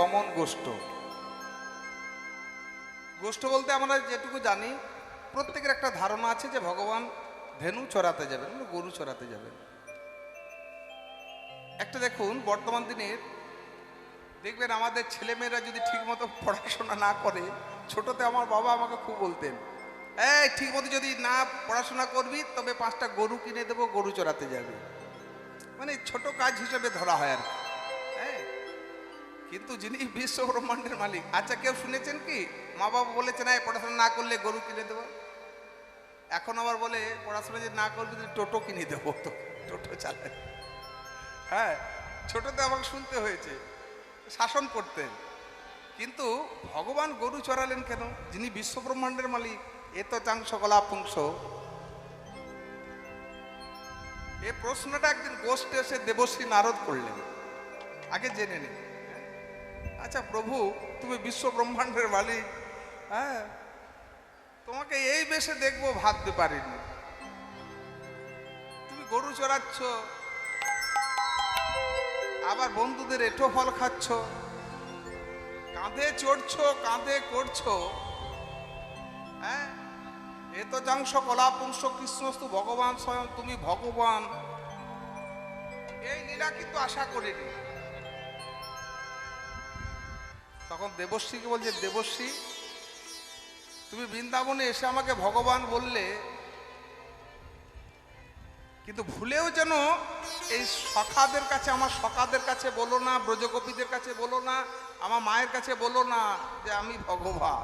গমন গোষ্ঠ। গোষ্ঠ বলতে আমরা যেটুকু জানি, প্রত্যেকের একটা ধারণা আছে যে ভগবান ধেনু চড়াতে যাবেন, গরু চড়াতে যাবেন। একটা দেখুন, বর্তমান দিনের দেখবেন আমাদের ছেলেমেয়েরা যদি ঠিকমতো পড়াশোনা না করে, ছোটতে আমার বাবা আমাকে খুব বলতেন, এই ঠিকমতো যদি না পড়াশোনা করবি তবে 5টা গরু কিনে দেবো, গরু চড়াতে যাবে। মানে ছোট কাজ হিসেবে ধরা হয় আর কি। হ্যাঁ, কিন্তু যিনি বিশ্ব ব্রহ্মাণ্ডের মালিক, আচ্ছা কেউ শুনেছেন কি মা বাবা বলেছেন এই পড়াশোনা না করলে গরু কিনে দেবো? এখন আবার বলে পড়াশোনা যদি না করবি টোটো কিনে দেবো, তো টোটো চালায়। হ্যাঁ, ছোটতে আমাকে শুনতে হয়েছে, শাসন করতেন। কিন্তু ভগবান গরু চড়ালেন কেন? যিনি বিশ্ব ব্রহ্মাণ্ডের মালিক, এ তো চাংশ কলা পুংস। এই প্রশ্নটা একদিন গোষ্ঠে এসে দেবশ্রী নারদ করলেন। আগে জেনে নিন, আচ্ছা প্রভু তুমি বিশ্ব ব্রহ্মাণ্ডের মালিক, হ্যাঁ, তোমাকে এই বেশে দেখবো ভাবতে পারিনি। তুমি গরু চড়াচ্ছ, আবার বন্ধুদের এঁঠো ফল খাচ্ছ, কাঁধে চড়ছো, কাঁধে করছো। হ্যাঁ, এ তো যাংশ কলা পুংস কৃষ্ণস্তু ভগবান স্বয়ং, তুমি ভগবান। এই লীলা কিন্তু আশা করিনি। তখন দেবশ্রীকে বলছে, দেবশ্রী তুমি বৃন্দাবনে এসে আমাকে ভগবান বললে, কিন্তু ভুলেও যেন এই সখাদের কাছে, আমার সখাদের কাছে বলো না, ব্রজগোপীদের কাছে বলো না, আমার মায়ের কাছে বলো না যে আমি ভগবান।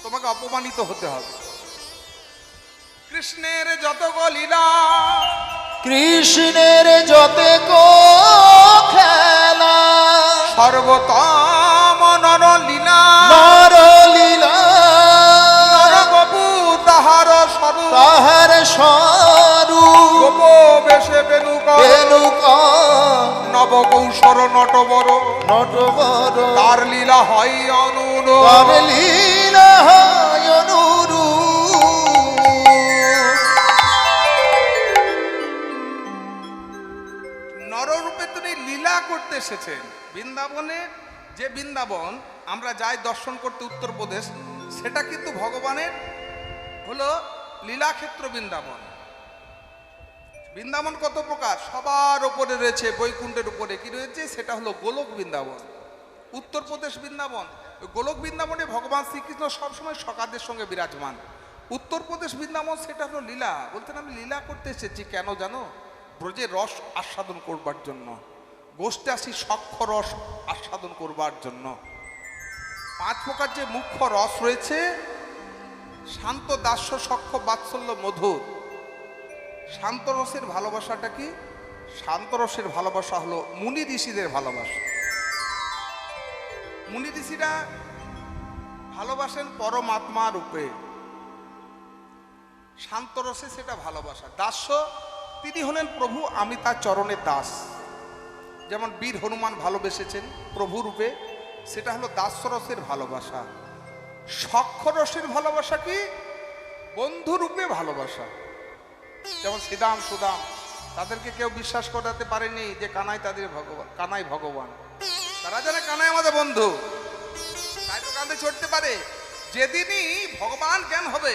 তোমাকে অপমানিত হতে হবে। কৃষ্ণের যত গো লীলা, কৃষ্ণের যত গো খেলা, সর্বতম নর লীলা, নর লীলা, নরগোপু তাহার স্বরূপ, তাহার স্বরূপ, গোপ বেশে বেণুকর, বেণুকর, নবকৌশর নটবর, নটবর, তার লীলা হয় অনুরূপ, তার লীলা হয় অনুরূপ। নররূপে তিনি লীলা করতে এসেছেন। বৃন্দাবনে যে বৃন্দাবন আমরা যাই দর্শন করতে উত্তরপ্রদেশ, সেটা কিন্তু ভগবানের হলো লীলাক্ষেত্র বৃন্দাবন। বৃন্দাবন কত প্রকার, সবার উপরে রয়েছে, বৈকুণ্ঠের উপরে কি রয়েছে, সেটা হলো গোলক বৃন্দাবন। উত্তরপ্রদেশ বৃন্দাবন, গোলক বৃন্দাবনে ভগবান শ্রীকৃষ্ণ সবসময় সখাদের সঙ্গে বিরাজমান। উত্তরপ্রদেশ বৃন্দাবন সেটা হলো লীলা। বলতেন আমি লীলা করতে এসেছি, কেন জানো? ব্রজের রস আস্বাদন করবার জন্য, গোষ্ঠে আসি সখ্য রস আস্বাদন করবার জন্য। 5 প্রকার যে মুখ্য রস রয়েছে, শান্ত, দাস্য, সখ্য, বাৎসল্য, মধুর। শান্ত রসের ভালোবাসাটা কি? শান্ত রসের ভালোবাসা হলো মুনি ঋষিদের ভালোবাসা। মুনি ঋষিরা ভালোবাসেন পরমাত্মা রূপে, শান্ত রসে সেটা ভালোবাসা। দাস্য, তিনি হলেন প্রভু, আমি তার চরণের দাস। যেমন বীর হনুমান ভালোবেসেছেন প্রভু রূপে, সেটা হলো দাস্য রসের ভালোবাসা। সখ্য রসের ভালোবাসা কি? বন্ধু রূপে ভালোবাসা। যেমন শ্রীদাম সুদাম, তাদেরকে কেউ বিশ্বাস করাতে পারেনি যে কানাই তাদের ভগবান, কানাই ভগবান। তারা জানে কানাই আমাদের বন্ধু, তাই তো কাঁধে চড়তে পারে। যেদিনই ভগবান জ্ঞান হবে,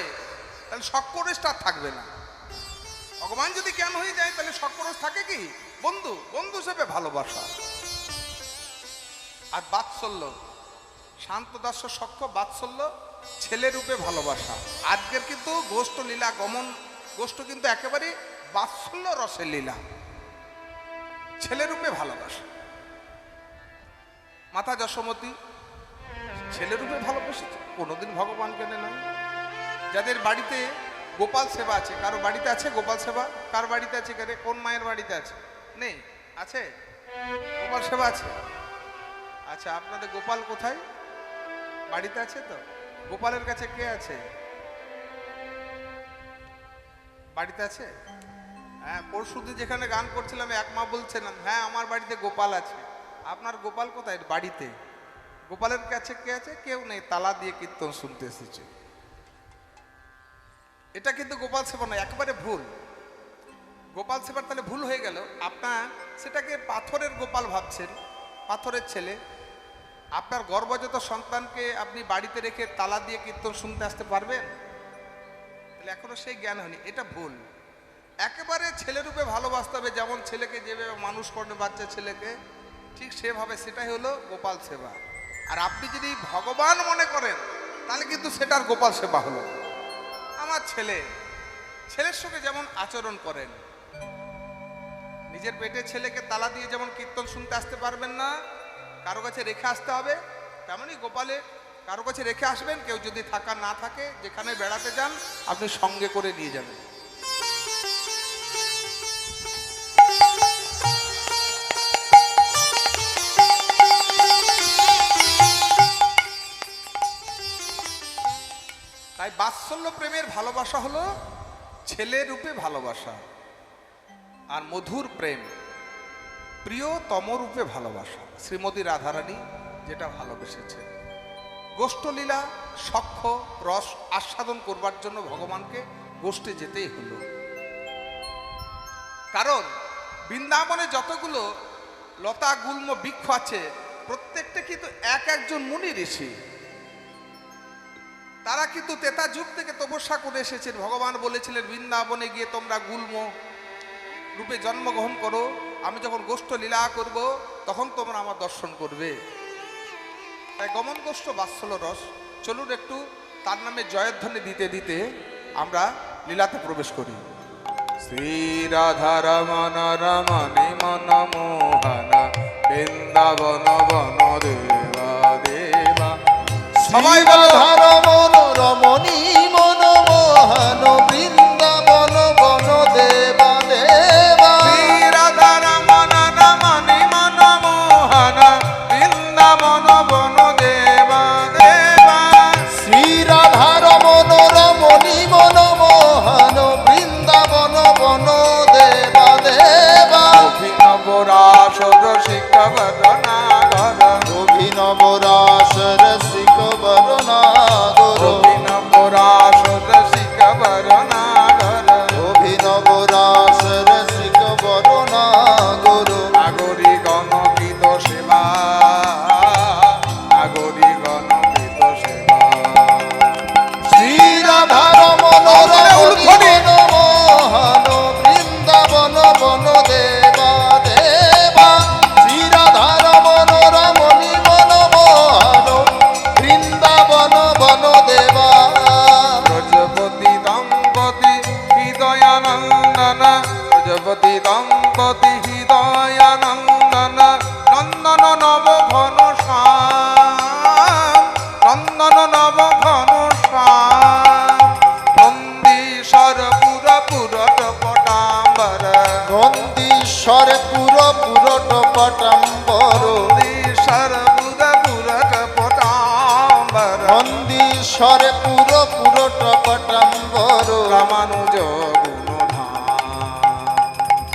তাহলে সখ্য রসটা আর থাকবে না। ভগবান যদি জ্ঞান হয়ে যায়, তাহলে সখ্য রস থাকে কি? বন্ধু, বন্ধু হিসেবে ভালোবাসা। আর বাৎসল্য, শান্ত, দাস্য, সখ্য, বাৎসল্য, ছেলে রূপে ভালোবাসা। আজকের কিন্তু গোষ্ঠ লীলা গমন গোষ্ঠ কিন্তু একেবারে বাৎসল্য রসের লীলা, ছেলে রূপে ভালোবাসা। মাতা যশোমতী ছেলে রূপে ভালোবাসেছে, কোনোদিন ভগবান জ্ঞানে নয়। যাদের বাড়িতে গোপাল সেবা আছে, কারো বাড়িতে আছে গোপাল সেবা? কার বাড়িতে আছে? কোন মায়ের বাড়িতে আছে? নেই? আছে? গোপাল সেবা আছে। আচ্ছা, আপনাদের গোপাল কোথায়? বাড়িতে আছে তো? গোপালের কাছে কে আছে? বাড়িতে আছে? হ্যাঁ, পরশুদিন যেখানে গান করছিলাম, এক মা বলছেন হ্যাঁ আমার বাড়িতে গোপাল আছে। আপনার গোপাল কোথায়? বাড়িতে। গোপালের কাছে কে আছে? কেউ নেই, তালা দিয়ে কীর্তন শুনতে এসেছে। এটা কিন্তু গোপাল সেবা নয়, একেবারে ভুল। গোপাল সেবার তাহলে ভুল হয়ে গেল। আপনার সেটাকে পাথরের গোপাল ভাবছেন, পাথরের ছেলে। আপনার গর্ভজাত সন্তানকে আপনি বাড়িতে রেখে তালা দিয়ে কীর্তন শুনতে আসতে পারবেন? তাহলে এখনো সেই জ্ঞান হয়নি, এটা ভুল। একেবারে ছেলেরূপে ভালোবাসতে হবে, যেমন ছেলেকে যেভাবে মানুষ করেন বাচ্চা ছেলেকে, ঠিক সেভাবে, সেটাই হলো গোপাল সেবা। আর আপনি যদি ভগবান মনে করেন তাহলে কিন্তু সেটার গোপাল সেবা হলো। আমার ছেলের সঙ্গে যেমন আচরণ করেন, নিজের পেটে ছেলেকে তালা দিয়ে যেমন কীর্তন শুনতে আসতে পারবেন না, কারো কাছে রেখে আসতে হবে, তেমনই গোপালে কারো কাছে রেখে আসবেন। কেউ যদি থাকা না থাকে, যেখানে বেড়াতে যান আপনি সঙ্গে করে নিয়ে যাবেন। তাই বাৎসল্য প্রেমের ভালোবাসা হলো ছেলে রূপে ভালোবাসা, আর মধুর প্রেম প্রিয়তম রূপে ভালোবাসা। শ্রীমতী রাধারানী যেটা ভালোবেসেছে, গোষ্ঠলীলা সখ্য রস আস্বাদন করবার জন্য ভগবানকে গোষ্ঠে যেতেই হলো। কারণ বৃন্দাবনে যতগুলো লতা গুল্ম বৃক্ষ আছে, প্রত্যেকটা কিন্তু একজন মুনি ঋষি। তারা কিন্তু তেতা যুগ থেকে তপস্যা করে এসেছেন। ভগবান বলেছিলেন, বৃন্দাবনে গিয়ে তোমরা গুল্ম রূপে জন্মগ্রহণ করো, আমি যখন গোষ্ঠ লীলা করব তখন তোমরা আমার দর্শন করবে। তাই গমন গোষ্ঠ বাৎসল্য রস। চলুন একটু তার নামে জয়ধ্বনি দিতে দিতে আমরা লীলাতে প্রবেশ করি। শ্রী রাধা রমন রমণী মন মোহনা বৃন্দাবন বন দেবা দেবা। সবাই রাধা রমন রমণী মন মোহন বৃন্দাবন বন দেবা দেবা। শ্রী রাধা রমন রমণী মন মোহনা বৃন্দাবন বন দেবা দেবা। শ্রী রাধা রমন রমণী মন মোহন বৃন্দাবন বন দেবা দেবা। অভিনব রাস রসিক বদনা ঘর, অভিনব রাস রসিক বরনা গর। অভিনব রাস রসিক বদনা ঘর, অভিনব রাস রসিক বরনা গর। নাগরী গণকৃত সেবা, নাগরী গণকৃত সেবা। শ্রী রাধা রমন রমণী মন মোহন বৃন্দাবন বন দেবা দেবা। শ্রী রাধা রমন রমণী মন মোহন বৃন্দাবন বন দেবা। প্রজাপতি দম্পতি হৃদয়ানন্দন, প্রজাপতি দম্পতি হৃদয়ানন্দন, নন্দন নব ঘন শ্যাম, নন্দন নব ঘন শ্যাম। নন্দীশ্বর পুর পুরট পটাম্বর, নন্দীশ্বর পুর পুরট পটাম্বর। নন্দীশ্বর পুর পুরট পটাম্বর। নন্দীশ্বর পুর পুরট পটাম্বর। রামানুজ গুণধাম,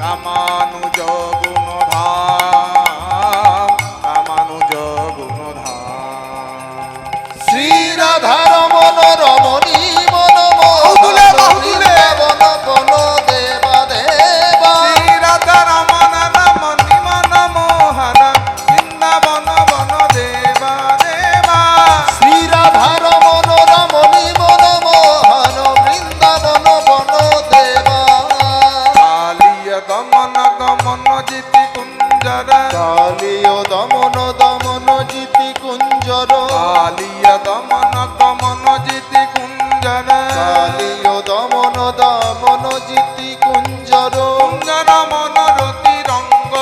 রামানুজ গুণধাম, রামানুজ গুণধাম। শ্রী রাধা রমন রমণী মন বাহুদুলে, মোহন বাহুদুলে। বৃন্দাবন বন দেবা দেবা। শ্রী রাধা রমন রমণী মন মোহন বৃন্দাবন বন দেবা দেবা। শ্রী রাধা রমন রমণী মন মোহন বৃন্দাবন বন দেবা। কালিয় দমন গমন জিতি কুঞ্জর, কালীয় দমন দমন জিতি কুঞ্জর। কালিয় দমন গমন জিতি কুঞ্জর, কালীয় দমন দমন জিতি কুঞ্জর। কুঞ্জর মনোরতি রঙ্গ,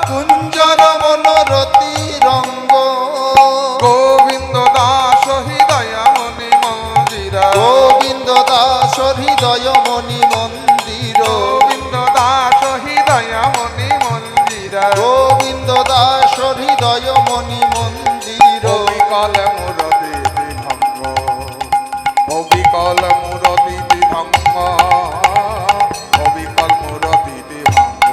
কুঞ্জর মনোরতি রঙ্গ। গোবিন্দ দাস হৃদয় মনি মন্দির, গোবিন্দ দাস হৃদয় মণি মন্দির। গোবিন্দ দাস হৃদয় মনি মন্দির। গোবিন্দ দাস হৃদয় মণি মন্দির। অবিকল মুরতি ভঙ্গ, অবিকল মুরতি ভঙ্গ, অবিকল মুরতি ভঙ্গ।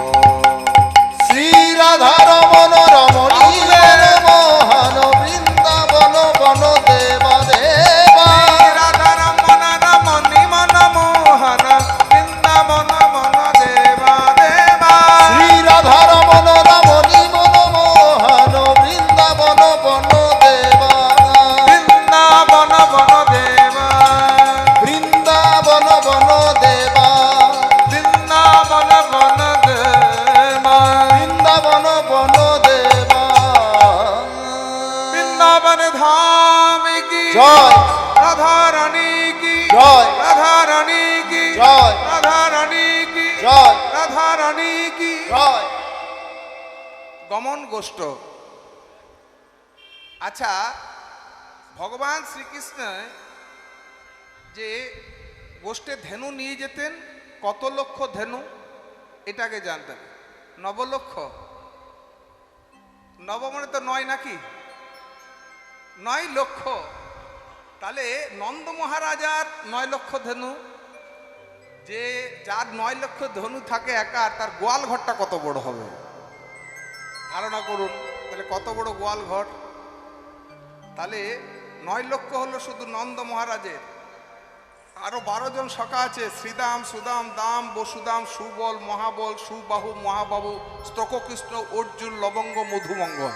শ্রী রাধা রমন রমণী মন মোহন বৃন্দাবন বন দেবা দেবা। রাধা রমন রমণী মন মোহন বৃন্দাবন বন দেবা দেবা। শ্রী রাধা রমন রমণী মন মোহন বৃন্দাবন বৃন্দাবন ধাম কি জয় রাধা রানী কি জয় রাধা রানী কি জয় রাধা রানী কি জয় রাধা রানী কি জয়। গমন গোষ্ঠ। আচ্ছা, ভগবান শ্রীকৃষ্ণ যে গোষ্ঠে ধেনু নিয়ে যেতেন, কত লক্ষ ধেনু এটাকে জানতেন? 9 লক্ষ। নব মানে তো 9 নাকি? 9 লক্ষ। তাহলে নন্দ মহারাজার 9 লক্ষ ধেনু, যে যার 9 লক্ষ ধনু থাকে একা, তার গোয়াল ঘরটা কত বড় হবে ধারণা করুন। তাহলে কত বড় গোয়াল ঘর? তাহলে 9 লক্ষ হলো শুধু নন্দ মহারাজের। আরো 12 জন সখা আছে, শ্রীদাম, সুদাম, দাম, বসুদাম, সুবল, মহাবল, সুবাহু, মহাবাবু, স্তককৃষ্ণ, অর্জুন, লবঙ্গ, মধুমঙ্গল।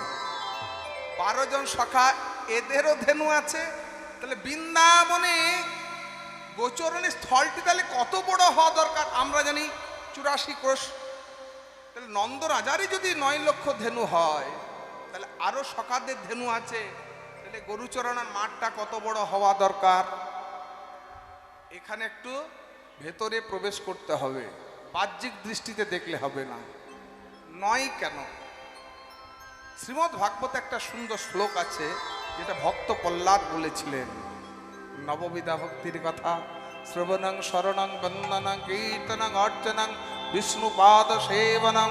12 জন সখা, এদেরও ধেনু আছে। তাহলে বৃন্দাবনে গোচরণের স্থলটি তাহলে কত বড় হওয়া দরকার? আমরা জানি 84 কোষ। তাহলে নন্দ রাজারই যদি 9 লক্ষ ধেনু হয়, তাহলে আরো সখাদের ধেনু আছে, তাহলে গরুচরণের মাঠটা কত বড় হওয়া দরকার? এখানে একটু ভেতরে প্রবেশ করতে হবে, বাহ্যিক দৃষ্টিতে দেখলে হবে না। 9 কেন? শ্রীমদ্ ভাগবতে একটা সুন্দর শ্লোক আছে, যেটা ভক্ত প্রহ্লাদ বলেছিলেন। নববিধা ভক্তির কথা। শ্রবণং শরণং বন্দনং কীর্তনং অর্চনং বিষ্ণুপাদ সেবনং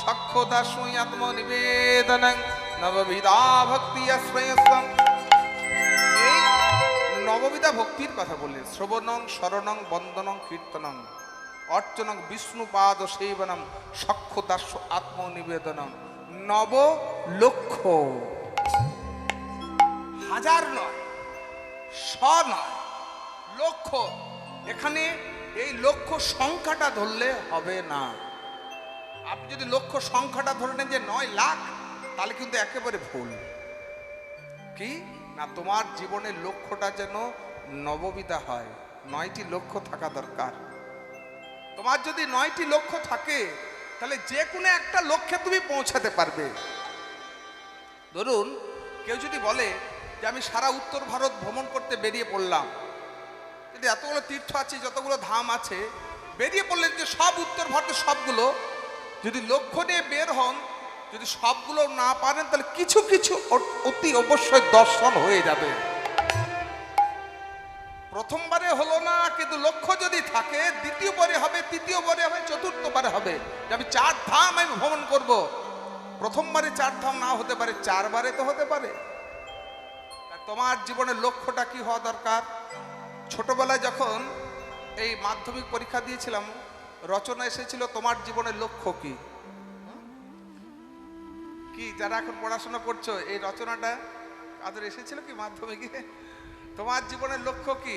সক্ষদাস্মৈ আত্মনিবেদনং নববিধা ভক্তি আশ্রয়স্তং। এই নববিধা ভক্তির কথা বললেন। শ্রবণং শরণং বন্দনং কীর্তনং অর্চনং বিষ্ণুপাদ সেবনং সক্ষদাস্য আত্মনিবেদনং। 9 লক্ষ, হাজার নয়, 100 নয়, লক্ষ। এখানে এই লক্ষ সংখ্যাটা ধরলে হবে না। আপনি যদি লক্ষ সংখ্যাটা ধরে নেন যে 9 লাখ, তাহলে কিন্তু একেবারে ভুল। কি না, তোমার জীবনের লক্ষ্যটা যেন নববিধা হয়। 9টি লক্ষ্য থাকা দরকার। তোমার যদি 9টি লক্ষ্য থাকে, তাহলে যে কোনো একটা লক্ষ্যে তুমি পৌঁছাতে পারবে। ধরুন, কেউ যদি বলে যে আমি সারা উত্তর ভারত ভ্রমণ করতে বেরিয়ে পড়লাম, যদি এতগুলো তীর্থ আছে, যতগুলো ধাম আছে, বেরিয়ে পড়লেন যে সব উত্তর ভারতের সবগুলো, যদি লক্ষ্য নিয়ে বের হন, যদি সবগুলো না পারেন, তাহলে কিছু কিছু অতি অবশ্যই দর্শন হয়ে যাবে। প্রথমবারে হলো না, কিন্তু লক্ষ্য যদি থাকে, দ্বিতীয়বারে হবে, তৃতীয়বারে হবে, চতুর্থবারে হবে। যে আমি 4 ধাম আমি ভ্রমণ করব। প্রথমবারে 4 ধাম না হতে পারে, 4 বারে তো হতে পারে। তোমার জীবনের লক্ষ্যটা কি হওয়া দরকার? ছোটবেলায় যখন এই মাধ্যমিক পরীক্ষা দিয়েছিলাম, রচনা এসেছিল তোমার জীবনের লক্ষ্য কি? কি যারা এখন পড়াশোনা করছো, এই রচনাটা কাদের এসেছিল কি মাধ্যমিকে? তোমার জীবনের লক্ষ্য কি?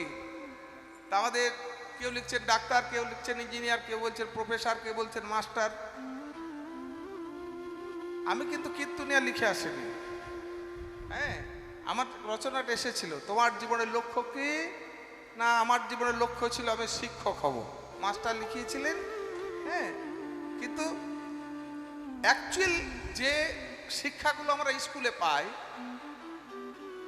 তা আমাদের কেউ লিখছেন ডাক্তার, কেউ লিখছেন ইঞ্জিনিয়ার, কেউ বলছেন প্রফেসর, কেউ বলছেন মাস্টার। আমি কিন্তু কীর্তনিয়া লিখে আসিনি। হ্যাঁ, আমার রচনাটা এসেছিল তোমার জীবনের লক্ষ্য কি? না, আমার জীবনের লক্ষ্য ছিল আমি শিক্ষক হব, মাস্টার লিখিয়েছিলেন। হ্যাঁ, কিন্তু অ্যাকচুয়াল যে শিক্ষাগুলো আমরা স্কুলে পাই,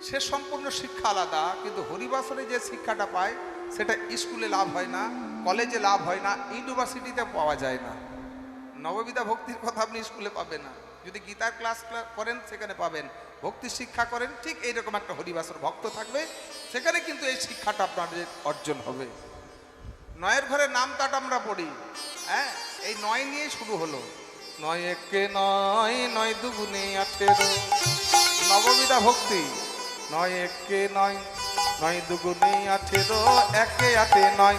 সে সম্পূর্ণ শিক্ষা আলাদা। কিন্তু হরিবাসরে যে শিক্ষাটা পাই, সেটা স্কুলে লাভ হয় না, কলেজে লাভ হয় না, ইউনিভার্সিটিতে পাওয়া যায় না। নববিধা ভক্তির কথা আপনি স্কুলে পাবেন না। যদি গীতার ক্লাস করেন, সেখানে পাবেন। ভক্তি শিক্ষা করেন, ঠিক এইরকম একটা হরিবাসর ভক্ত থাকবে, সেখানে কিন্তু এই শিক্ষাটা আপনাদের অর্জন হবে। 9 ঘরের নামটাটা আমরা পড়ি। হ্যাঁ, এই 9 নিয়েই শুরু হলো। 9 একে 9, 9 দুগুণে 18। নববিধা ভক্তি। 9 একে 9, 9 দুগুণে 18, 1 8 9,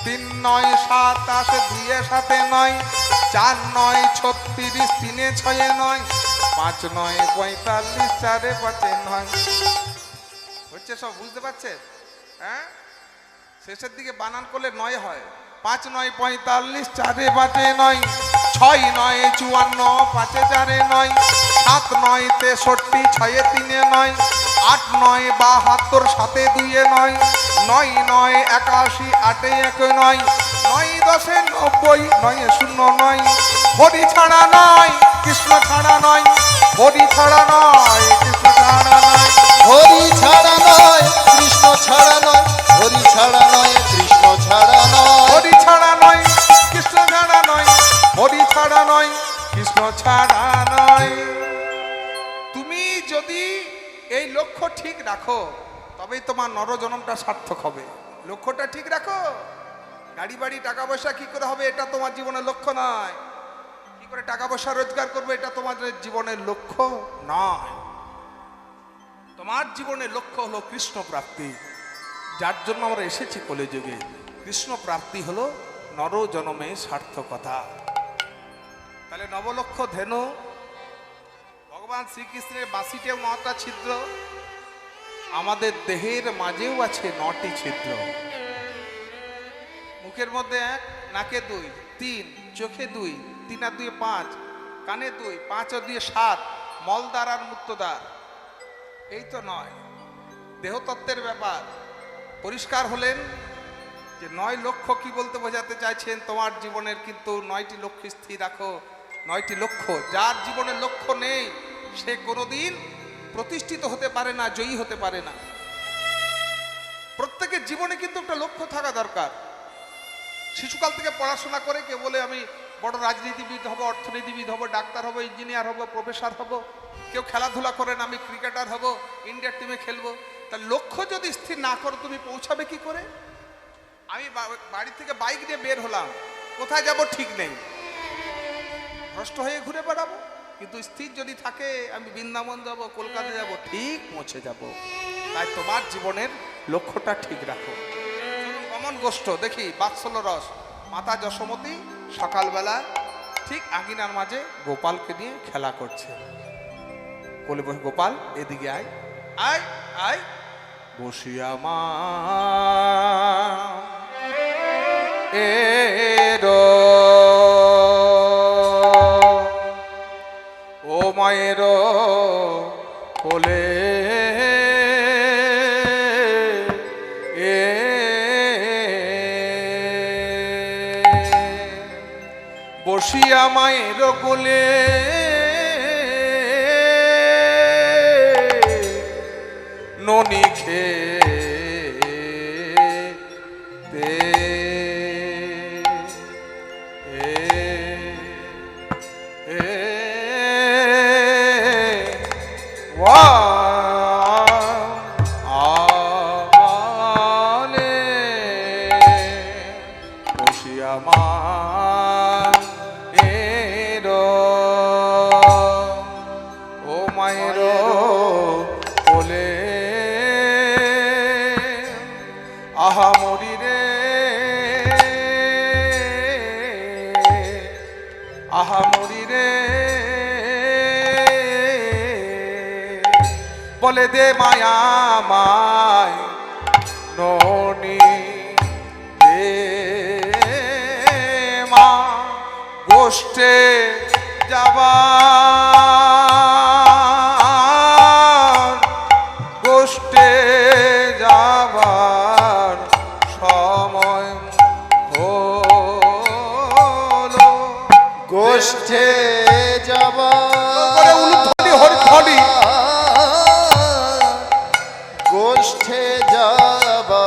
3 9 27, 2 7 9, 4 9 36, 3 6 9, 5 9 45, 4 5 9। হচ্ছে সব বুঝতে পারছেন? হ্যাঁ, শেষের দিকে বানান করলে 9 হয়। 5 9 45, 4 5 9, 6 9 54, 5 4 9, 7 9 63, 6 3 9, 8 9 72, 7 2 9, 9 9 81, 8 1 9, 9 10 90, 9 0 9। হরি ছাড়া নয়, কৃষ্ণ ছাড়া নয়, হরি ছাড়া নয়, কৃষ্ণ ছাড়া নয়, ছাড়া নয়। তুমি যদি এই লক্ষ্য ঠিক রাখো তবেই তোমার নরজনমটা সার্থক হবে। লক্ষ্যটা ঠিক রাখো। গাড়ি বাড়ি টাকা পয়সা কি করে হবে এটা তোমার জীবনের লক্ষ্য নয়। কি করে টাকা পয়সা রোজগার করবে এটা তোমাদের জীবনের লক্ষ্য নয়। তোমার জীবনের লক্ষ্য হলো কৃষ্ণ প্রাপ্তি, যার জন্য আমরা এসেছি কলিযুগে। কৃষ্ণ প্রাপ্তি হলো নরজনমে সার্থকতা। তাহলে নবলক্ষ ধেনু, ভগবান শ্রীকৃষ্ণের বাঁশিতেও 9টা ছিদ্র, আমাদের দেহের মাঝেও আছে 9টি ছিদ্র। মুখের মধ্যে 1, নাকে 2, 3, চোখে 2, 3 আর 2 5, কানে 2, 5 আর 2 7, মলদ্বার আর মূত্রদ্বার। এই তো নয়, দেহতত্ত্বের ব্যাপার। পরিষ্কার হলেন যে 9 লক্ষ্য কি বলতে বোঝাতে চাইছেন। তোমার জীবনের কিন্তু 9টি লক্ষ্য স্থির রাখো। 9টি লক্ষ্য। যার জীবনের লক্ষ্য নেই সে কোনোদিন প্রতিষ্ঠিত হতে পারে না, জয়ী হতে পারে না। প্রত্যেকের জীবনে কিন্তু একটা লক্ষ্য থাকা দরকার। শিশুকাল থেকে পড়াশোনা করে কেউ বলে আমি বড় রাজনীতিবিদ হব, অর্থনীতিবিদ হব, ডাক্তার হব, ইঞ্জিনিয়ার হব, প্রফেসর হব। কেউ খেলাধুলা করেন আমি ক্রিকেটার হব, ইন্ডিয়ার টিমে খেলবো। তার লক্ষ্য যদি স্থির না করো তুমি পৌঁছাবে কি করে? আমি বাড়ি থেকে বাইক নিয়ে বের হলাম, কোথায় যাব ঠিক নেই, ভ্রষ্ট হয়ে ঘুরে বেড়াবো। কিন্তু স্থির যদি থাকে আমি বৃন্দাবন যাব, কলকাতা যাব, ঠিক পৌঁছে যাব। তাই তোমার জীবনের লক্ষ্যটা ঠিক রাখো। গমন গোষ্ঠ দেখি বাৎসল্য রস, মাতা যশোমতী সকালবেলা ঠিক আঙিনার মাঝে গোপালকে নিয়ে খেলা করছে। বলে বসে, গোপাল এদিকে আয়, আয় আয়। বসিয়া মা এরো ও মায়ের কোলে বসিয়া মায়ের কোলে ননি খেতে বসিয়া মা ও মায়ের কোলে আহা মরি রে, আহা মরি রে। বলে দে মায়া মায় ননি দে মা গোষ্ঠে যাবার, গোষ্ঠে যাবার সময় হলো। গোষ্ঠে যাবা গোষ্ঠে যাবা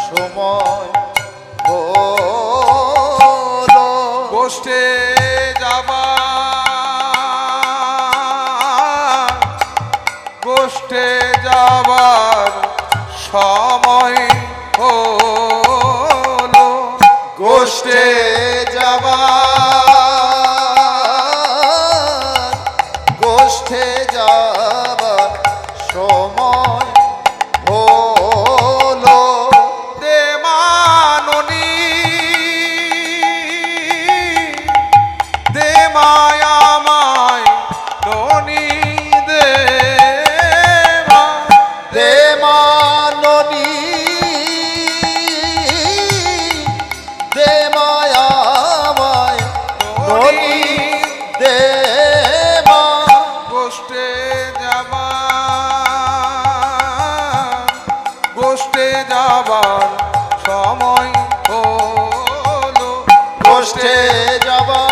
সময় হলো। গোষ্ঠে যাবার, গোষ্ঠে যাবার সময় হলো। গোষ্ঠে যাবার, গোষ্ঠে যাবার সময় হলো। দে মাননি দে মায়া মায় ননি দে মা। দে মাননি দে মায়াময় ননি দে মা। গোষ্ঠে যাবার, গোষ্ঠে যাবার সময় হলো। গোষ্ঠে যাবার,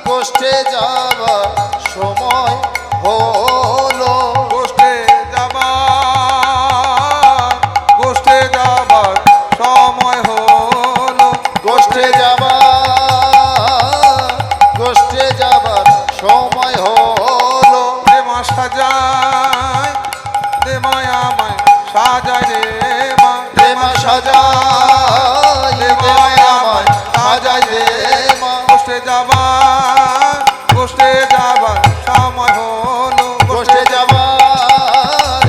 গোষ্ঠে যাবার সময় হলো। গোষ্ঠে যাবার, গোষ্ঠে যাবার সময় হলো। গোষ্ঠে যাবার, সাজায় রে মা রে মা সাজাই দে আমায় সাজাই দে মা গোষ্ঠে যাবার সময় হলো গোষ্ঠে যাবার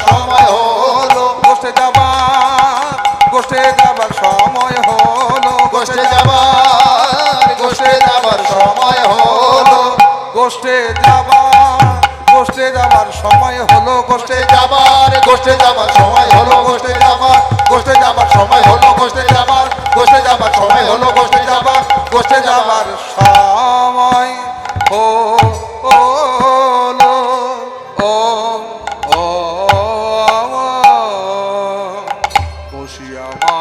সময় হলো গোষ্ঠে যাবার সময় হলো গোষ্ঠে যাবার সময় হলো গোষ্ঠে যাবার সময় হলো গোষ্ঠে যাবার সময় হলো গোষ্ঠে যাবার সময় হলো গোষ্ঠে যাবার সময় হলো গোষ্ঠে যাবার সময় হলো ও ও বসিয়া মা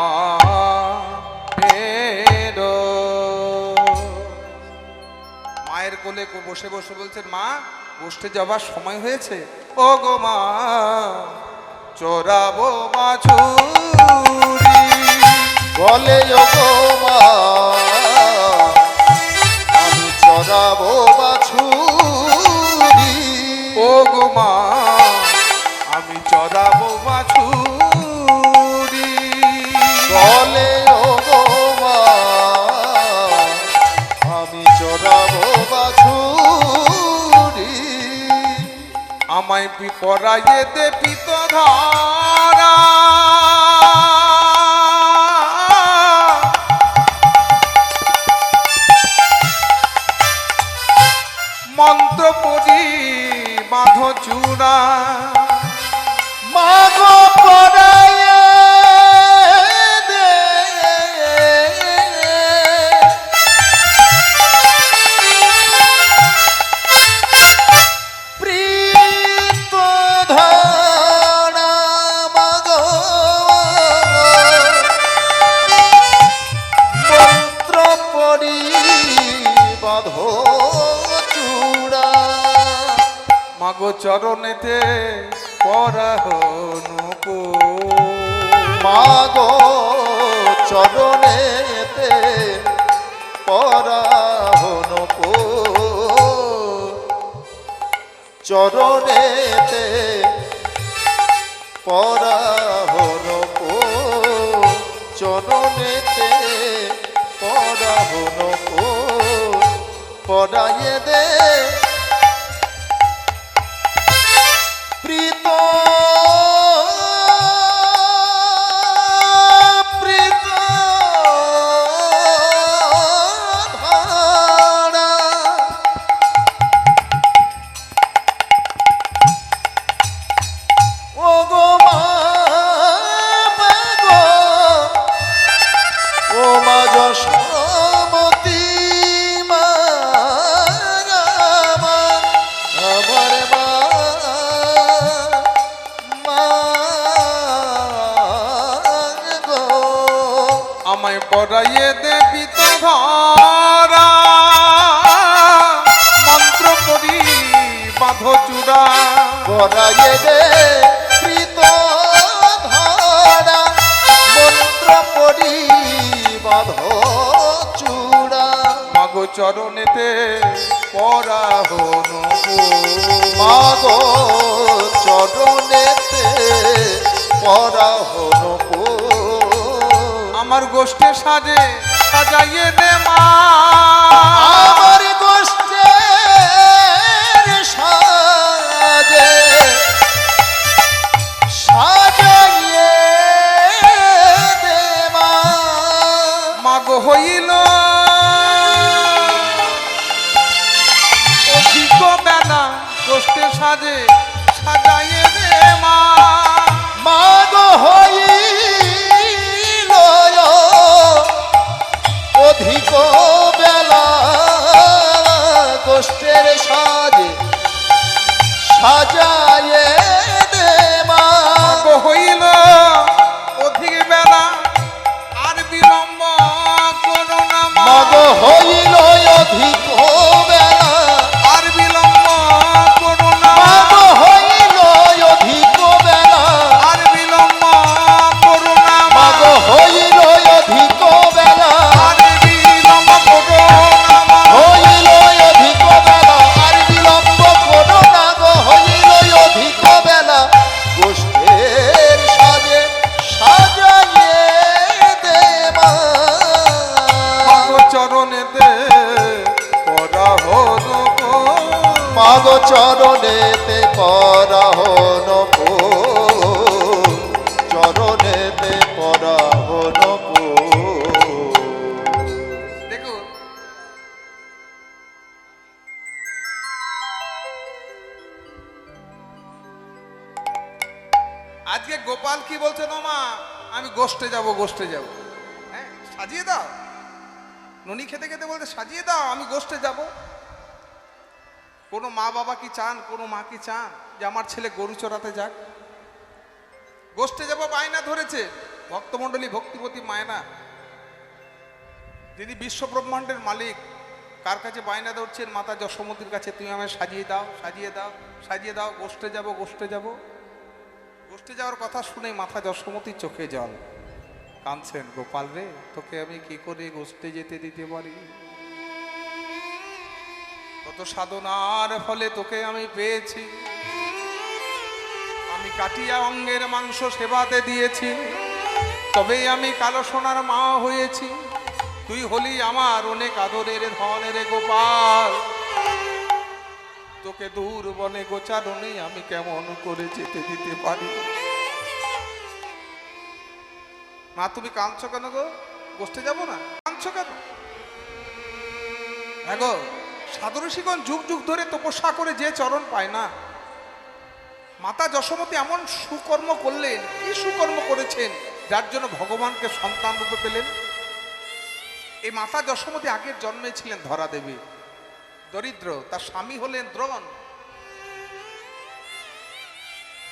মায়ের কোলে বসে বসে বলছেন মা গোষ্ঠে যাবার সময় হয়েছে ও গো মা চোরাবো বাছুরি বলে ও গো মা আমি চড়াবো বাছুরি ও গো মা আমি চড়াবো বাছুরি বলে ও গো মা আমি চড়াবো বাছুরি আমায় পরাইয়ে দে পিত ধারা মন্ত্র পড়ি বাঁধ চূড়া মাগো পরায়ে দে প্রীত ধারা মাগো মন্ত্র পড়ি বাঁধো চূড়া মাগো চরণেতে পরাহনুকো মাগো চরণেতে পরাহন কো চরণেতে পরাহন কো চরণেতে পরাহন কো পরায়ে দে প্রীত ধারা ও গো মা গো ও মা যশোমতী মা আমার মা গো আমায় পরাইয়ে দে পিত ধারা মন্ত্র পড়ি বাঁধ চূড়া পরায়ে দে প্রীত ধারা মন্ত্র পড়ি বাঁধ চূড়া মাগো চরণেতে পরাহনুকো মাগো চরণেতে পরাহন কো আমার গোষ্ঠে সাজাইয়ে দে মা আমার গোষ্ঠের সাজে সাজাইয়ে দে মা মাগো হইল অধিক বেলা গোষ্ঠে সাজাইয়ে দে মা মাগো হইল অধিক বেলা গোষ্ঠের সাজে সাজায়ে দে মা মাগো হইল অধিক বেলা আর বিলম্ব করো না মা মাগো হইল অধিক বেলা আর বিলম্ব করো না মাগো হইল অধিক বেলা মাগো চরণেতে পরাহন ফুল, চরণেতে পরাহন ফুল। দেখুন, আজকে গোপাল কি বলছে, না মা আমি গোষ্ঠে যাব, গোষ্ঠে যাব। হ্যাঁ, সাজিয়ে দাও। ননি খেতে খেতে বলতে সাজিয়ে দাও, আমি গোষ্ঠে যাব। কোনো মা বাবা কি চান, কোনো মা কি চান যে আমার ছেলে গরু চড়াতে যাক? গোষ্ঠে যাব বায়না ধরেছে ভক্তমণ্ডলী, ভক্তিপতি মায়না, যিনি বিশ্ব ব্রহ্মাণ্ডের মালিক, কার কাছে বায়না ধরছেন? মাতা যশোমতীর কাছে, তুমি আমায় সাজিয়ে দাও, সাজিয়ে দাও, সাজিয়ে দাও, গোষ্ঠে যাব, গোষ্ঠে যাব। গোষ্ঠে যাওয়ার কথা শুনে মাতা যশোমতীর চোখে জল, কাঁদছেন, গোপাল রে তোকে আমি কি করে গোষ্ঠে যেতে দিতে পারি? কত সাধনার ফলে তোকে আমি পেয়েছি, আমি কাটিয়া অঙ্গের মাংস সেবাতে দিয়েছি, তবেই আমি কালো সোনার মা হয়েছি। তুই হলি আমার অনেক আদরের ধনের গোপাল, তোকে দূর বনে গোচারণে আমি কেমন করে যেতে দিতে পারি? মা তুমি কাঁদছো কেন গো? গোষ্ঠে যাব না, কাঁদছো কেন? হ্যাঁ গো, সাধু ঋষিগণ যুগ যুগ ধরে তপস্যা করে যে চরণ পায় না। মাতা যশোমতী এমন সুকর্ম করলেন, কি সুকর্ম করেছেন যার জন্য ভগবানকে সন্তান রূপে পেলেন? এই মাতা যশোমতী আগের জন্মে ছিলেন ধরা দেবী, দরিদ্র, তার স্বামী হলেন দ্রোণ।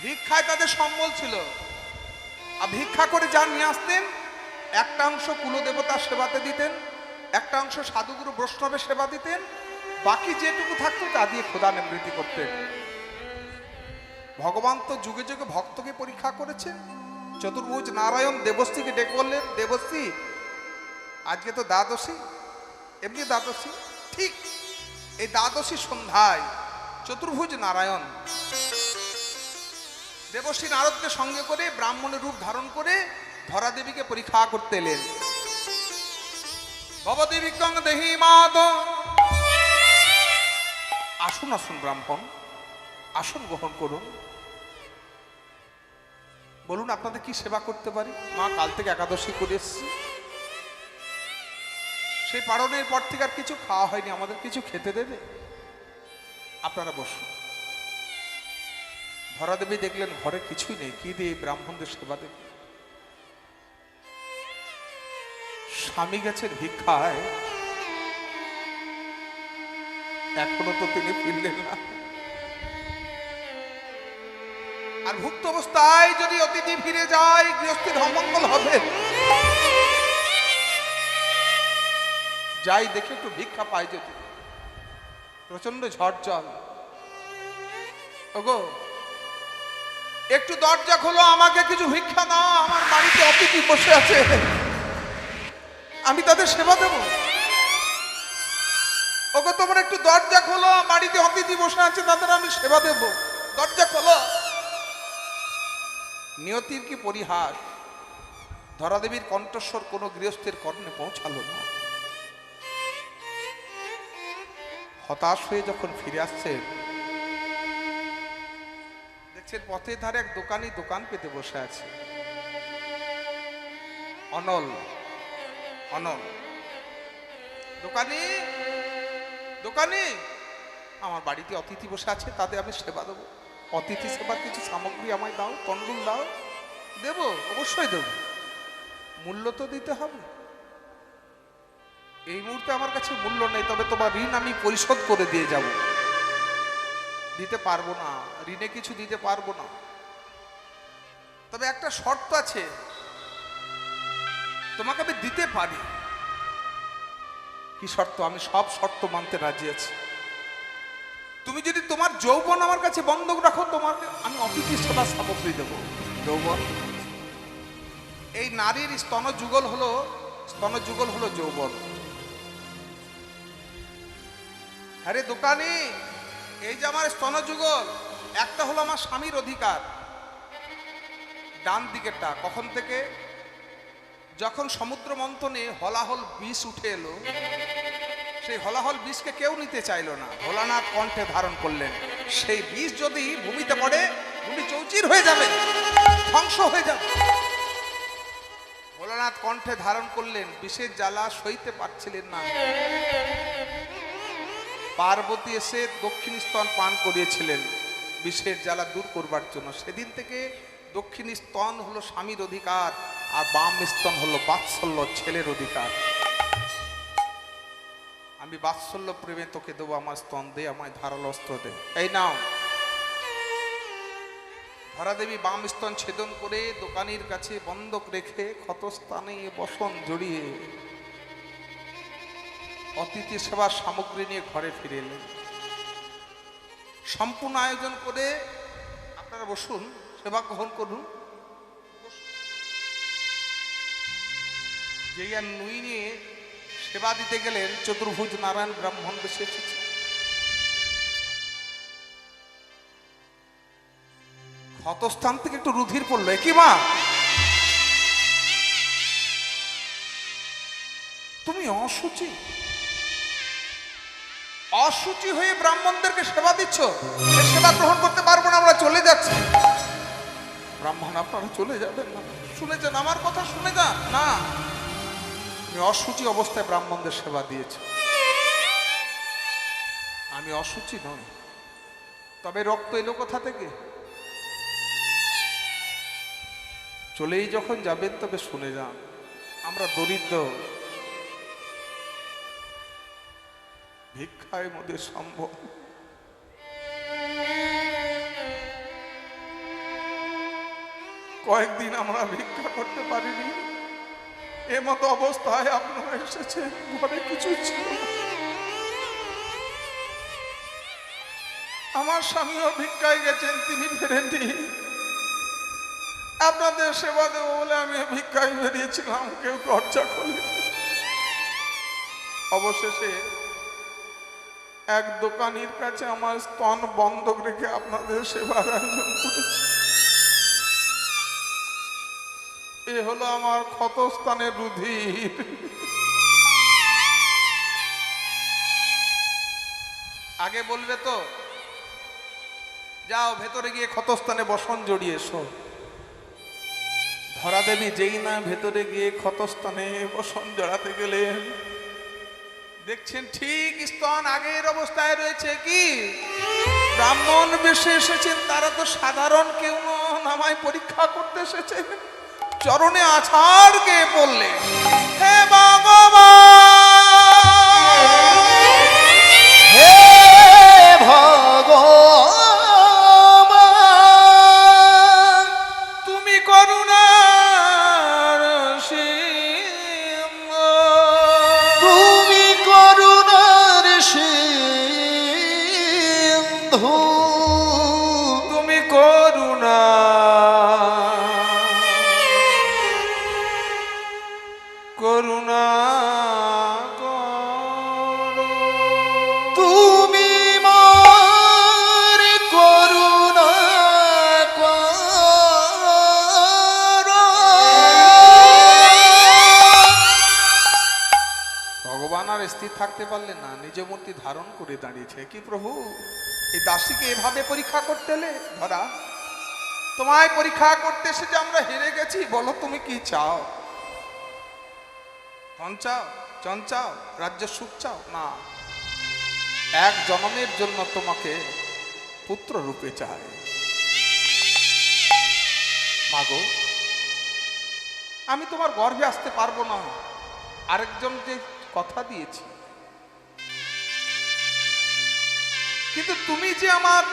ভিক্ষায় তাদের সম্বল ছিল, আর ভিক্ষা করে যা নিয়ে আসতেন একটা অংশ কুলদেবতার সেবাতে দিতেন, একটা অংশ সাধুগুরু বৈষ্ণবের সেবা দিতেন, বাকি যেটুকু থাকতো তা দিয়ে খোদা নিবৃত্তি করতেন। ভগবান তো যুগে যুগে ভক্তকে পরীক্ষা করেছেন। চতুর্ভুজ নারায়ণ দেবশ্রীকে ডেকে বললেন, দেবশ্রী আজকে তো দ্বাদশী, এমনি দ্বাদশী, ঠিক এই দ্বাদশী সন্ধ্যায় চতুর্ভুজ নারায়ণ দেবশ্রী নারদকে সঙ্গে করে ব্রাহ্মণের রূপ ধারণ করে ধরা দেবীকে পরীক্ষা করতে এলেন। ভবদেবীকং দেহি মাদ, আসুন আসুন ব্রাহ্মণ, আসন গ্রহণ করুন, বলুন আপনাদের কি সেবা করতে পারি? মা কাল থেকে একাদশী করে এসছি, সেই পালনের পর থেকে আর কিছু খাওয়া হয়নি, আমাদের কিছু খেতে দেবে? আপনারা বসুন। ধরা দেবী দেখলেন ঘরে কিছুই নেই, কি দিয়ে ব্রাহ্মণদের সেবা দেবে? স্বামী গেছেন ভিক্ষায়, এখনো তো তিনি ফিরলেন না। আর ভুক্ত অবস্থায় যদি অতিথি ফিরে যায় গৃহস্থীর অমঙ্গল হবে। যাই দেখে একটু ভিক্ষা পাই যদি। প্রচন্ড ঝড় জল, ওগো একটু দরজা খোলো, আমাকে কিছু ভিক্ষা দাও, আমার বাড়িতে অতিথি বসে আছে, আমি তাদের সেবা দেব। ওগো তোমরা একটু দরজা খোলো, বাড়িতে অতিথি বসে আছে, তাদের আমি সেবা দেব, দরজা খোলো। নিয়তির কি পরিহাস, ধরাদেবীর কণ্ঠস্বর কোনো গৃহস্থের কর্ণে পৌঁছালো না। হতাশ হয়ে যখন ফিরে আসছেন, দেখছেন পথের ধারে এক দোকানি দোকান পেতে বসে আছে। অনল, অনল, দোকানি, দোকানি আমার বাড়িতে অতিথি বসে আছে, তাদের আমি সেবা দেবো, অতিথি সেবার কিছু সামগ্রী আমায় দাও, তন্ডুল দাও। দেব, অবশ্যই দেব, মূল্য তো দিতে হবে। এই মুহূর্তে আমার কাছে মূল্য নেই, তবে তোমার ঋণ আমি পরিশোধ করে দিয়ে যাব। দিতে পারবো না, ঋণে কিছু দিতে পারবো না, তবে একটা শর্ত আছে, তোমাকে আমি দিতে পারি। কি শর্ত? আমি সব শর্ত মানতে রাজি আছি। তুমি যদি তোমার যৌবন আমার কাছে বন্ধক রাখো, তোমাকে আমি অতিথি সেবা সামগ্রী দেব। যৌবন, এই নারীর স্তনযুগল হলো, স্তনযুগল হলো যৌবন। আরে দোকানি, এই যে আমার স্তনযুগল, একটা হলো আমার স্বামীর অধিকার, ডান দিকেরটা কখন থেকে? যখন সমুদ্র মন্থনে হলাহল বিষ উঠে এলো, সেই হলাহল বিষকে কেউ নিতে চাইল না, ভোলানাথ কণ্ঠে ধারণ করলেন। সেই বিষ যদি ভূমিতে পড়ে, ভূমি চৌচির হয়ে যাবে, ধ্বংস হয়ে যাবে। ভোলানাথ কণ্ঠে ধারণ করলেন, বিষের জ্বালা সইতে পারছিলেন না। পার্বতী এসে দক্ষিণ স্তন পান করিয়েছিলেন বিষের জ্বালা দূর করবার জন্য। সেদিন থেকে দক্ষিণ স্তন হলো স্বামীর অধিকার, আর বাম স্তন হলো বাৎসল্য, ছেলের অধিকার। আমি বাৎসল্য প্রেমে তোকে দেবো আমার স্তন, দে আমায় ধারালো অস্ত্র দে। এই নাও। ধরাদেবী বাম স্তন ছেদন করে দোকানির কাছে বন্ধক রেখে ক্ষতস্থানে বসন জড়িয়ে অতিথি সেবার সামগ্রী নিয়ে ঘরে ফিরে এলেন। সম্পূর্ণ আয়োজন করে, আপনারা বসুন, সেবা গ্রহণ করুন। যেই আর নুই নিয়ে সেবা দিতে গেলেন, চতুর্ভুজ নারায়ণ ব্রাহ্মণ বেশে এসেছে। ক্ষতস্থান থেকে একটু রুধির পড়লো। কি মা, তুমি অসুচি, অসুচি হয়ে ব্রাহ্মণদেরকে সেবা দিচ্ছ? সেবা গ্রহণ করতে পারবো না, আমরা চলে যাচ্ছি। ব্রাহ্মণ, আপনারা চলে যাবেন না, শুনে যান, আমার কথা শুনে যান। না, আমি অসুচি অবস্থায় ব্রাহ্মণদের সেবা দিয়েছি। আমি অসুচি নই, তবে রক্ত এলো কোথা থেকে? চলেই যখন যাবেন তবে শুনে যান, আমরা দরিদ্র, ভিক্ষায় মধ্যে সম্ভব। কয়েকদিন আমরা ভিক্ষা করতে পারিনি, এমতো অবস্থায় আপনারা এসেছেন, ঘরে কিছু ছিল। আমার স্বামীও ভিক্ষায় গেছেন, তিনি ফেরেননি। আপনাদের সেবা দেবো বলে আমি ভিক্ষায় বেরিয়েছিলাম, কেউ দরজা খোলে। অবশেষে এক দোকানির কাছে আমার স্তন বন্ধক রেখে আপনাদের সেবার আয়োজন করেছি। এ হলো আমার ক্ষতস্থানের রুধির। আগে বলবে তো, যাও ভেতরে গিয়ে ক্ষতস্থানে বসন জড়িয়ে এসো। ধরাদেবী যেই না ভেতরে গিয়ে ক্ষতস্থানে বসন জড়াতে গেলেন, দেখছেন ঠিক স্তন আগের অবস্থায় রয়েছে। কি ব্রাহ্মণ বেশে এসেছেন, তারা তো সাধারণ কেউ নন, আমায় পরীক্ষা করতে এসেছেন। চরণে আছাড় গিয়ে পড়লেন, হে ভগবান, হে ভগবান, তুমি করুণার সিন্ধু, তুমি করুণার সিন্ধু, তুমি করুণা করুণা করো, তুমি মোর করুণা করো। ভগবান আর স্থির থাকতে পারলেন না, নিজ মূর্তি ধারণ করে দাঁড়িয়েছে। কি প্রভু, এই দাসীকে এভাবে পরীক্ষা করতে এলে? ধরা, তোমায় পরীক্ষা করতে এসে যে আমরা হেরে গেছি, বলো তুমি কি চাও? ধন চাও, জন চাও, রাজ্য সুখ চাও? না, এক জন্মের জন্য তোমাকে পুত্র রূপে চাই। মাগো, আমি তোমার গর্ভে আসতে পারবো না, আরেকজন যে কথা দিয়েছি, কিন্তু তুমি যে আমার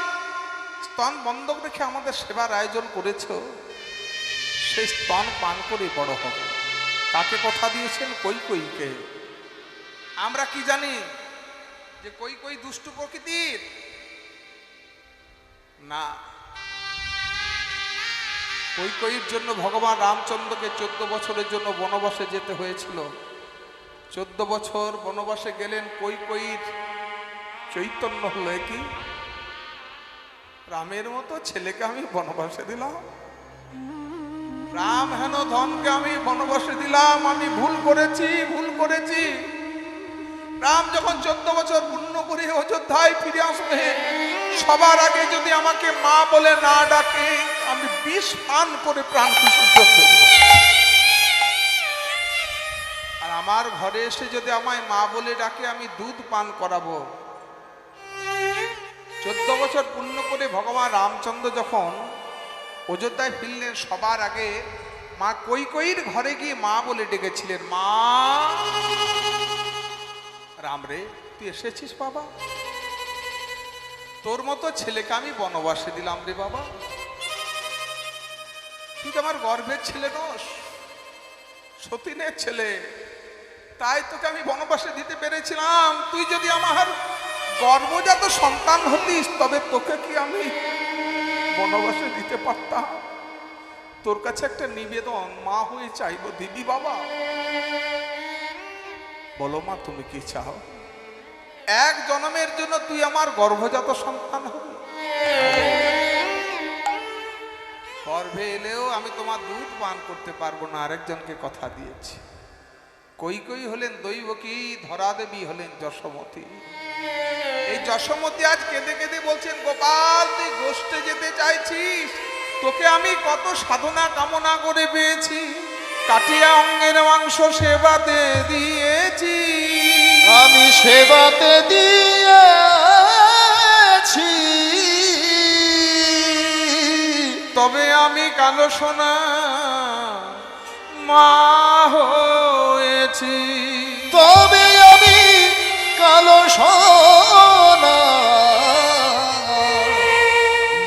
স্তন বন্ধক রেখে আমাদের সেবার আয়োজন করেছ, সেই স্তন পান করে বড় হবে। কাকে কথা দিয়েছেন? কৈকেয়ীকে। আমরা কি জানি যে কৈকেয়ী দুষ্টু প্রকৃতির? না, কৈকেয়ীর জন্য ভগবান রামচন্দ্রকে 14 বছরের জন্য বনবাসে যেতে হয়েছিল। 14 বছর বনবাসে গেলেন, কৈকেয়ীর চৈতন্য হলো, কি রামের মতো ছেলেকে আমি বনবাসে দিলাম, রাম হেন ধনকে আমি বনবাসে দিলাম, আমি ভুল করেছি, ভুল করেছি। রাম যখন 14 বছর পূর্ণ করে অযোধ্যায় ফিরে আসবে, সবার আগে যদি আমাকে মা বলে না ডাকে, আমি বিষ পান করে প্রাণ বিসর্জন দেব। আর আমার ঘরে এসে যদি আমায় মা বলে ডাকে, আমি দুধ পান করাবো। 14 বছর পূর্ণ করে ভগবান রামচন্দ্র যখন অযোধ্যায় ফিরলেন, সবার আগে মা কৈকেয়ীর ঘরে গিয়ে মা বলে ডেকেছিলেন, মা। রাম রে, তুই এসেছিস বাবা? তোর মতো ছেলেকে আমি বনবাসে দিলাম রে বাবা। তুই তো আমার গর্ভের ছেলে নস, সতীনের ছেলে, তাই তোকে আমি বনবাসে দিতে পেরেছিলাম। তুই যদি আমার গর্ভজাত সন্তান হতিস, তবে তোকে কি আমি বনবাসে দিতে পারতাম? তোর কাছে একটা নিবেদন মা হয়ে চাইবো, দিদি বাবা? বলো মা, তুমি কি চাও? এক জন্মের জন্য তুই আমার গর্ভজাত সন্তান হবি। গর্ভে এলেও আমি তোমার দুধ পান করতে পারবো না, আরেকজনকে কথা দিয়েছি। কৈকেয়ী হলেন দৈবকী, ধরা দেবী হলেন যশোমতী। এই যশোমতী আজ কেঁদে কেঁদে বলছেন, গোপাল তুই গোষ্ঠে যেতে চাইছিস, তোকে আমি কত সাধনা কামনা করে পেয়েছি, কাটিয়া অঙ্গের মাংস সেবাতে দিয়েছি, আমি সেবাতে দিয়েছি, তবে আমি কালো সোনা মা হয়েছি। তবে আমি কালো সোনা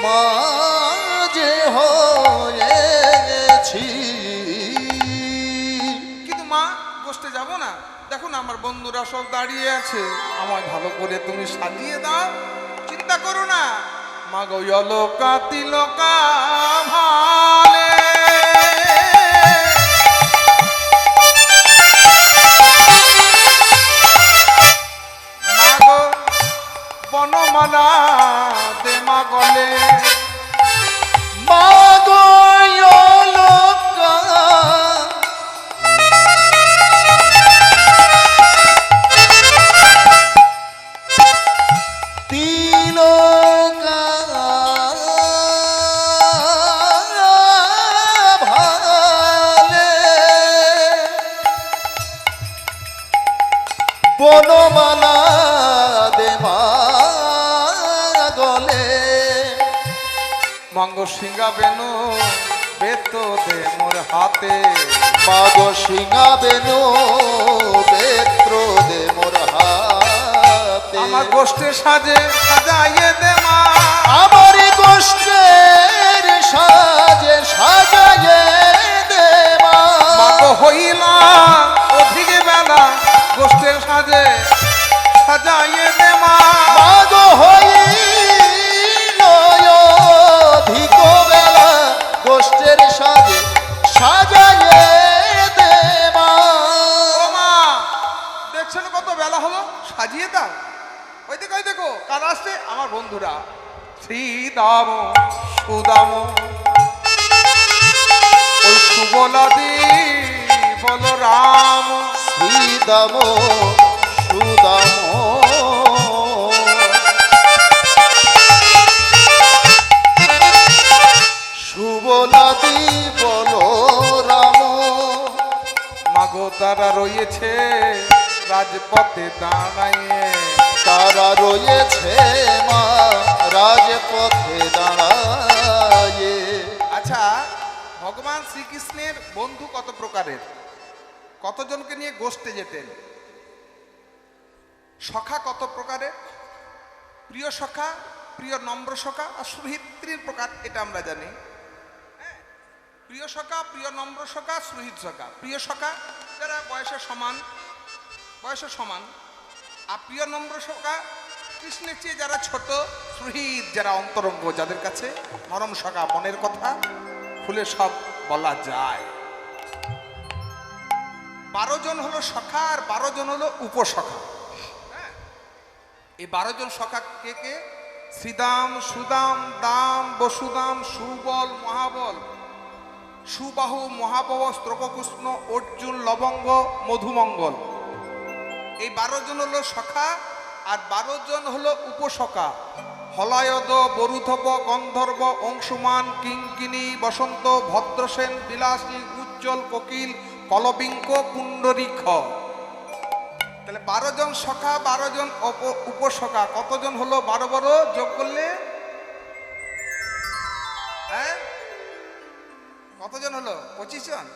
মা যে হয়েছি। কিন্তু মা, গোষ্ঠে যাব না। দেখো না, আমার বন্ধুরা সব দাঁড়িয়ে আছে, আমায় ভালো করে তুমি সাজিয়ে দাও। চিন্তা করো না মা গো, লোকা তিলকা ভালে। মা গো, বনমালা দে মা গলে। মা গো লোকা তিলকা ভালে, বনমালা দে মা গলে। মঙ্গ সিংহা বেনু বেতো দে মোর হাতে। মাগো সিংহা বেনু বেত্র দে মোর হাতে। আমার গোষ্ঠে সাজে সাজাইয়ে দে মা। আমার গোষ্ঠের সাজে সাজাইয়ে দে মা। মাগো হইলা অধিক বেলা, গোষ্ঠের সাজে সাজাইয়ে দে মা। মাগো হইল অধিক বেলা, গোষ্ঠের সাজে সাজাইয়ে দে মা। ও মা, দেখছেন কত বেলা হলো, সাজিয়ে দাও। ওই দেখো, ওই দেখো কারা আসছে, আমার বন্ধুরা, শ্রীদাম সুদাম, ওই সুবলাদি বলরাম। শ্রীদাম সুদাম সুবলাদি বলরাম। মাগো তারা রয়েছে রাজপথে দাঁড়াইয়ে। তারা রয়েছে মা রাজপথে দাঁড়ায়ে। আচ্ছা, ভগবান শ্রীকৃষ্ণের বন্ধু কত প্রকারের, কতজনকে নিয়ে গোষ্ঠে যেতেন? সখা কত প্রকারের? প্রিয় সখা, প্রিয় নম্র সখা আর সুহৃত্রীর প্রকার, এটা আমরা জানি। হ্যাঁ, প্রিয় সখা, প্রিয় নম্র সখা, সুহৃদ সখা। প্রিয় সখা যারা বয়সে সমান, বয়সে সমান। আর প্রিয় নম্র সখা কৃষ্ণের চেয়ে যারা ছোট। সুহৃদ যারা অন্তরঙ্গ, যাদের কাছে নরম সখা, মনের কথা খুলে সব বলা যায়। 12 জন হলো সখা আর 12 জন হলো উপসখা। হ্যাঁ, এই 12 জন সখা কে কে? শ্রীদাম, সুদাম, দাম, বসুদাম, সুবল, মহাবল, সুবাহু, মহাবহ, স্ত্রককৃষ্ণ, অর্জুন, লবঙ্গ, মধুমঙ্গল। এই 12 জন হলো সখা, আর 12 জন হলো উপসখা। হলায়দ, বরুধব, গন্ধর্ব, অংশুমান, কিঙ্কিনী, বসন্ত, ভদ্রসেন, বিলাসী, উজ্জ্বল, কোকিল, কলবিঙ্ক, পুণ্ডরীক। তাহলে 12 জন সখা, 12 জন উপসখা, কতজন হলো? 12 12 যোগ করলে হ্যাঁ কতজন হলো? 25 জন,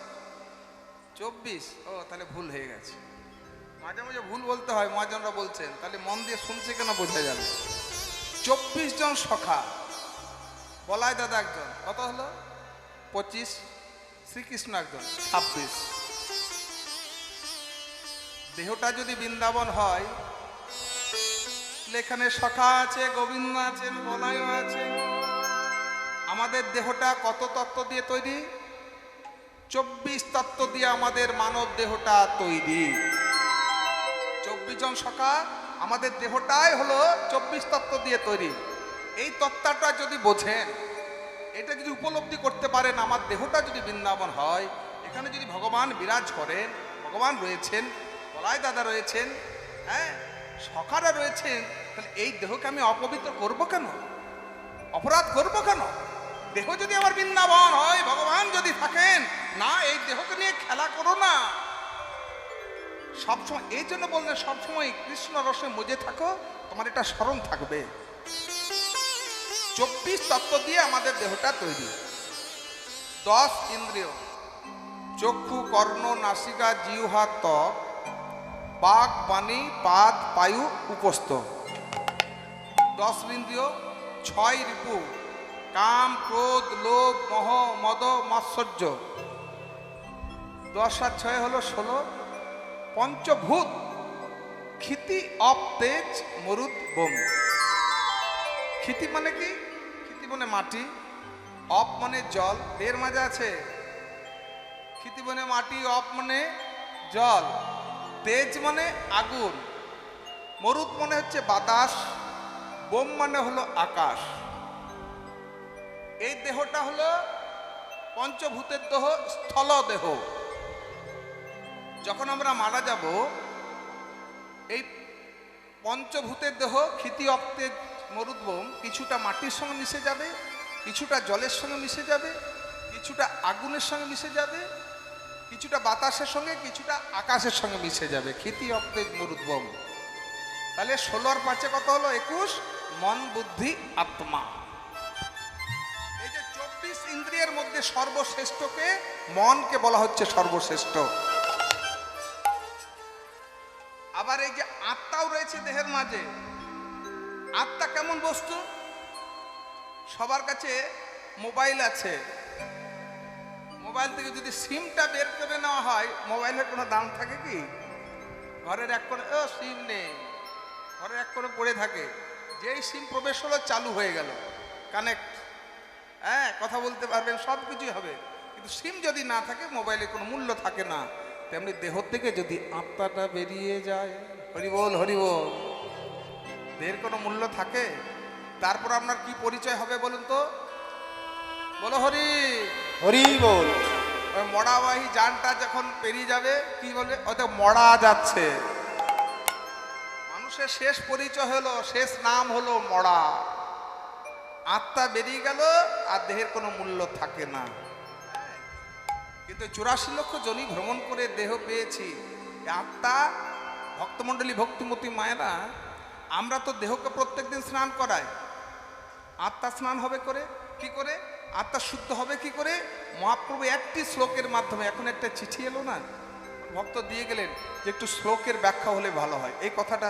24। ও তাহলে ভুল হয়ে গেছে। মাঝে মাঝে ভুল বলতে হয়, মহাজনরা বলছেন, তাহলে মন দিয়ে শুনছে কেন বোঝা যাবে। 24 জন সখা, বলাই দাদা একজন, কত হলো? 25, শ্রীকৃষ্ণ একজন, 26। দেহটা যদি বৃন্দাবন হয়, এখানে সখা আছে, গোবিন্দ আছেন, বলাইও আছে। আমাদের দেহটা কত তত্ত্ব দিয়ে তৈরি? 24 তত্ত্ব দিয়ে আমাদের মানব দেহটা তৈরি। 24 জন সখা, আমাদের দেহটাই হলো 24 তত্ত্ব দিয়ে তৈরি। এই তত্ত্বটা যদি বোঝেন, এটা যদি উপলব্ধি করতে পারেন, আমার দেহটা যদি বৃন্দাবন হয়, এখানে যদি ভগবান বিরাজ করেন, ভগবান রয়েছেন, বলাই দাদা রয়েছেন, হ্যাঁ সখারা রয়েছেন, তাহলে এই দেহকে আমি অপবিত্র করব কেন? অপরাধ করব কেন? দেহ যদি আমার বৃন্দাবন হয়, ভগবান যদি থাকেন, না এই দেহকে নিয়ে খেলা করো না। সবসময় এই জন্য বললেন, সবসময় কৃষ্ণ রসে মজে থাকো, তোমার এটা স্মরণ থাকবে। 24 তত্ত্ব দিয়ে আমাদের দেহটা তৈরি। 10 ইন্দ্রিয়, চক্ষু, কর্ণ, নাসিকা, জিহ্বা, ত্বক, বাক, বাণী, পাদ, পায়ু, উপস্থ। 10 ইন্দ্রিয়, 6 রিপু, কাম, ক্রোধ, লোভ, মোহ, মদ, মাৎসর্য। 10 আর 6 হলো 16। পঞ্চভূত, ক্ষিতি, অপ, তেজ, মরুদ, বোম। ক্ষিতি মানে কি? ক্ষিতি মানে মাটি, অপ মানে জল, এর মাঝে আছে। ক্ষিতি মানে মাটি, অপ মানে জল, তেজ মানে আগুন, মরুদ মানে হচ্ছে বাতাস, বোম মানে হলো আকাশ। এই দেহটা হলো পঞ্চভূতের দেহ, স্থল দেহ। যখন আমরা মারা যাব, এই পঞ্চভূতের দেহ ক্ষিতি, অপ্তে, মরুদ, বোম কিছুটা মাটির সঙ্গে মিশে যাবে, কিছুটা জলের সঙ্গে মিশে যাবে, কিছুটা আগুনের সঙ্গে মিশে যাবে, কিছুটা বাতাসের সঙ্গে, কিছুটা আকাশের সঙ্গে মিশে যাবে। ক্ষিতি, অপ্তে, মরুদ, বোম। তাহলে 16 আর 5 কত হলো? 21। মন, বুদ্ধি, আত্মা। এই যে 24 ইন্দ্রিয়ের মধ্যে সর্বশ্রেষ্ঠকে, মনকে বলা হচ্ছে সর্বশ্রেষ্ঠ। আবার এই যে আত্মাও রয়েছে দেহের মাঝে। আত্মা কেমন বস্তু? সবার কাছে মোবাইল আছে, মোবাইল থেকে যদি সিমটা বের করে নেওয়া হয়, মোবাইলের কোনো দাম থাকে কি? ঘরের এক করে সিম নেই, ঘরের এক করে পড়ে থাকে। যেই সিম প্রবেশ হলো, চালু হয়ে গেল, কানেক্ট, হ্যাঁ কথা বলতে পারবেন, সব কিছুই হবে। কিন্তু সিম যদি না থাকে, মোবাইলের কোনো মূল্য থাকে না। তেমনি দেহ থেকে যদি আত্মাটা বেরিয়ে যায়, হরিবোল হরিবোল, দেহের কোনো মূল্য থাকে? তারপর আপনার কি পরিচয় হবে বলুন তো? বলো হরি হরি বল। ওই মরাবাহী যানটা যখন পেরিয়ে যাবে, কি বলে? ওতে মরা যাচ্ছে। মানুষের শেষ পরিচয় হলো, শেষ নাম হলো মরা। আত্মা বেরিয়ে গেল, আর দেহের কোনো মূল্য থাকে না। কিন্তু 84 লক্ষ জনি ভ্রমণ করে দেহ পেয়েছি। আত্মা, ভক্তমণ্ডলী, ভক্তিমতী মায়েরা, আমরা তো দেহকে প্রত্যেকদিন স্নান করাই। আত্মা স্নান হবে করে কি করে? আত্মা শুদ্ধ হবে কি করে? মহাপ্রভু একটি শ্লোকের মাধ্যমে, এখন একটা চিঠি এলো না, ভক্ত দিয়ে গেলেন যে একটু শ্লোকের ব্যাখ্যা হলে ভালো হয়। এই কথাটা,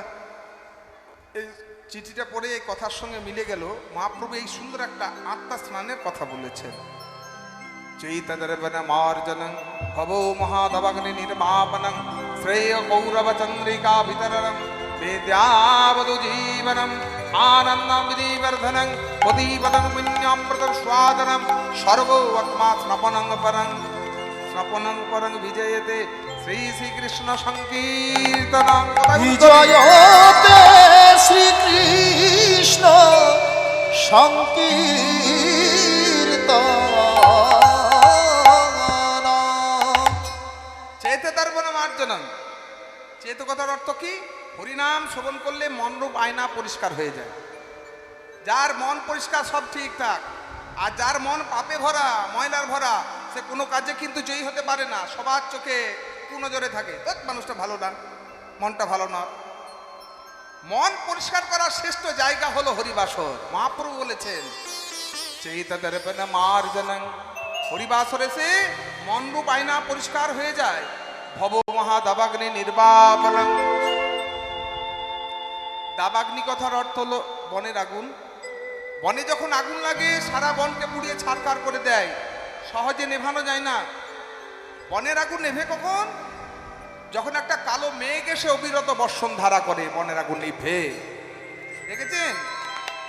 এই চিঠিটা পড়ে এই কথার সঙ্গে মিলে গেল। মহাপ্রভু এই সুন্দর একটা আত্মা স্নানের কথা বলেছেন। চৈতদর্বনমার্জনং ভবো মহাদবগ্নি নির্মাপনং শ্রেয় কৌরব চন্দ্রিকা বিতরণং বেদ্যাবধু জীবনম আনন্দম বিধিবর্ধনং পদীপদং পুণ্যামৃতং স্বাদনম সর্বোত্মা স্নপনং পরং বিজয়তে শ্রী শ্রীকৃষ্ণ সংকীর্তনং। বিজয়তে শ্রীকৃষ্ণ সংকীর্তন। চৈতদর্বনমার্জনং, চেত কথার অর্থ কি? হরিনাম শ্রবণ করলে মনরূপ আয়না পরিষ্কার হয়ে যায়। যার মন পরিষ্কার সব ঠিকঠাক, আর যার মন পাপে ভরা, ময়লার ভরা, সে কোনো কাজে কিন্তু জয়ী হতে পারে না। সবার চোখে কুনজরে থাকে, মানুষটা ভালো না, মনটা ভালো না। মন পরিষ্কার করার শ্রেষ্ঠ জায়গা হলো হরিবাসর। মহাপ্রভু বলেছেন হরিবাসরে সে মনরূপ আয়না পরিষ্কার হয়ে যায়। ভব মহা দাবাগ্নি নির্বাপনং। দাবাগ্নি কথার অর্থ হলো বনের আগুন। বনে যখন আগুন লাগে সারা বনকে পুড়িয়ে ছাড়খাড় করে দেয়, সহজে নেভানো যায় না। বনের আগুন নেভে কখন? যখন একটা কালো মেঘ এসে অবিরত বর্ষণ ধারা করে, বনের আগুন নিভে। দেখেছেন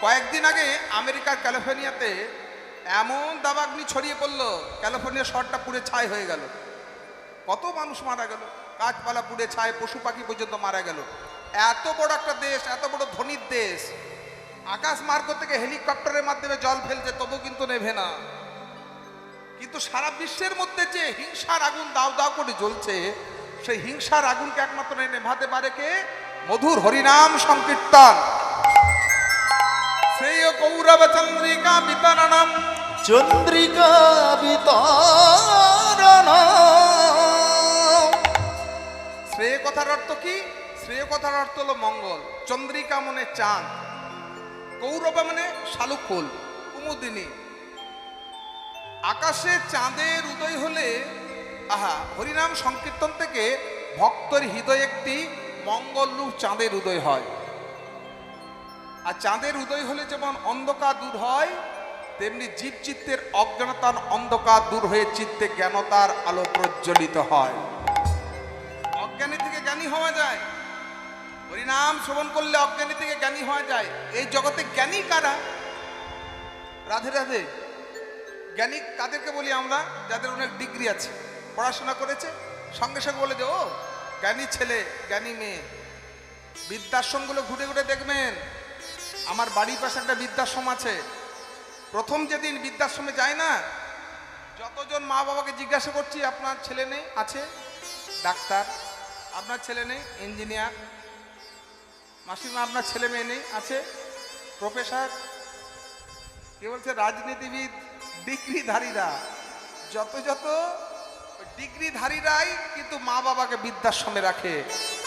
কয়েকদিন আগে আমেরিকার ক্যালিফোর্নিয়াতে এমন দাবাগ্নি ছড়িয়ে পড়লো, ক্যালিফোর্নিয়া শহরটা পুড়ে ছাই হয়ে গেল। কত মানুষ মারা গেল, গাছপালা পুড়ে ছাই, পশু পাখি পর্যন্ত মারা গেল। এত বড় একটা দেশ, এত বড় ধনীর দেশ, আকাশ মার্গ থেকে হেলিকপ্টারের মাধ্যমে জল ফেলছে, তবু কিন্তু নেভে না। কিন্তু সারা বিশ্বের মধ্যে যে হিংসার আগুন দাউ দাউ করে জ্বলছে, সেই হিংসার আগুনকে একমাত্র নেভাতে পারে কে? মধুর হরিনাম সংকীর্তন। শ্রেয় কৌরব চন্দ্রিকা বিতাননম। চন্দ্রিকা বিতারণ। শ্রেয় কথার অর্থ কি? শ্রেয় কথার অর্থ হলো মঙ্গল। চন্দ্রিকা মানে চাঁদ, কৌরব মানে শালুক ফুল, কুমুদিনী। আকাশে চাঁদের উদয় হলে হরিনাম সংকীর্তন থেকে ভক্তের হৃদয়ে একটি মঙ্গলরূপ চাঁদের উদয় হয়। আর চাঁদের উদয় হলে যেমন অন্ধকার দূর হয়, তেমনি জীব চিত্তের অজ্ঞানতার অন্ধকার দূর হয়ে চিত্তে জ্ঞানতার আলো প্রজ্বলিত হয়। অজ্ঞানী থেকে জ্ঞানী হওয়া যায়। হরিনাম শ্রবণ করলে অজ্ঞানী থেকে জ্ঞানী হওয়া যায়। এই জগতে জ্ঞানী কারা? রাধে রাধে। জ্ঞানী কাদেরকে বলি আমরা? যাদের অনেক ডিগ্রি আছে, পড়াশোনা করেছে, সঙ্গে সঙ্গে বলে দে ও জ্ঞানী ছেলে, জ্ঞানী মেয়ে। বৃদ্ধাশ্রমগুলো ঘুরে ঘুরে দেখবেন। আমার বাড়ির পাশে একটা বৃদ্ধাশ্রম আছে। প্রথম যেদিন বৃদ্ধাশ্রমে যায় না, যতজন মা বাবাকে জিজ্ঞাসা করছি আপনার ছেলে নেই? আছে। ডাক্তার। আপনার ছেলে নেই? ইঞ্জিনিয়ার। মাসিমা আপনার ছেলে মেয়ে নেই? আছে। প্রফেসর। কে বলছে? রাজনীতিবিদ। ডিগ্রিধারীরা, যত যত ডিগ্রিধারীরাই কিন্তু মা বাবাকে বৃদ্ধাশ্রমে রাখে।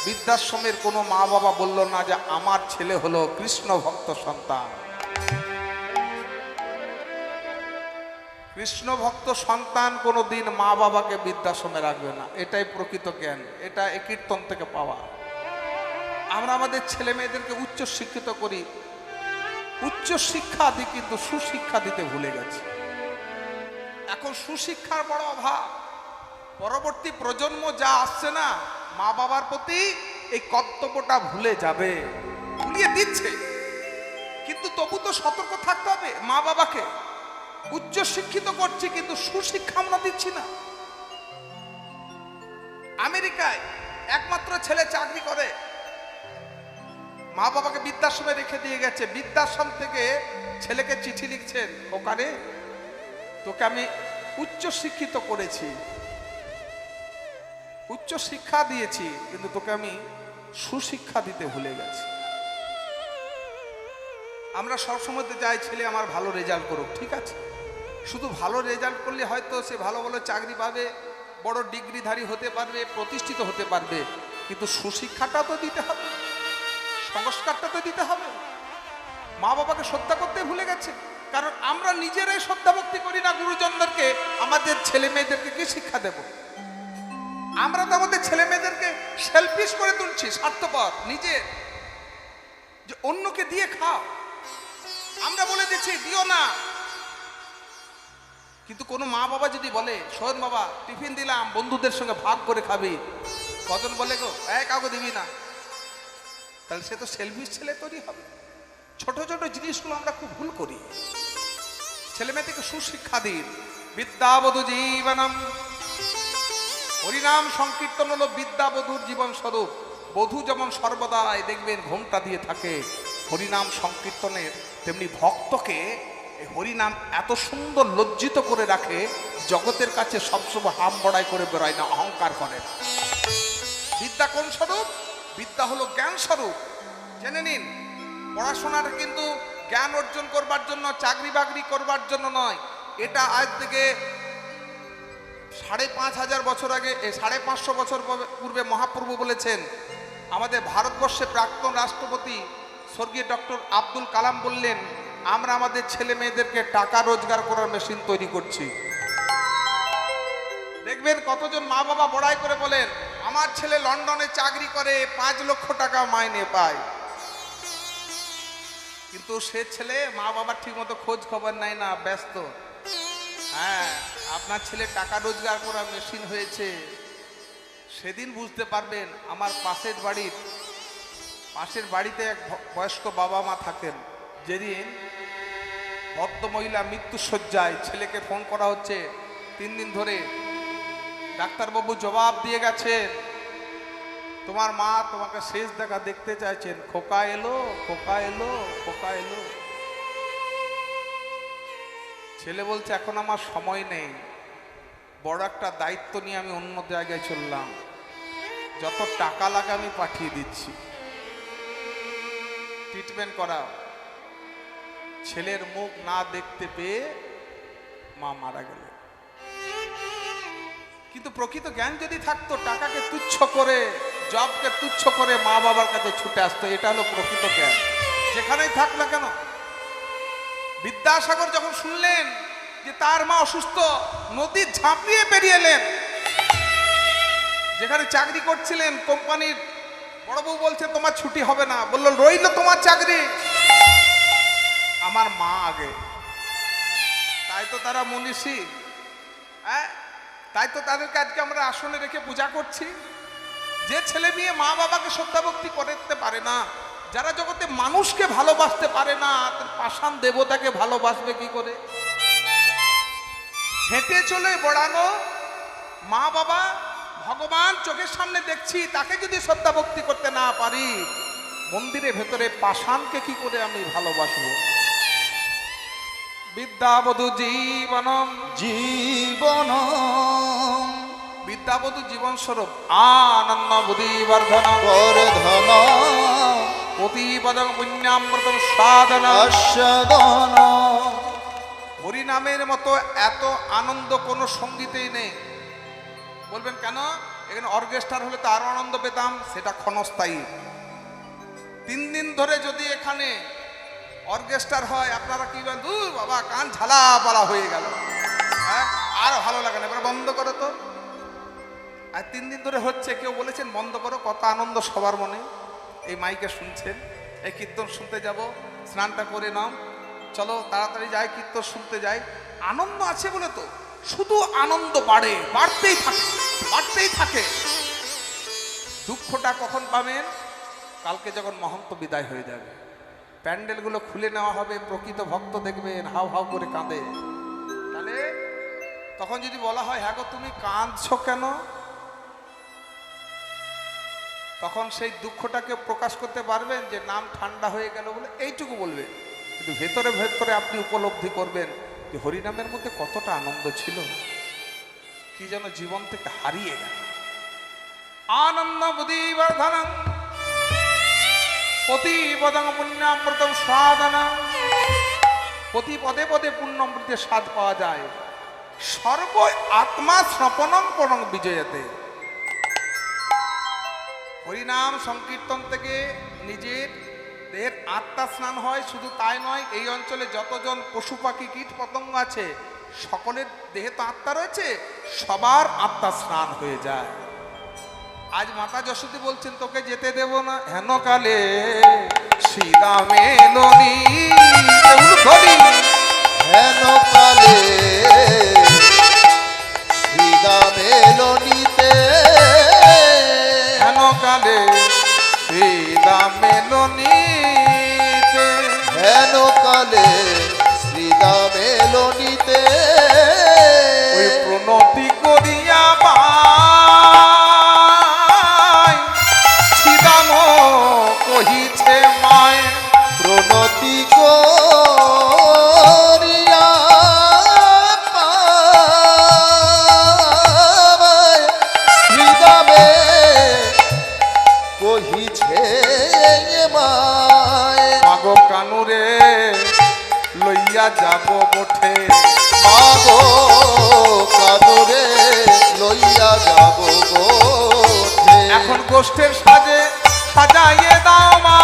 বৃদ্ধাশ্রমের কোনো মা বাবা বলল না যে আমার ছেলে হলো কৃষ্ণ ভক্ত সন্তান। কৃষ্ণ ভক্ত সন্তান কোনোদিন মা বাবাকে বৃদ্ধাশ্রমে রাখবে না। এটাই প্রকৃত জ্ঞান, এটা এই কীর্তন থেকে পাওয়া। আমরা আমাদের ছেলে মেয়েদেরকে উচ্চ শিক্ষিত করি, উচ্চ শিক্ষা দিই, কিন্তু সুশিক্ষা দিতে ভুলে গেছি। এখন সুশিক্ষার বড় অভাব। পরবর্তী প্রজন্ম যা আসছে না, মা বাবার প্রতি এই কর্তব্যটা ভুলে যাবে, ভুলিয়ে দিচ্ছে। কিন্তু তবু তো সতর্ক থাকতে হবে। মা বাবাকে উচ্চ শিক্ষিত করছি, কিন্তু সুশিক্ষা আমরা দিচ্ছি না। আমেরিকায় একমাত্র ছেলে চাকরি করে, মা বাবাকে বৃদ্ধাশ্রমে রেখে দিয়ে গেছে। বৃদ্ধাশ্রম থেকে ছেলেকে চিঠি লিখছেন, ওখানে তোকে আমি উচ্চ শিক্ষিত করেছি, উচ্চ শিক্ষা দিয়েছি, কিন্তু তোকে আমি সুশিক্ষা দিতে ভুলে গেছি। আমরা সবসময় চাই ছেলে আমার ভালো রেজাল্ট করুক, ঠিক আছে। শুধু ভালো রেজাল্ট করলে হয়তো সে ভালো ভালো চাকরি পাবে, বড় ডিগ্রিধারী হতে পারবে, প্রতিষ্ঠিত হতে পারবে, কিন্তু সুশিক্ষাটা তো দিতে হবে, সংস্কারটা তো দিতে হবে। মা বাবাকে শ্রদ্ধা করতে ভুলে গেছে, কারণ আমরা নিজেরাই শ্রদ্ধা ভক্তি করি না গুরুজনদেরকে। আমাদের ছেলে মেয়েদেরকে কি শিক্ষা দেব? আমরা তো আমাদের ছেলে মেয়েদেরকে সেলফিশ করে তুলছি, স্বার্থপর, নিজে যে অন্যকে দিয়ে খাও। আমরা বলে দিচ্ছি দিও না, কিন্তু কোনো মা বাবা যদি বলে শোন বাবা টিফিন দিলাম, বন্ধুদের সঙ্গে ভাগ করে খাবি, কজন বলে গো কাউকে দিবি না, তাহলে সে তো সেলফিশ ছেলে তৈরি হবে। ছোট ছোট জিনিসগুলো আমরা খুব ভুল করি। ছেলে মেয়েদেরকে সুশিক্ষা দিন। বিদ্যাবধূ জীবনম। হরিনাম সংকীর্তন হলো বিদ্যাবধূর জীবন স্বরূপ। বধূ যেমন সর্বদাই দেখবেন ঘোমটা দিয়ে থাকে হরিনাম সংকীর্তনের, তেমনি ভক্তকে হরিনাম এত সুন্দর লজ্জিত করে রাখে, জগতের কাছে সবসময় হাম বড়াই করে বেরোয় না, অহংকার করে না। বিদ্যা কোন স্বরূপ? বিদ্যা হলো জ্ঞান স্বরূপ। জেনে নিন, পড়াশোনাটা কিন্তু জ্ঞান অর্জন করবার জন্য, চাকরি বাকরি করবার জন্য নয়। এটা আজ থেকে 5,500 বছর আগে, 550 বছর পূর্বে মহাপ্রভু বলেছেন। আমাদের ভারতবর্ষে প্রাক্তন রাষ্ট্রপতি স্বর্গীয় ডক্টর আব্দুল কালাম বললেন, আমরা আমাদের ছেলে মেয়েদেরকে টাকা রোজগার করার মেশিন তৈরি করছি। দেখবেন কতজন মা বাবা বড়াই করে বলেন, আমার ছেলে লন্ডনে চাকরি করে, 5 লক্ষ টাকা মাইনে পায়। কিন্তু সে ছেলে মা বাবার ঠিক মতো খোঁজ খবর নেয় না, ব্যস্ত। হ্যাঁ, আপনার ছেলে টাকা রোজগার করার মেশিন হয়েছে, সেদিন বুঝতে পারবেন। আমার পাশের বাড়িতে এক বয়স্ক বাবা মা থাকেন। যেদিন ভদ্রমহিলা মৃত্যুশয্যায়, ছেলেকে ফোন করা হচ্ছে 3 দিন ধরে, ডাক্তারবাবু জবাব দিয়ে গেছেন, তোমার মা তোমাকে শেষ দেখা দেখতে চাইছেন, খোকা এলো, খোকা এলো, খোকা এলো। ছেলে বলছে, এখন আমার সময় নেই, বড় একটা দায়িত্ব নিয়ে আমি অন্য জায়গায় চললাম, যত টাকা লাগে আমি পাঠিয়ে দিচ্ছি, ট্রিটমেন্ট করাও। ছেলের মুখ না দেখতে পেয়ে মা মারা গেল। কিন্তু প্রকৃত জ্ঞান যদি থাকতো, টাকাকে তুচ্ছ করে, জবকে তুচ্ছ করে মা বাবার কাছে ছুটে আসতো। এটা হলো প্রকৃত জ্ঞান, যেখানেই থাক না কেন। বিদ্যাসাগর যখন শুনলেন যে তার মা অসুস্থ, নদীর ঝাঁপিয়ে বেরিয়ে এলেন। যেখানে চাকরি করছিলেন কোম্পানির বড়বাবু বলছে, তোমার ছুটি হবে না। বলল, রইল তোমার চাকরি, আমার মা আগে। তাই তো তারা মনীষী, হ্যাঁ, তাই তো তাদেরকে আজকে আমরা আসনে রেখে পূজা করছি। যে ছেলে মেয়ে মা বাবাকে শ্রদ্ধা ভক্তি করতে পারে না, যারা জগতে মানুষকে ভালোবাসতে পারে না, পাষাণ দেবতাকে ভালোবাসবে কি করে? হেঁটে চলে বেড়ানো মা বাবা, ভগবান চোখের সামনে দেখছি, তাকে যদি শ্রদ্ধা ভক্তি করতে না পারি, মন্দিরের ভেতরে পাষাণকে কি করে আমি ভালোবাসবো? বিদ্যাবধূ জীবনম, জীবনম বিদ্যাবধূ জীবন স্বরূপ আনন্দ বুদ্ধিবর্ধন বর্ধন প্রতিপদং পুণ্যামৃতম সাধন আস্বাদন। হরিনামের মতো এত আনন্দ কোনো সঙ্গীতেই নেই। বলবেন কেন? এখানে অর্কেস্ট্রার হলে তো আরো আনন্দ পেতাম, সেটা ক্ষণস্থায়ী। 3 দিন ধরে যদি এখানে অর্কেস্ট্রার হয়, আপনারা কি বলেন, দূর বাবা, কান ঝালাপালা হয়ে গেল, হ্যাঁ, আর ভালো লাগে না, এবার বন্ধ করো তো। আর 3 দিন ধরে হচ্ছে, কেউ বলেছেন বন্ধ করো? কত আনন্দ সবার মনে। এই মাইকে শুনছেন, এই কীর্তন শুনতে যাব, স্নানটা করে নাও, চলো তাড়াতাড়ি যাই, কীর্তন শুনতে যাই। আনন্দ আছে বলে তো শুধু আনন্দ বাড়ে, বাড়তেই থাকে, বাড়তেই থাকে। দুঃখটা কখন পাবেন? কালকে যখন মহন্ত বিদায় হয়ে যাবে, প্যান্ডেলগুলো খুলে নেওয়া হবে, প্রকৃত ভক্ত দেখবেন হাউ হাউ করে কাঁদে। তাহলে তখন যদি বলা হয়, হ্যাঁ গো তুমি কাঁদছো কেন, তখন সেই দুঃখটাকে প্রকাশ করতে পারবেন যে নাম ঠান্ডা হয়ে গেল বলে, এইটুকু বলবেন। কিন্তু ভেতরে ভেতরে আপনি উপলব্ধি করবেন যে হরিনামের মধ্যে কতটা আনন্দ ছিল, কি যেন জীবন থেকে হারিয়ে গেল। আনন্দ বুদ্ধিবর্ধন প্রতিপদং পুণ্যামৃতম সাধন, প্রতি পদে পদে পুণ্যামৃতের স্বাদ পাওয়া যায়। সর্ব আত্মা স্নপনং পরং বিজয়তে। হরিনাম সংকীর্তন থেকে নিজের দেহের আত্মা স্নান হয়। শুধু তাই নয়, এই অঞ্চলে যতজন পশু পাখি কীট পতঙ্গ আছে, সকলের দেহে তো আত্মা রয়েছে, সবার আত্মা স্নান হয়ে যায়। আজ মাতা যশোদী বলছেন, তোকে যেতে দেব না, হেন কালে শ্রীরামে ননি হেন কালে শ্রীরামে লনিতে, হেন কালে শ্রীরামে ননিতে, হেন কালে শ্রীরামে লনিতে। ওই প্রণতি করিয়া কহিছে মায়, প্রণতি করিয়া শ্রীরামে লইয়া যাব গোঠে। মাগো কাদরে লইয়া যাব গোঠে। এখন গোষ্ঠের সাজে সাজাইয়ে দাও মা।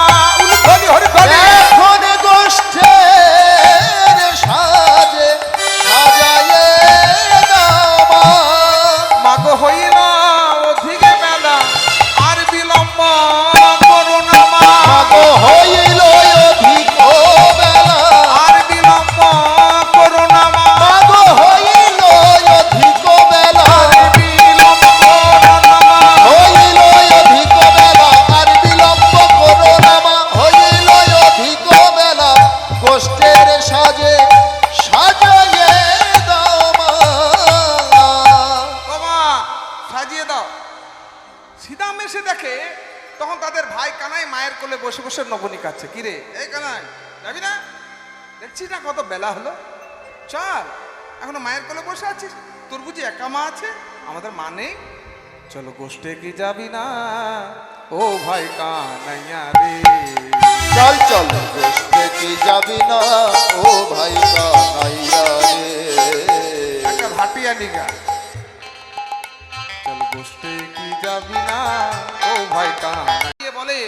উলুধ্বনি হরিধ্বনি। এখন গোষ্ঠের সাজে সাজাইয়ে দাও মা। মাগো হইল অধিকে বেলা আর বিলম্ব করো না মা। মাগো হইল অধিক বেলা আর বিলম্ব করো না মা। মাগো হইল অধিক বেলা আর বিলম্ব করো না মা। হইল অধিক বেলা আর বিলম্ব করো না মা। হইল অধিক বেলা গোষ্ঠের সাজে সাজাইয়ে দাও মা। বাবা সাজিয়ে দাও। সীতাম এসে দেখে তখন তাদের ভাই কানাই মায়ের কোলে বসে বসে নবনী কাচ্ছে। কিরে এই কানাই যাবি না? দেখছিস না কত বেলা হলো, চল। এখনো মায়ের কোলে বসে আছিস? তোর বুঝি একা মা আছে, আমাদের মা নেই? চলো গোষ্ঠে কি যাবি না ও ভাই কানাইয়া রে? চল চল গোষ্ঠে কি যাবি না ও ভাই কানাইয়া রে? একটা ভাটিয়া নিগা। চল গোষ্ঠে কি যাবি না ও ভাই কানাইয়া বলে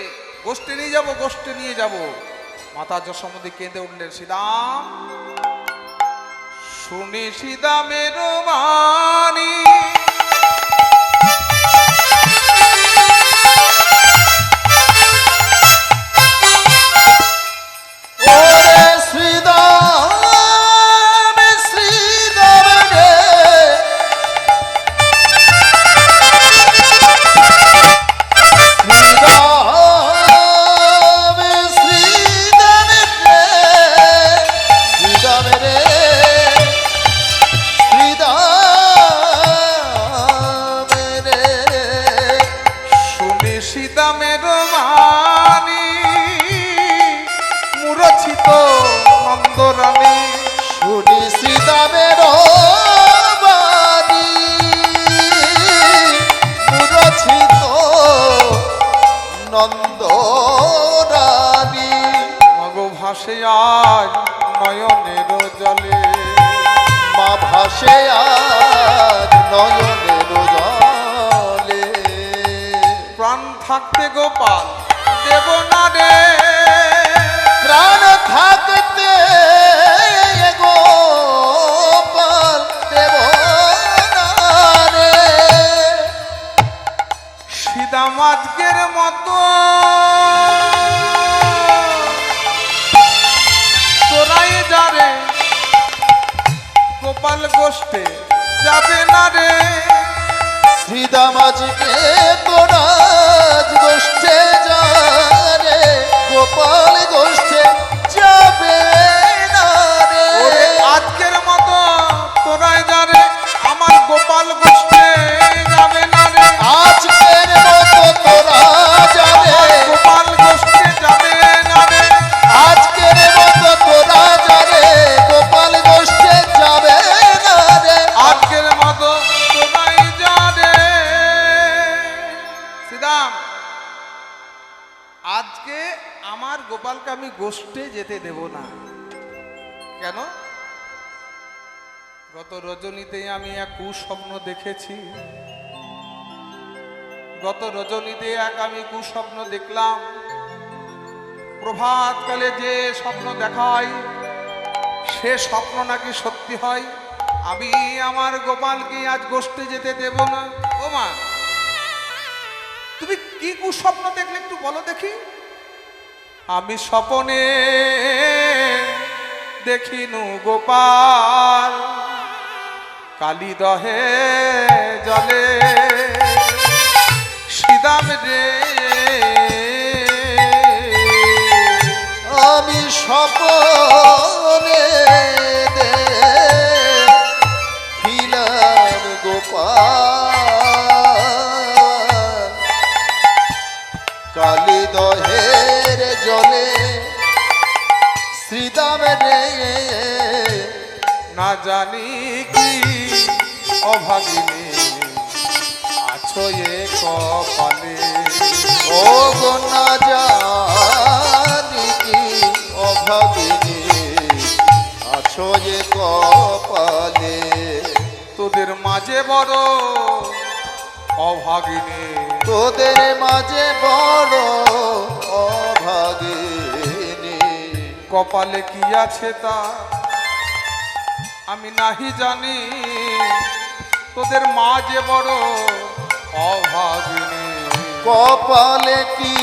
গোষ্ঠে নিয়ে যাবো, গোষ্ঠে নিয়ে যাবো। মাতা যশোমতি কেঁদে উঠলেন, সীতাম শুনি সীতামের বাণী। ওরে শ্রীদাম শ্রীদাম রে শ্রীদাম শ্রীদাম রে শ্রীদাম রে শ্রীদাম রে শুনি সীতামের বাণী মূর্ছিত নন্দরানী। শুনি শ্রীদামের বাণী মূর্ছিত নন্দরানী। মগো ভাসে আজ নয়নের জলে। মা ভাসে আজ নয়নের জলে। প্রাণ থাকতে গোপাল দেব না রে। প্রাণ থাকতে গোপাল দেব না রে। সীতাম আজকের মতো তোরাই যারে গোপাল গোষ্ঠে যাবে না রে। শ্রীদাম আজকে তোরাজ গোষ্ঠে যারে গোপাল গোষ্ঠে যাবে না ওরে রে। আজকের মতো তোরাই যারে আমার গোপাল গোষ্ঠে যাবে না রে। আজকের মতো তোরা যাবে গোপাল গোষ্ঠে যাবে না রে। আজকের মতো তোরা যাবে গোপাল গোষ্ঠে যাবে না রে। আজকের মতো তোরাই যারে। সীতাম আজকে আমার গোপালকে আমি গোষ্ঠে যেতে দেব না। কেন? গত রজনীতে আমি এক কুস্বপ্ন দেখেছি। গত রজনীতে আমি কুস্বপ্ন দেখলাম। প্রভাতকালে যে স্বপ্ন দেখায় সে স্বপ্ন নাকি সত্যি হয়। আমি আমার গোপালকে আজ গোষ্ঠে যেতে দেব না। ও মা, তুমি কি কুস্বপ্ন দেখলে একটু বলো দেখি। আমি স্বপনে দেখিনু গোপাল কালী দহে জলে। সীতাম রে আমি স্বপনে দেখিলাম গোপাল কালী দহের জলে। শ্রীদাম রে না জানি কি অভাগিনী আছো এ কপালে। ও গো না জানি কি অভাবিনী যে কপালে। তোদের মাঝে বড় অভাগিনী, তোদের মাঝে বড় অভাগিনী। কপালে কি আছে তা আমি নাহি জানি, তোদের মাঝে বড় অভাগিনী। কপালে কি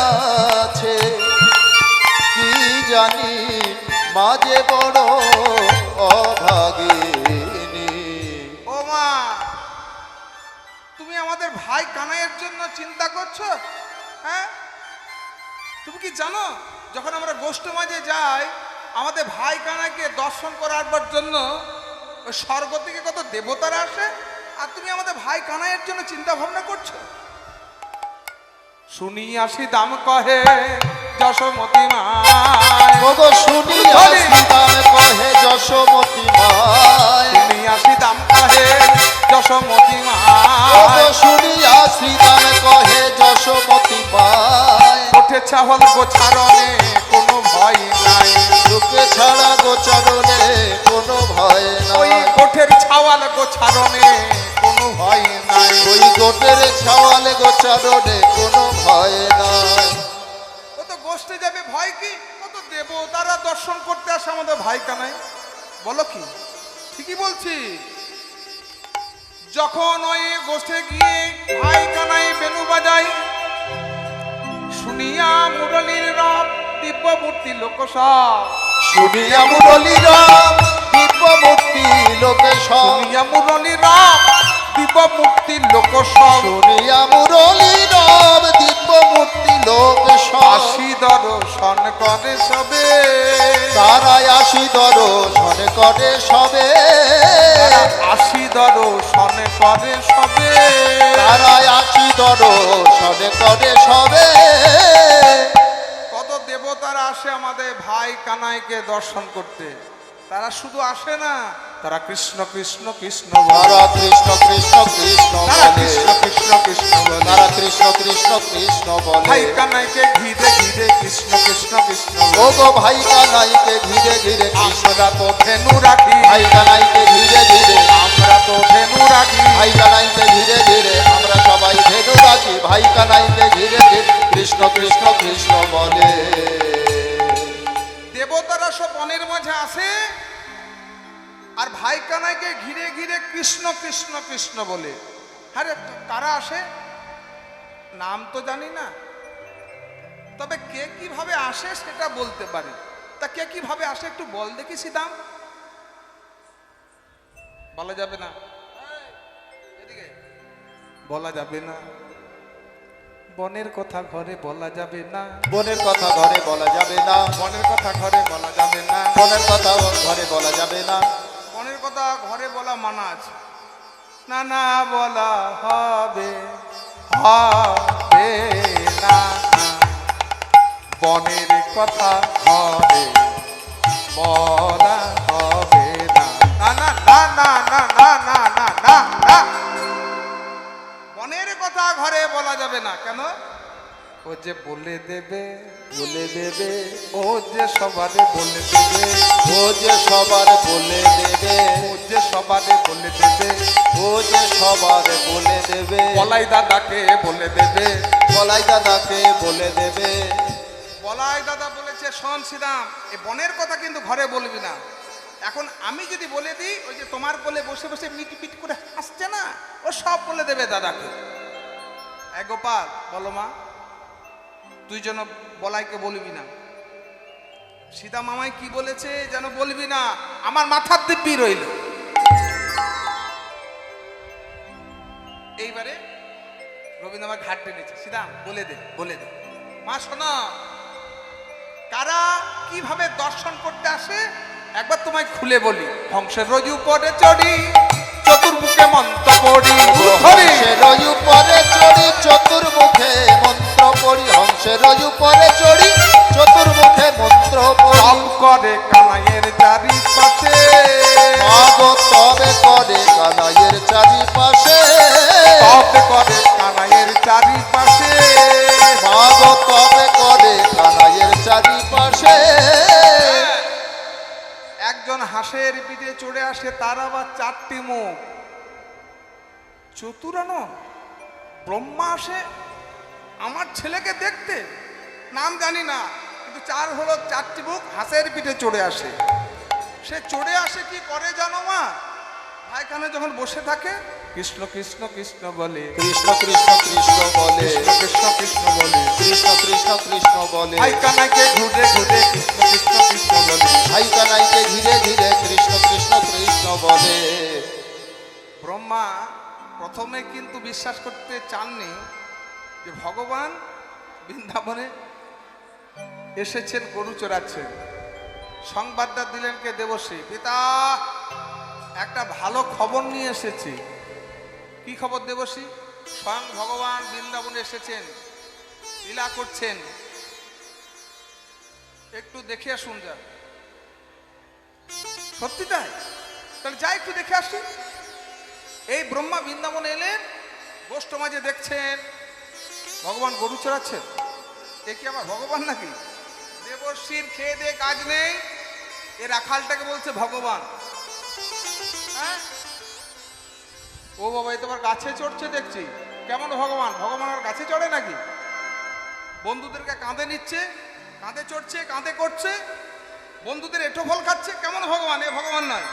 আছে কি জানি, মাঝে বড় অভাগিনী। ও মা, তুমি আমাদের ভাই কানাইয়ের জন্য চিন্তা করছো? হ্যাঁ, তুমি কি জানো যখন আমরা গোষ্ঠ মাঝে যাই আমাদের ভাই কানাইকে দর্শন করার জন্য ওই স্বর্গ থেকে কত দেবতারা আসে, আর তুমি আমাদের ভাই কানাইয়ের জন্য চিন্তা ভাবনা করছো? শুনি আসি দাম কহে যশোমতী মায়, ওগো শুনিয়া শ্রীদাম কহে যশোমতী মায়। শুনি আসি দাম কহে যশোমতী ওগো মায়, শুনিয়া শ্রীদাম কহে যশোমতী মায়। ওঠে চাওয়াল গোছারণে কোনো ভয় নাই, লোকে ছাড়া গোচারণে কোনো ভয় ওই নাই। কোঠের ছাওয়াল গোছারণে কোনো ভয় নাই। ওই গোটের ছাওয়ালে গোচারণে কোনো ভয় নাই। ও তো গোষ্ঠে যাবে, ভয় কি? ও তো দেবতারা দর্শন করতে আসে আমাদের ভাই কানাই। বলো কি? ঠিকই বলছি। যখন ওই গোষ্ঠে গিয়ে ভাই কানাই বেনু বাজাই, শুনিয়া মুরলীর রব দিব্য মূর্তি লোকসব, শুনিয়া মুরলী রাম দিব্যমূর্তি লোকে সব। শুনিয়া মুরলীর রব দিব্য মূর্তি লোকসব, শুনিয়া মুরলী রাম দিব্যমূর্তি লোকে সব। আসি দর্শন করে সবে, তারাই আসি দর্শন করে সবে। আসি দর্শন করে সবে। তারাই আসি দর্শন করে সবে। কত দেবতারা আসে আমাদের ভাই কানাইকে দর্শন করতে। তারা শুধু আসে না, তারা কৃষ্ণ কৃষ্ণ কৃষ্ণ বলে। তারা কৃষ্ণ কৃষ্ণ কৃষ্ণ তারা বলে। কৃষ্ণ কৃষ্ণ কৃষ্ণ বলে। তারা কৃষ্ণ কৃষ্ণ কৃষ্ণ বলে। ভাই কানাইকে ঘিরে ঘিরে কৃষ্ণ কৃষ্ণ কৃষ্ণ বলে। ওগো ভাই কানাইকে ঘিরে ঘিরে কৃষ্ণ। আমরা তো ধেনু রাখি, ভাই কানাইকে ঘিরে ঘিরে। আমরা তো ধেনু রাখি। ভাই কানাইকে ঘিরে ঘিরে আমরা সবাই ধেনু রাখি। ভাই কানাইকে ঘিরে ঘিরে কৃষ্ণ কৃষ্ণ কৃষ্ণ বলে। দেবতারা সব বনের মাঝে আসে আর ভাই কানাইকে ঘিরে ঘিরে কৃষ্ণ কৃষ্ণ কৃষ্ণ বলে। আরে কারা আসে নাম তো জানি না, তবে কে কিভাবে আসে সেটা বলতে পারি। তা কে কিভাবে আসে একটু বল দেখি সিদাম। বলা যাবে না, এদিকে বলা যাবে না। বনের কথা ঘরে বলা যাবে না, বনের কথা ঘরে বলা যাবে না। বনের কথা ঘরে বলা যাবে না। বনের কথা ঘরে বলা যাবে না। বনের কথা ঘরে বলা মানা আছে। না না বলা হবে হবে না, বনের কথা ঘরে বলা হবে না। না না না না না না না না না, বনের কথা ঘরে বলা যাবে না। কেন? ও যে বলে দেবে, বলে দেবে। ও যে সবারে বলে দেবে, ও যে সবার বলে দেবে। ও যে সবারে বলে দেবে, ও যে সবার বলে দেবে। বলাই দাদাকে বলে দেবে। বলাই দাদাকে বলে দেবে। বলাই দাদা বলেছে, শোন সিদাম, এই বনের কথা কিন্তু ঘরে বলবি না। এখন আমি যদি বলে দিই, ওই যে তোমার কোলে বসে বসে মিটমিট করে হাসছে না, ও সব বলে দেবে দাদাকে। এ গোপাল, বলো মা, তুই যেন বলাইকে বলবি না। সীতা মামাই কি বলেছে যেন বলবি না, আমার মাথার দিব্যি রইল। এইবারে রবীন্দ্র আমার ঘাট টেনেছে, সীতা বলে দে বলে দে। মা শোনো, কারা কিভাবে দর্শন করতে আসে একবার তোমায় খুলে বলি। হংসের রজু পরে চড়ি, চতুর্মুখে মন্ত্র পড়ি। হংসের উপরে চড়ি চতুর্মুখে মন্ত্র পড়ি। হংসের উপরে চড়ি চতুর্মুখে মন্ত্র পড়ি। সব করে কানাইয়ের চারিপাশে, মাগো তবে করে কানাইয়ের চারিপাশে। তবে করে কানাইয়ের চারিপাশে, মাগো তবে করে কানাইয়ের চারিপাশে। একজন হাঁসের পিঠে চড়ে আসে, তার আবার 4টি মুখ। চতুরানো ব্রহ্মা আসে আমার ছেলেকে দেখতে, নাম জানি না, কিন্তু 4 হলো 4টি মুখ, হাঁসের পিঠে চড়ে আসে। সে চড়ে আসে কি করে জানো মা? ভাইখানে যখন বসে থাকে কৃষ্ণ কৃষ্ণ কৃষ্ণ বলে, কৃষ্ণ কৃষ্ণ কৃষ্ণ বলে, কৃষ্ণ কৃষ্ণ বলে, কৃষ্ণ কৃষ্ণ কৃষ্ণ বলে, ভাইখানাকে ঘুরে ঘুরে কৃষ্ণ কৃষ্ণ কৃষ্ণ বলে। ভাই কানাইকে ধীরে ধীরে কৃষ্ণ কৃষ্ণ কৃষ্ণ বলে। ব্রহ্মা প্রথমে কিন্তু বিশ্বাস করতে চাননি যে ভগবান বৃন্দাবনে এসেছেন, গরু চড়াচ্ছেন। সংবাদটা দিলেন কে? দেবশ্রী। পিতা, একটা ভালো খবর নিয়ে এসেছি। কি খবর দেবশ্রী? স্বয়ং ভগবান বৃন্দাবনে এসেছেন, লীলা করছেন, একটু দেখে আসুন। যা, সত্যি তাই? তাহলে যাই একটু দেখে আসি। এই ব্রহ্মা বৃন্দাবনে এলেন, গোষ্ঠ মাঝে দেখছেন ভগবান গরু চড়াচ্ছেন। এ কি আমার ভগবান নাকি? দেবশ্রীর খেয়ে দিয়ে কাজ নেই, এ রাখালটাকে বলছে ভগবান। হ্যাঁ, ও বাবা, এ তোমার গাছে চড়ছে দেখছি। কেমন ভগবান? ভগবান আর গাছে চড়ে নাকি? বন্ধুদেরকে কাঁধে নিচ্ছে, কাঁধে চড়ছে, কাঁধে করছে, বন্ধুদের এঁটো ফল খাচ্ছে। কেমন ভগবান? এ ভগবান নয়।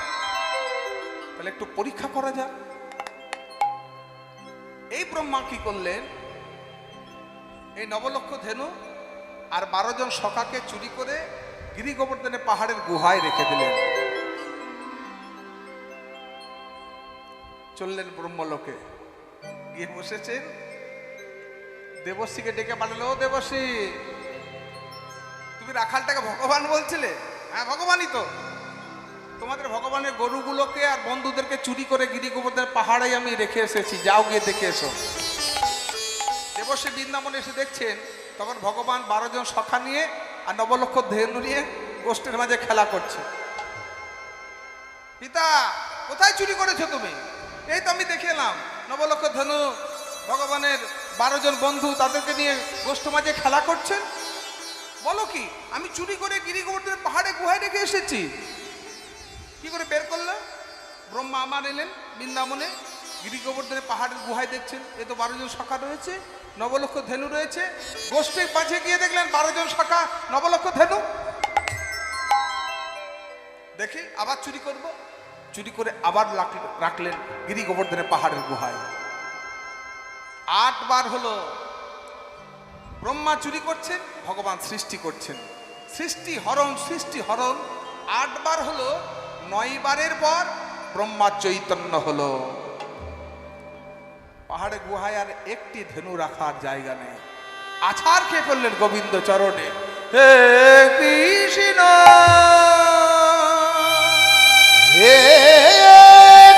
তাহলে একটু পরীক্ষা করা যাক। এই ব্রহ্মা কি করলেন? এই 9 লক্ষ ধেনু আর 12 জন সখাকে চুরি করে গিরি গোবর্ধনে পাহাড়ের গুহায় রেখে দিলেন। চললেন ব্রহ্মলোকে, গিয়ে বসেছেন। দেবশ্রীকে ডেকে পাঠালো, ও দেবশ্রী, তুমি রাখালটাকে ভগবান বলছিলে? হ্যাঁ, ভগবানই তো। তোমাদের ভগবানের গরুগুলোকে আর বন্ধুদেরকে চুরি করে গিরি গোবর্ধনের পাহাড়ে আমি রেখে এসেছি, যাও গিয়ে দেখে এসো। দেবশ্রী বৃন্দাবনে এসে দেখছেন তখন ভগবান 12 জন সখা নিয়ে আর 9 লক্ষ ধেনু নিয়ে গোষ্ঠীর মাঝে খেলা করছে। পিতা, কোথায় চুরি করেছো তুমি? এই তো আমি দেখে এলাম, 9 লক্ষ ধেনু, ভগবানের 12 জন বন্ধু, তাদেরকে নিয়ে গোষ্ঠ মাঝে খেলা করছেন। বলো কি? আমি চুরি করে গিরি গোবর্ধনের পাহাড়ে গুহায় রেখে এসেছি। কি করে বের করলো? ব্রহ্মা আমার এলেন বৃন্দাবনে, গিরি গোবর্ধনের পাহাড়ের গুহায় দেখছেন এ তো 12 জন সখা রয়েছে, 9 লক্ষ ধেনু রয়েছে। গোষ্ঠীর মাঝে গিয়ে দেখলেন 12 জন সখা, 9 লক্ষ ধেনু। দেখি আবার চুরি করব। চুরি করে আবার রাখলেন গিরি গোবর্ধনের পাহাড়ের গুহায়। 8 বার হলো ব্রহ্মা চুরি করছেন, ভগবান সৃষ্টি করছেন। সৃষ্টি হরণ, সৃষ্টি হরণ 8 বার হলো। 9 বারের পর ব্রহ্মা চৈতন্য হলো। পাহাড়ে গুহায় আর একটি ধেনু রাখার জায়গা নেই। আছাড় খেয়ে ফেললেন গোবিন্দ চরণে। হে কৃষ্ণ, হে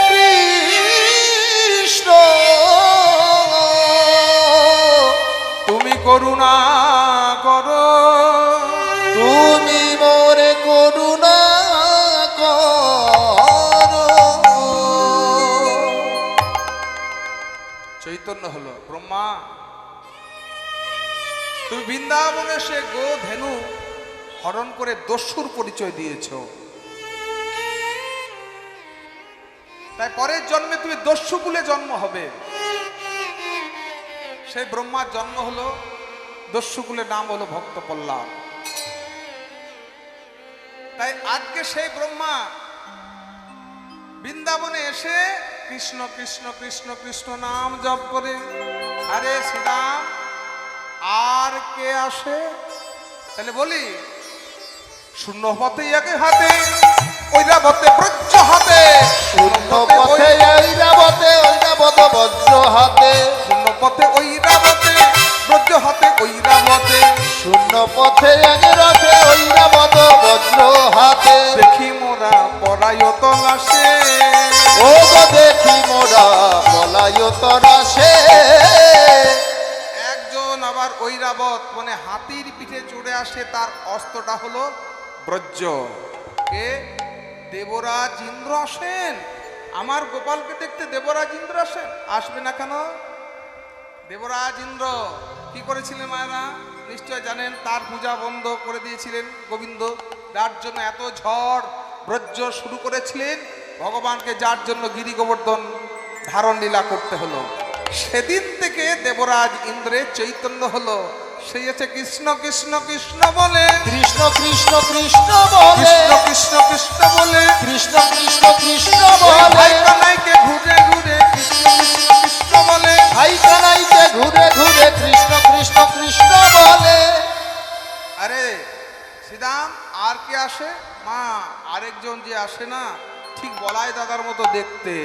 কৃষ্ণ, তুমি করুণা করো, তুমি মোরে করুণা করো। চৈতন্য হলো। ব্রহ্মা, তুমি বৃন্দাবনে সে গো ধেনু হরণ করে দস্যুর পরিচয় দিয়েছ, তাই পরের জন্মে তুমি দস্যুকুলে জন্ম হবে। সেই ব্রহ্মার জন্ম হলো, দস্যুকুলের নাম হলো ভক্ত পল্লব। তাই আজকে সেই ব্রহ্মা বৃন্দাবনে এসে কৃষ্ণ কৃষ্ণ কৃষ্ণ কৃষ্ণ নাম জপ করে। আরে শ্রীরাম, আর কে আসে? তাহলে বলি, শূন্য পথে একে হাতে, ঐরাবতে ব্রজ হাতে, শূন্য পথে ঐরাবতে, ঐরাবত বজ্র হাতে, শূন্য পথে ঐরাবতে ব্রজ হাতে, ঐরাবতে শূন্য পথে এক রথে, ঐরাবত বজ্র হাতে। দেখি মোরা পরায়ত আসে, ও গো দেখি মোরা পলায়ত রাশে। একজন আবার ঐরাবত মানে হাতির পিঠে চড়ে আসে, তার অস্ত্রটা হলো ব্রজ। কে? দেবরাজ ইন্দ্র আসেন। আমার গোপালকে দেখতে দেবরাজ ইন্দ্র আসেন। আসবে না কেন? দেবরাজ ইন্দ্র কি করেছিলেন মায়েরা? নিশ্চয় জানেন। তার পূজা বন্ধ করে দিয়েছিলেন গোবিন্দ, যার জন্য এত ঝড় ব্রজ শুরু করেছিলেন, ভগবানকে যার জন্য গিরি গোবর্ধন ধারণ লীলা করতে হলো, সেদিন থেকে দেবরাজ ইন্দ্রের চৈতন্য হলো। সেই আছে কৃষ্ণ কৃষ্ণ কৃষ্ণ বলে, কৃষ্ণ কৃষ্ণ কৃষ্ণ বলে, কৃষ্ণ কৃষ্ণ কৃষ্ণ বলে, কৃষ্ণ কৃষ্ণ কৃষ্ণ ওই ভাই বলে, কানাইকে ঘুরে ঘুরে কৃষ্ণ কৃষ্ণ কৃষ্ণ বলে। ভাই কানাইকে ঘুরে ঘুরে কৃষ্ণ কৃষ্ণ কৃষ্ণ বলে। আরে শ্রীরাম, আর কে আসে? মা, আরেকজন যে আসে না, ঠিক বলাই দাদার মতো দেখতে,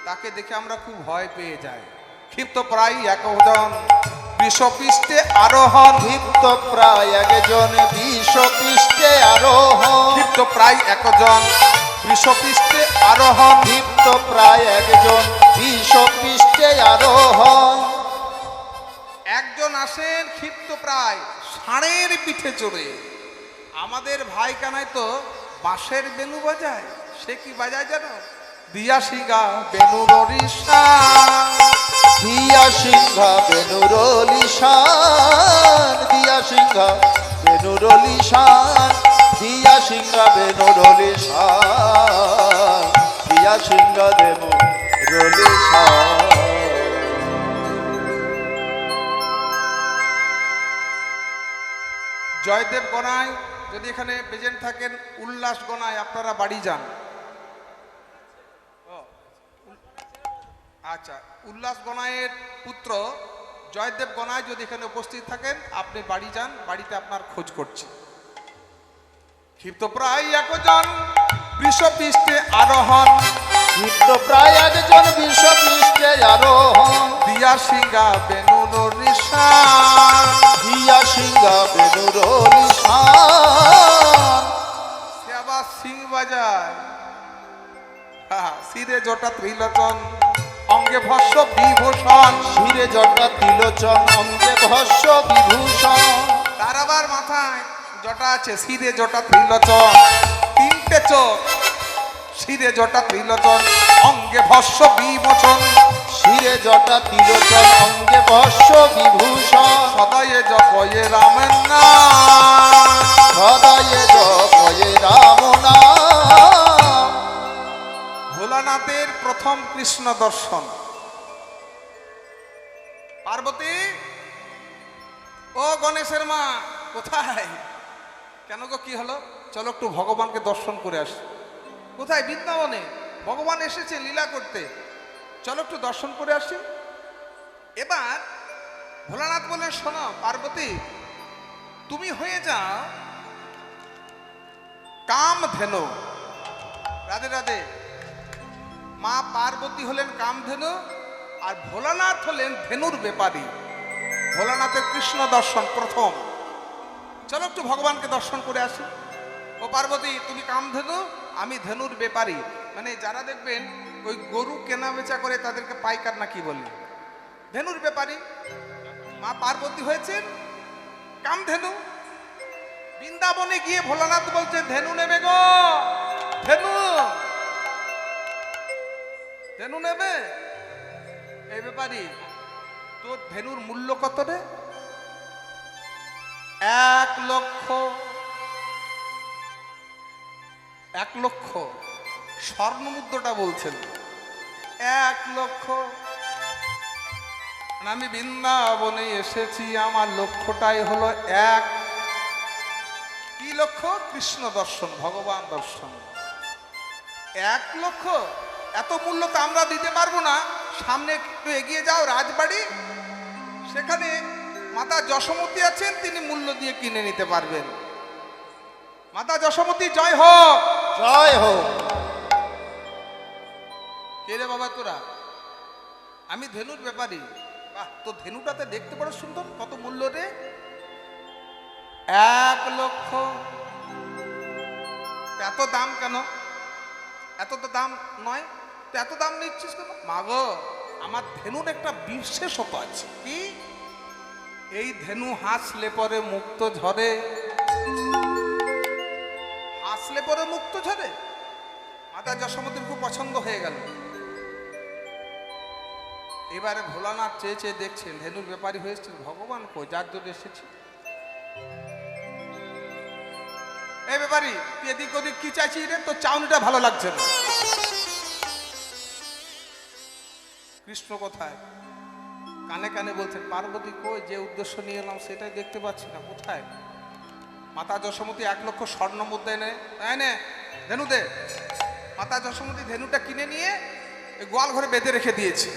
তাকে দেখে আমরা খুব ভয় পেয়ে যাই। ক্ষিপ্ত প্রায় একজন বিষপৃষ্ঠে আরোহণ, ক্ষিপ্ত প্রায় একজন বিষপৃষ্ঠে আরোহণ, ক্ষিপ্ত প্রায় একজন বিষপৃষ্ঠে আরোহণ। ক্ষিপ্ত প্রায় একজন বিষপৃষ্ঠে আরোহণ। একজন আসেন ক্ষিপ্ত প্রায় ষাঁড়ের পিঠে চড়ে। আমাদের ভাই কানাই তো বাঁশের বেনু বাজায়। সে কি বাজায় জানো? দিয়া সিঙ্গা বেনুর রিসা, দিয়া সিংহা বেনুরলিশান, দিয়া সিংহা বেনুরলিশান, দিয়া সিংহা বেনুরলিশান, দিয়া সিংহা বেনুরলিশান। জয়দেব গনায় যদি এখানে প্রেজেন্ট থাকেন, উল্লাস গনায় আপনারা বাড়ি যান। আচ্ছা, উল্লাস গনায়ের পুত্র জয়দেব গনায় যদি এখানে উপস্থিত থাকেন, আপনি বাড়ি যান, বাড়িতে আপনার খোঁজ করছে। ক্ষিপ্ত প্রায় একজন বিষপৃষ্ঠে আরোহণ, ক্ষিপ্ত প্রায় একজন বিষপৃষ্ঠে আরোহণ, দিয়া সিংহা বেনুর রিসা, দিয়া সিংহা বেনুরলিশান। সে আবার সিং বাজায়। শিরে জটা ত্রিলোচন, অঙ্গে ভস্য বিভূষণ। শিরে জটা তিলোচন, অঙ্গে ভস্য বিভূষণ। তার আবার মাথায় জটা আছে, শিরে জটা ত্রিলোচন, তিনটে চোখ, শিরে জটা ত্রিলোচন, অঙ্গে ভস্য বিমোচন। শিরে জটা তিলোচন, অঙ্গে ভস্য বিভূষণ। সদয়ে জপয়ে রামের নাম, সদয়ে জপয়ে রাম নাম। ভোলানাথের প্রথম কৃষ্ণ দর্শন। পার্বতী, ও গণেশের মা কোথায়? কেন গো, কি হলো? চলো একটু ভগবানকে দর্শন করে আসি। কোথায়? বৃন্দাবনে ভগবান এসেছে লীলা করতে, চলো একটু দর্শন করে আসি। এবার ভোলানাথ বলে, শোনো পার্বতী, তুমি হয়ে যাও কামধেনু। রাধে রাধে। মা পার্বতী হলেন কামধেনু, আর ভোলানাথ হলেন ধেনুর ব্যাপারী। ভোলানাথের কৃষ্ণ দর্শন প্রথম। চলো একটু ভগবানকে দর্শন করে আসি। ও পার্বতী, তুমি কামধেনু, আমি ধেনুর ব্যাপারী। মানে যারা দেখবেন ওই গরু কেনা বেচা করে, তাদেরকে পাইকার না কি বলি, ধেনুর ব্যাপারী। মা পার্বতী হয়েছেন কামধেনু। বৃন্দাবনে গিয়ে ভোলানাথ বলছে, ধেনু নেবে গো, ধেনু, ধেনু নেবে? এই ব্যাপারী, তোর ধেনুর মূল্য কত রে? 1 লক্ষ। 1 লক্ষ স্বর্ণ মুদ্রাটা বলছেন, 1 লক্ষ। আমি বৃন্দাবনে এসেছি, আমার লক্ষ্যটাই হলো 1। কি লক্ষ্য? কৃষ্ণ দর্শন, ভগবান দর্শন। 1 লক্ষ, এত মূল্য তো আমরা দিতে পারবো না। সামনে একটু এগিয়ে যাও, রাজবাড়ি, সেখানে মাতা যশোমতী আছেন, তিনি মূল্য দিয়ে কিনে নিতে পারবেন। মাতা যশোমতী জয় হোক। জয় হোক। কে রে বাবা তোরা? আমি ধেনুর ব্যাপারী। বাহ, তো ধেনুটাতে দেখতে বড় সুন্দর, কত মূল্য রে? 1 লক্ষ। এত দাম কেন? এত তো দাম নয়, তো এত দাম নিচ্ছিস কেন? মাগো, আমার ধেনুর একটা বিশেষত্ব আছে। কি? এই ধেনু হাসলে পরে মুক্ত ঝরে। হাসলে পরে মুক্ত ঝরে। মাতা যশোমতীর খুব পছন্দ হয়ে গেল। এবারে ভোলানাথ চেয়ে চেয়ে দেখছেন, ধেনুর ব্যাপারী হয়েছে, ভগবান কই, যার জন্য এসেছি। এই ব্যাপারি তুই এদিক ওদিক কি চাইছিস রে? তোর চাউনিটা ভালো লাগছে না। কৃষ্ণ কোথায়? কানে কানে বলছেন পার্বতী কই, যে উদ্দেশ্য নিয়ে এলাম সেটাই দেখতে পাচ্ছি না, কোথায়? মাতা যশোমতী 1 লক্ষ স্বর্ণ মুদ্রা এনে এনে ধেনু দে। মাতা যশোমতী ধেনুটা কিনে নিয়ে এই গোয়াল ঘরে বেঁধে রেখে দিয়েছে।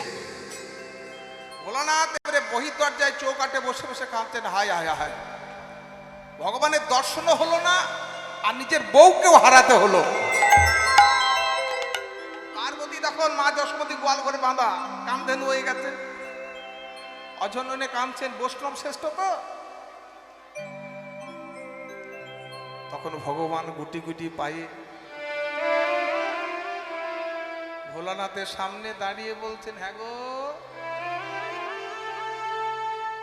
ভোলানাথ এবারে বহির্দরজায় চৌকাঠে বসে বসে কাঁদছেন, হায় হায় হায়, ভগবানের দর্শনও হলো না আর নিজের বউকেও হারাতে হলো। পার্বতী তখন মা যশোমতী গোয়াল ঘরে বাঁধা, কামধেনু হয়ে গেছে, অজননে কাঁদছেন, বৈষ্ণব শ্রেষ্ঠ তো। তখন ভগবান গুটি গুটি পায়ে ভোলানাথের সামনে দাঁড়িয়ে বলছেন, হ্যাঁ গো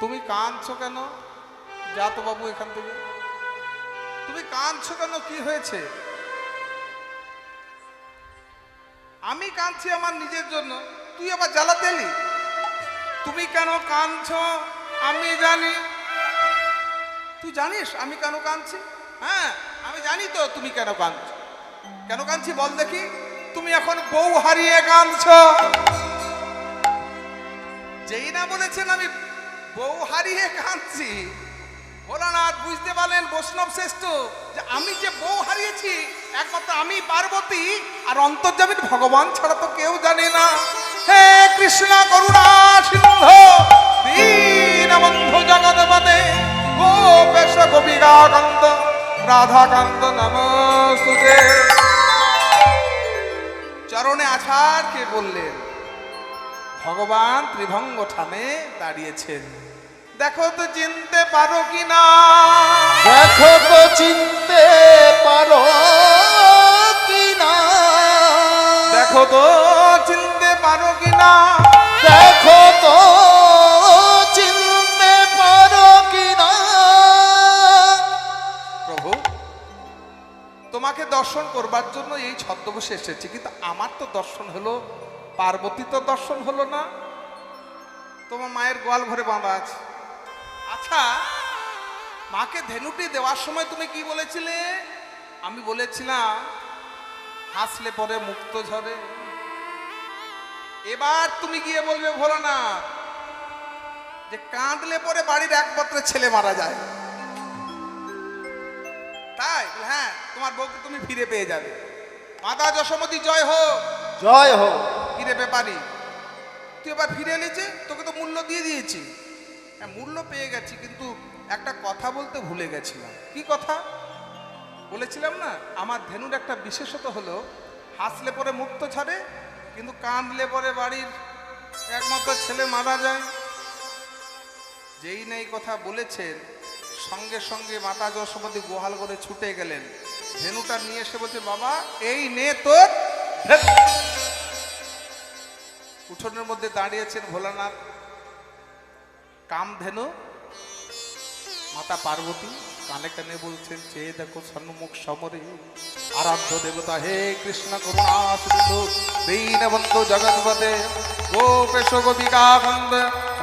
তুমি কাঁদছো কেন? যা তো বাবু এখান থেকে, তুমি কাঁদছো কেন, কি হয়েছে? আমি কাঁদছি আমার নিজের জন্য, তুই আবার জ্বালাতে এলি? তুমি কেন কাঁদছো আমি জানি। তুই জানিস আমি কেন কাঁদছি? হ্যাঁ আমি জানি তো তুমি কেন কাঁদছো। কেন কাঁদছি বল দেখি। তুমি এখন বউ হারিয়ে কাঁদছো। যেই না বলেছেন আমি বউ হারিয়ে কাঁদছি, ভোলানাথ বুঝতে পারলেন বৈষ্ণব শ্রেষ্ঠ যে আমি যে বউ হারিয়েছি একমাত্র আমি পার্বতী আর অন্তর্যামী ভগবান ছাড়া তো কেউ জানে না। হে কৃষ্ণ করুণা সিন্ধু দীনবন্ধু জগৎপতে গোপেশ গোপিকাকান্ত রাধাকান্ত নমস্তুতে। চরণে আছাড় কে বললেন, ভগবান ত্রিভঙ্গ ঠানে দাঁড়িয়েছেন। দেখো তো চিনতে পারো কিনা, দেখো তো চিনতে পারো কিনা, দেখো তো চিনতে পারো কিনা, দেখো তো চিনতে পারো কিনা। প্রভু তোমাকে দর্শন করবার জন্য এই ছদ্মবেশে এসেছি, কিন্তু আমার তো দর্শন হলো, পার্বতী তো দর্শন হলো না। তোমার মায়ের গোয়াল ঘরে বাঁধা আছে। আচ্ছা মাকে ধেনুটি দেওয়ার সময় তুমি কি বলেছিলে? আমি বলেছিলাম হাসলে পরে মুক্ত ঝরে। এবার তুমি গিয়ে বলবে ভোলানাথ যে কাঁদলে পরে বাড়ির একমাত্র ছেলে মারা যায়, তাই? হ্যাঁ তোমার বউকে তুমি ফিরে পেয়ে যাবে। মাতা যশোমতী জয় হোক। জয় হোক। ফিরে ব্যাপারি তুই এবার ফিরে এলেছে, তোকে তো মূল্য দিয়ে দিয়েছি। হ্যাঁ মূল্য পেয়ে গেছি, কিন্তু একটা কথা বলতে ভুলে গেছিলাম। কি কথা বলেছিলাম না? আমার ধেনুর একটা বিশেষত হলো হাসলে পরে মুক্ত ছাড়ে, কিন্তু কাঁদলে পরে বাড়ির একমাত্র ছেলে মারা যায়। যেই না এই কথা বলেছেন সঙ্গে সঙ্গে মাতা যশোমতী গোহাল করে ছুটে গেলেন, ধেনুটা নিয়ে এসে বলছে, বাবা এই নে তোর। উঠোনের মধ্যে দাঁড়িয়েছেন ভোলানাথ, কামধেনু মাতা পার্বতী কানে কানে বলছেন, চেয়ে দেখো সন্মুখ সমরে আরাধ্য দেবতা হে কৃষ্ণ করুণা সিন্ধু দীনবন্ধু জগৎপতে গোপেশ গোপিকাকান্ত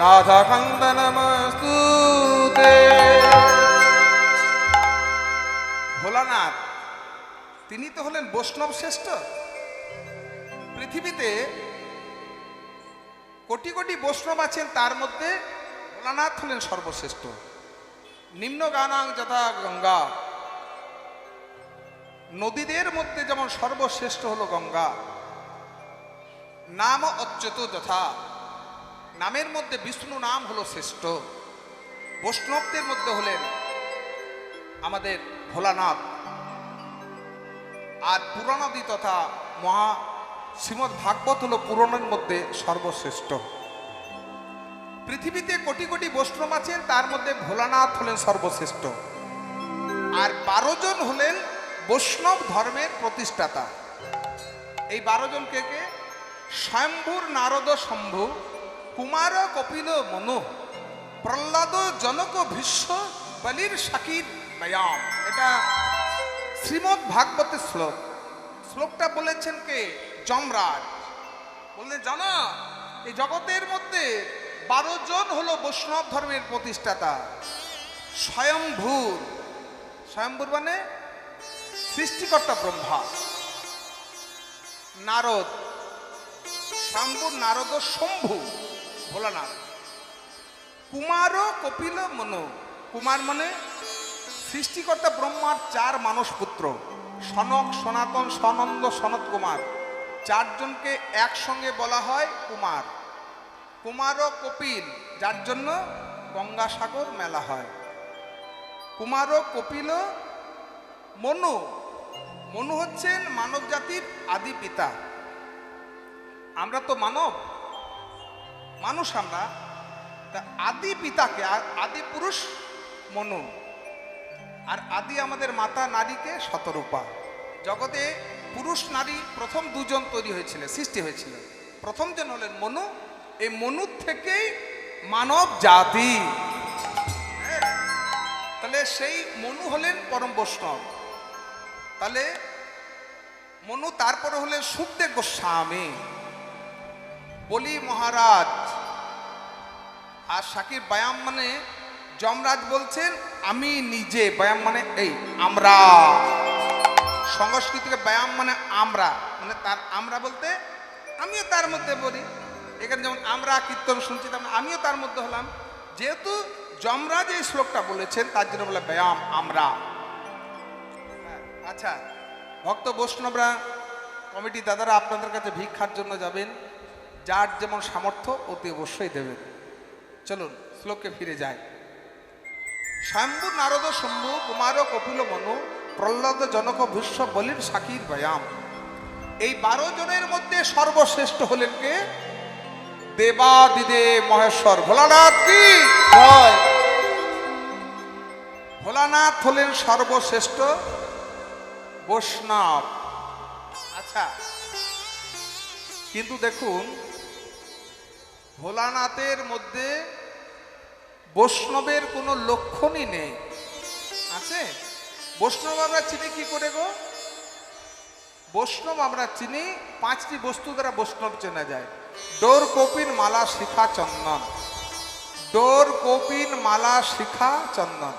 রাধাকান্ত নমস্তুতে। ভোলানাথ তিনি তো হলেন বৈষ্ণব শ্রেষ্ঠ। পৃথিবীতে কোটি কোটি বৈষ্ণব আছেন, তার মধ্যে ভোলানাথ হলেন সর্বশ্রেষ্ঠ। নিম্ন গানাং যথা গঙ্গা, নদীদের মধ্যে যেমন সর্বশ্রেষ্ঠ হলো গঙ্গা। নাম অচ্যুত যথা, নামের মধ্যে বিষ্ণু নাম হলো শ্রেষ্ঠ। বৈষ্ণবদের মধ্যে হলেন আমাদের ভোলানাথ। আর পুরাণাদি তথা মহা শ্রীমদ্ ভাগবত হলো পুরাণের মধ্যে সর্বশ্রেষ্ঠ। পৃথিবীতে কোটি কোটি বৈষ্ণব আছেন, তার মধ্যে ভোলানাথ হলেন সর্বশ্রেষ্ঠ। আর 12 জন হলেন বৈষ্ণব ধর্মের প্রতিষ্ঠাতা। এই 12 জন কে কে? স্বয়ম্ভুর নারদ শম্ভু, কুমার কপিল মনু, প্রহ্লাদ জনক ভীষ্ম, বলির শাকির ব্যায়াম। এটা শ্রীমদ্ ভাগবতের শ্লোক। শ্লোকটা বলেছেন কে? যমরাজ। বললেন জানা এই জগতের মধ্যে 12 জন হলো বৈষ্ণব ধর্মের প্রতিষ্ঠাতা। স্বয়ম্ভুর, স্বয়ম্ভুর মানে সৃষ্টিকর্তা ব্রহ্মা, নারদ, শাম্ভু নারদ শম্ভু ভোলানাথ, কুমার কপিল মনু। কুমার মানে সৃষ্টিকর্তা ব্রহ্মার 4 মানস পুত্র, সনক, সনাতন, সনন্দ, সনত কুমার, 4 জনকে একসঙ্গে বলা হয় কুমার। কুমার ও কপিল, যার জন্য গঙ্গাসাগর মেলা হয়। কুমার ও কপিল মনু। মনু হচ্ছেন মানব জাতির আদি পিতা। আমরা তো মানব, মানুষ আমরা, তা আদি পিতাকে, আদি পুরুষ মনু, আর আদি আমাদের মাতা নারীকে শতরূপা। জগতে পুরুষ নারী প্রথম 2 জন তৈরি হয়েছিল, সৃষ্টি হয়েছিল। প্রথম জন হলেন মনু। এই মনুর থেকেই মানব জাতি। তাহলে সেই মনু হলেন পরম বৈষ্ণব। তাহলে মনু, তারপরে হলেন সুখদেব গোস্বামী, বলি মহারাজ। আর সাকিব ব্যায়াম মানে যমরাজ বলছেন আমি নিজে, ব্যায়াম মানে এই আমরা, সংস্কৃতিকে ব্যায়াম মানে আমরা, মানে তার আমরা বলতে আমিও তার মধ্যে বলি। এখানে যেমন আমরা কীর্তন শুনছি, তেমন আমিও তার মধ্যে হলাম। যেহেতু যমরাজ এই শ্লোকটা বলেছেন, তার জন্য বলে ব্যায়াম আমরা। আচ্ছা, ভক্ত বৈষ্ণবরা, কমিটি দাদারা আপনাদের কাছে ভিক্ষার জন্য যাবেন, যার যেমন সামর্থ্য অতি অবশ্যই দেবেন। চলুন শ্লোকে ফিরে যায়। শাম্ভু নারদ শম্ভু কুমার কপিল মনু প্রহ্লাদ জনক ভীষ্ম বলির সাকির ব্যায়াম। এই 12 জনের মধ্যে সর্বশ্রেষ্ঠ হলেন কে? দেবাদিদেব মহেশ্বর ভোলানাথ কি জয়। ভোলানাথ হলেন সর্বশ্রেষ্ঠ বৈষ্ণব। আচ্ছা, কিন্তু দেখুন ভোলানাথের মধ্যে বৈষ্ণবের কোনো লক্ষণই নেই। আছে? বৈষ্ণব আমরা চিনি কি করে গো? বৈষ্ণব আমরা চিনি 5টি বস্তু দ্বারা বৈষ্ণব চেনা যায়। ডোর, কপিন, মালা, শিখা, চন্দন। ডোর, কপিন, মালা, শিখা, চন্দন।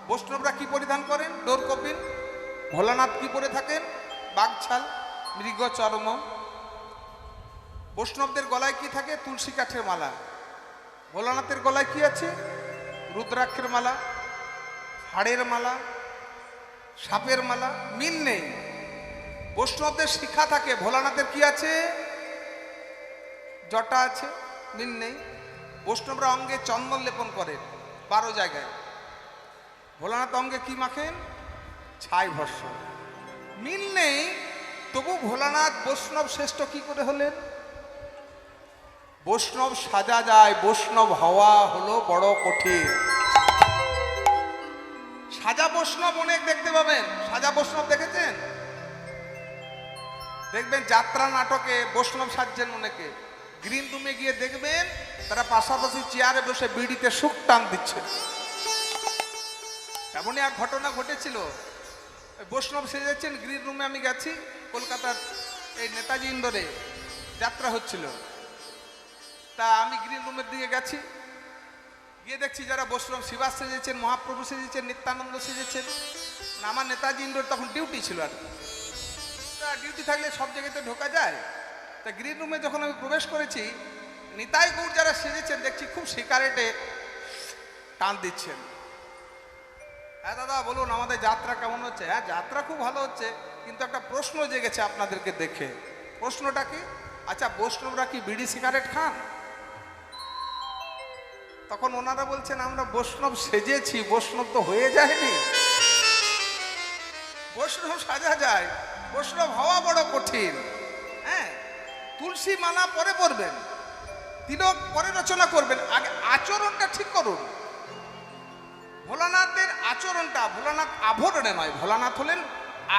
বৈষ্ণবরা কি পরিধান করেন? ডোর, কপিন। ভোলানাথ কি পরে থাকেন? বাঘছাল, মৃগ চর্ম। বৈষ্ণবদের গলায় কি থাকে? তুলসী কাঠের মালা। ভোলানাথের গলায় কি আছে? রুদ্রাক্ষের মালা, হাড়ের মালা, সাপের মালা। মিল নেই। বৈষ্ণবদের শিখা থাকে, ভোলানাথের কি আছে? জটা আছে, মিল নেই। বৈষ্ণবরা অঙ্গে চন্দন লেপন করেন 12 জায়গায়। ভোলানাথ অঙ্গে কি মাখেন? ছাই ভস্য। মিল নেই। তবু ভোলানাথ বৈষ্ণব শ্রেষ্ঠ কি করে হলেন? বৈষ্ণব সাজা যায়, বৈষ্ণব হওয়া হলো বড় কঠিন। সাজা বৈষ্ণব অনেক দেখতে পাবেন। সাজা বৈষ্ণব দেখেছেন? দেখবেন যাত্রা নাটকে বৈষ্ণব সাজছেন অনেকে। গ্রিন রুমে গিয়ে দেখবেন তারা পাশাপাশি চেয়ারে বসে বিড়িতে সুখ টান দিচ্ছে। তেমনই এক ঘটনা ঘটেছিল। বৈষ্ণব সেজেছেন, গ্রিন রুমে আমি গেছি, কলকাতার এই নেতাজি ইন্ডোরে যাত্রা হচ্ছিল। তা আমি গ্রিন রুমের দিকে গেছি, গিয়ে দেখছি যারা বৈষ্ণব, শিবাস সেজেছেন, মহাপ্রভু সেজেছেন, নিত্যানন্দ সেজেছেন। না, আমার নেতাজি ইন্ডোর তখন ডিউটি ছিল। আর তা ডিউটি থাকলে সব জায়গাতে ঢোকা যায়। তা গ্রিন রুমে যখন আমি প্রবেশ করেছি, নিতাই গৌর যারা সেজেছেন দেখছি খুব সিগারেটে টান দিচ্ছেন। হ্যাঁ দাদা বলুন, আমাদের যাত্রা কেমন হচ্ছে? হ্যাঁ, যাত্রা খুব ভালো হচ্ছে, কিন্তু একটা প্রশ্ন জেগেছে আপনাদেরকে দেখে। প্রশ্নটা কি? আচ্ছা, বৈষ্ণবরা কি বিড়ি সিগারেট খান? তখন ওনারা বলছেন আমরা বৈষ্ণব সেজেছি, বৈষ্ণব তো হয়ে যায়নি। বৈষ্ণব সাজা যায়, বৈষ্ণব হওয়া বড় কঠিন। হ্যাঁ, তুলসী মালা পরে পরবেন, তিলক পরে রচনা করবেন, আগে আচরণটা ঠিক করুন। ভোলানাথের আচরণটা, ভোলানাথ আভরণে নয়, ভোলানাথ হলেন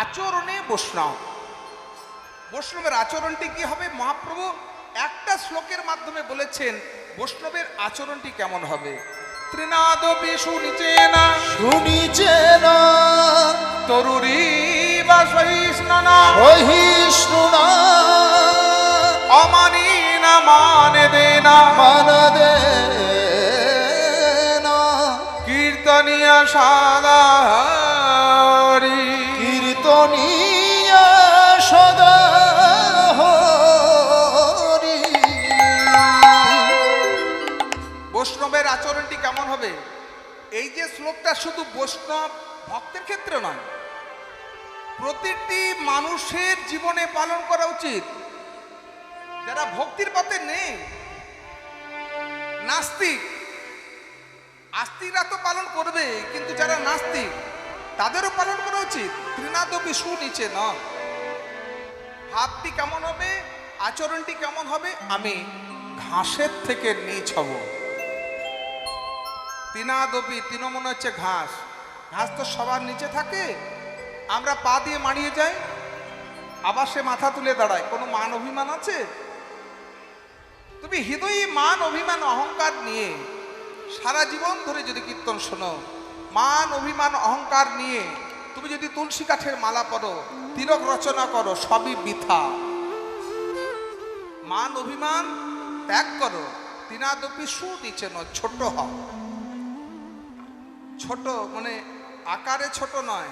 আচরণে বৈষ্ণব। বৈষ্ণবের আচরণটি কি হবে? মহাপ্রভু একটা শ্লোকের মাধ্যমে বলেছেন বৈষ্ণবের আচরণটি কেমন হবে। ত্রিনাদ শুনিচেনা শুনিচেনা তরুরী বা সহিষ্ণুনা সহিষ্ণুনা অমানি না মানে দেনা মান দে কীর্তনিয়া সাদারি কীর্তন শুধু বৈষ্ণব ভক্তের ক্ষেত্রে নয়, প্রতিটি মানুষের জীবনে পালন করা উচিত। যারা ভক্তির পথে নেই, নাস্তিক, আস্তিকরা তো পালন করবে, কিন্তু যারা নাস্তিক তাদেরও পালন করা উচিত। তৃণাদপি সুনিচে ন, ভাবটি কেমন হবে, আচরণটি কেমন হবে, আমি ঘাসের থেকে নিচ হব। তৃণাদপি, তৃণ মনে হচ্ছে ঘাস, ঘাস তো সবার নিচে থাকে, আমরা পা দিয়ে মারিয়ে যাই, আবার সে মাথা তুলে দাঁড়ায়। কোনো মান অভিমান আছে? তুমি হৃদয়ে মান অভিমান অহংকার নিয়ে সারা জীবন ধরে যদি কীর্তন শোনো, মান অভিমান অহংকার নিয়ে তুমি যদি তুলসী কাঠের মালা পরো, তিলক রচনা করো, সবই বৃথা। মান অভিমান ত্যাগ করো। তৃণাদপি সুনিচে ন, ছোট হও। ছোট মানে আকারে ছোট নয়,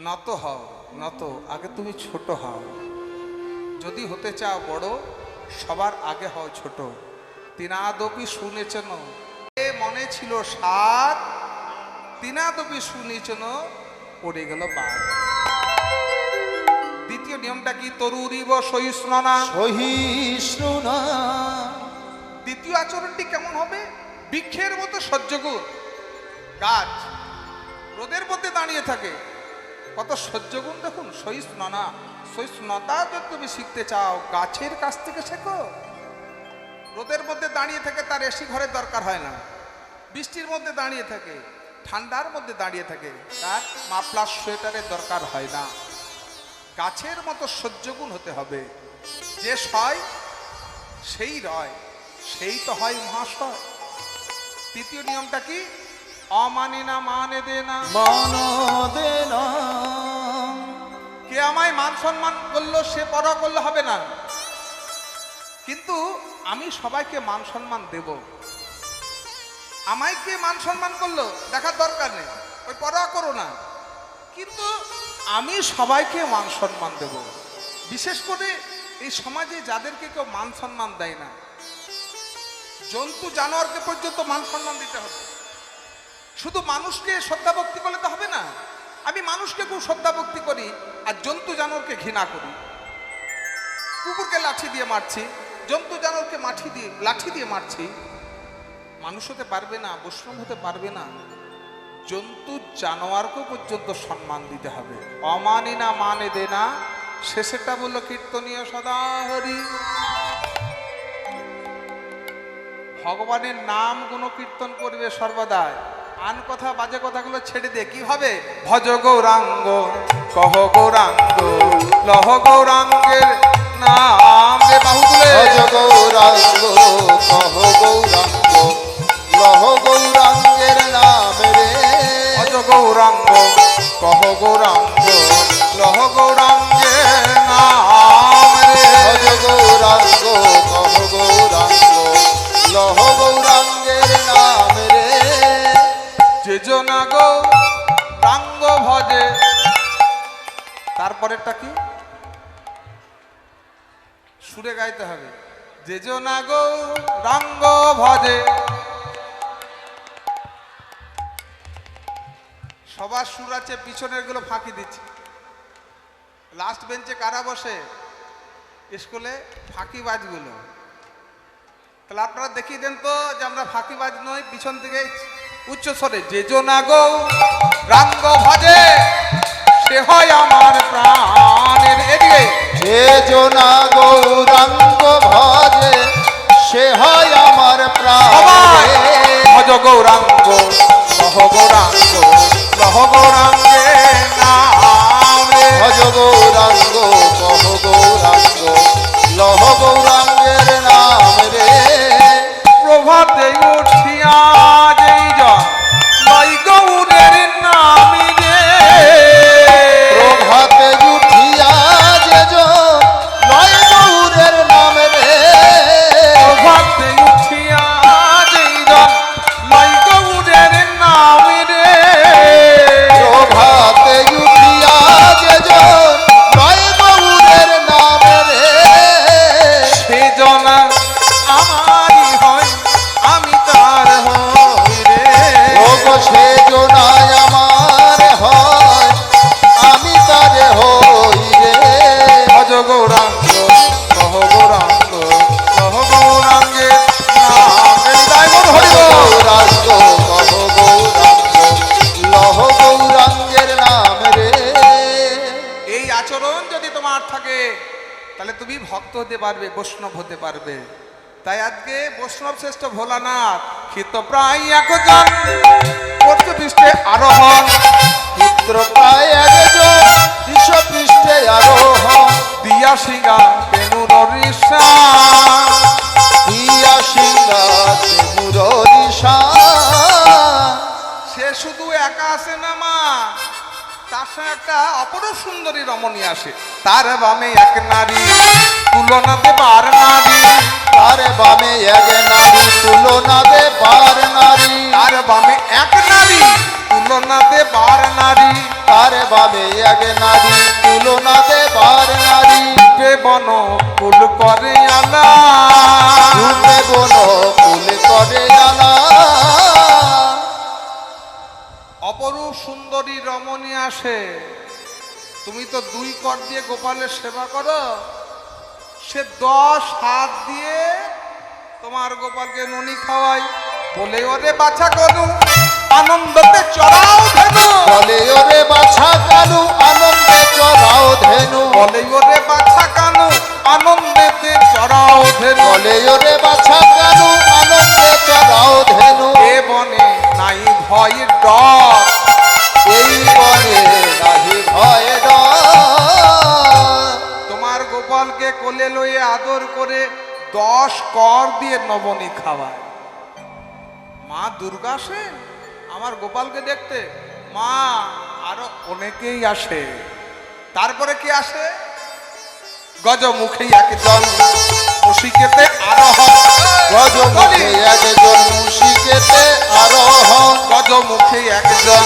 নত হও, নত। আগে তুমি ছোট হও। যদি হতে চাও বড়, সবার আগে হও ছোট। তৃণাদপি শুনেছেন, মনে ছিল সাত, তৃণাদপি শুনেছেন, পড়ে গেল বাদ। দ্বিতীয় নিয়মটা কি? তরুরিব সহিষ্ণুনা, সহিষ্ণুনা। দ্বিতীয় আচরণটি কেমন হবে? বৃক্ষের মতো সহ্যগুণ। গাছ রোদের মধ্যে দাঁড়িয়ে থাকে, কত সহ্যগুণ দেখুন। সহিষ্ণুনা, সহিষ্ণুতা যদি তুমি শিখতে চাও, গাছের কাছ থেকে শেখো। রোদের মধ্যে দাঁড়িয়ে থাকে, তার এসি ঘরের দরকার হয় না। বৃষ্টির মধ্যে দাঁড়িয়ে থাকে, ঠান্ডার মধ্যে দাঁড়িয়ে থাকে, তার মাফলার সোয়েটারের দরকার হয় না। গাছের মতো সহ্যগুণ হতে হবে। যে সয় সেই রয়, সেই তো হয় মহাশয়। তৃতীয় নিয়মটা কি? অমানি না মানে দে না, মান দে না। কে আমায় মান সম্মান করলো সে পরোয়া করলে হবে না, কিন্তু আমি সবাইকে মান সম্মান দেব। আমায় কে মান সম্মান করলো দেখার দরকার নেই, ওই পরোয়া করো না, কিন্তু আমি সবাইকে মান সম্মান দেব। বিশেষ করে এই সমাজে যাদেরকে কেউ মান সম্মান দেয় না, জন্তু জানোয়ারকে পর্যন্ত মান সম্মান দিতে হবে। শুধু মানুষকে শ্রদ্ধা ভক্তি করলে তো হবে না। আমি মানুষকে খুব শ্রদ্ধা ভক্তি করি আর জন্তু জানোয়ারকে ঘৃণা করি। কুকুরকে লাঠি দিয়ে মারছি, জন্তু জানোয়ারকে লাঠি দিয়ে মারছি। মানুষ হতে পারবে না, বৈষ্ণব হতে পারবে না। জন্তু জানোয়ারকেও পর্যন্ত সম্মান দিতে হবে। অমানি না মানে দে না, শেষেরটা বললো কীর্তনীয় সদা হরি। ভগবানের নাম গুণ কীর্তন করবে সর্বদাই। আন কথা বাজে কথাগুলো ছেড়ে দিয়ে কি হবে? ভজ গৌরাঙ্গ, কহ গৌরাঙ্গ, লহ গৌরাঙ্গের নাম রে। বাহু তুলে ভজ গৌরাঙ্গ, কহ গৌরাঙ্গ, লহ গৌরাঙ্গের নাম রে। ভজ গৌরাঙ্গ, কহ গৌরাঙ্গ, লহ গৌরাঙ্গের নাম রে। ভজ গৌরাঙ্গ, কহ গৌরাঙ্গ, লহ গৌরাঙ্গের নাম রে। যেজনা গৌরাঙ্গ ভজে। তারপরেরটা কি? সুরে গাইতে হবে। যেজনা গৌরাঙ্গ ভজে। সবার সুর আছে, পিছনের গুলো ফাঁকি দিচ্ছে। লাস্ট বেঞ্চে কারা বসে? স্কুলে ফাঁকিবাজগুলো। তাহলে আপনারা দেখিয়ে দেন তো যে আমরা ফাঁকিবাজ নই। পিছন থেকে উচ্চ স্বরে যেজনা গৌরাঙ্গ ভজে, সে হয় আমার প্রাণের। এদিকে যে জনা গৌরাঙ্গ ভজে, সে হয় আমার প্রাণ। ভজ গৌরাঙ্গ, লহ গৌরাঙ্গ, লহ গৌরাঙ্গে নাম রে। ভজ গৌরাঙ্গ, কহ গৌরাঙ্গ, লহ গৌরাঙ্গের নাম রে। প্রভাতে উঠিয়া যেই জন লয় গৌরের নামি রে। প্রভাতে উঠিয়া যে জন লয় গৌরের নাম রে। প্রভাতে উঠিয়া যেই জন লয় গৌরের নামি রে। প্রভাতে উঠিয়া যে জন আচরণ যদি তোমার থাকে তাহলে তুমি ভক্ত হতে পারবে, বৈষ্ণব হতে পারবে। তাই আজকে বৈষ্ণব শ্রেষ্ঠ ভোলানাথ ক্ষিত প্রায় একজন করতে পৃষ্ঠে আরোহণ, পুত্র প্রায় একজন বিশ্বপৃষ্ঠে আরোহণ, দিয়া সিংহা বেনুর ঋষা, দিয়া সিংহা মুররিষা। সে শুধু একা আসে না মা, তার সঙ্গে একটা অপরূপ সুন্দরী রমণী আসে। তার বামে এক নারী তুলনাতে বার নারী, তার বামে এক নারী তুলনাতে বার নারী, তার বামে এক নারী তুলনাতে বার নারী, তার বামে এক নারী তুলনাতে বার নারী। রূপে বন কুল করে আলা, রূপে বন ফুল করে জ্বালা। অপরূপ সুন্দরী রমণী আসে। তুমি তো 2 কর দিয়ে গোপালের সেবা করো, সে 10 হাত দিয়ে তোমার গোপালকে ননি খাওয়াই। বলে ওরে বাছা গনু আনন্দতে চড়াও ধেনু, বলে ওরে বাছা কানু আনন্দে চড়াও ধেনু, বলে ওরে বাছা কানু আনন্দেতে চড়াও ধেনু। বলে ওরে বাছা কানু আনন্দে চড়াও ধেনু। এ বনে নাই ভয় ডর, এই বনে নাহি ভয় ডর। তোমার গোপালকে কোলে লয়ে আদর করে 10 কর দিয়ে নবনী খাওয়ায়। মা দুর্গা আসেন আমার গোপালকে দেখতে, মা আরো অনেকেই আসে। তারপরে কি আসে? গজমুখী একজন মুশিকেতে আরোহণ, গজমুখে একজন মুশিকেতে আরোহণ, গজমুখী একজন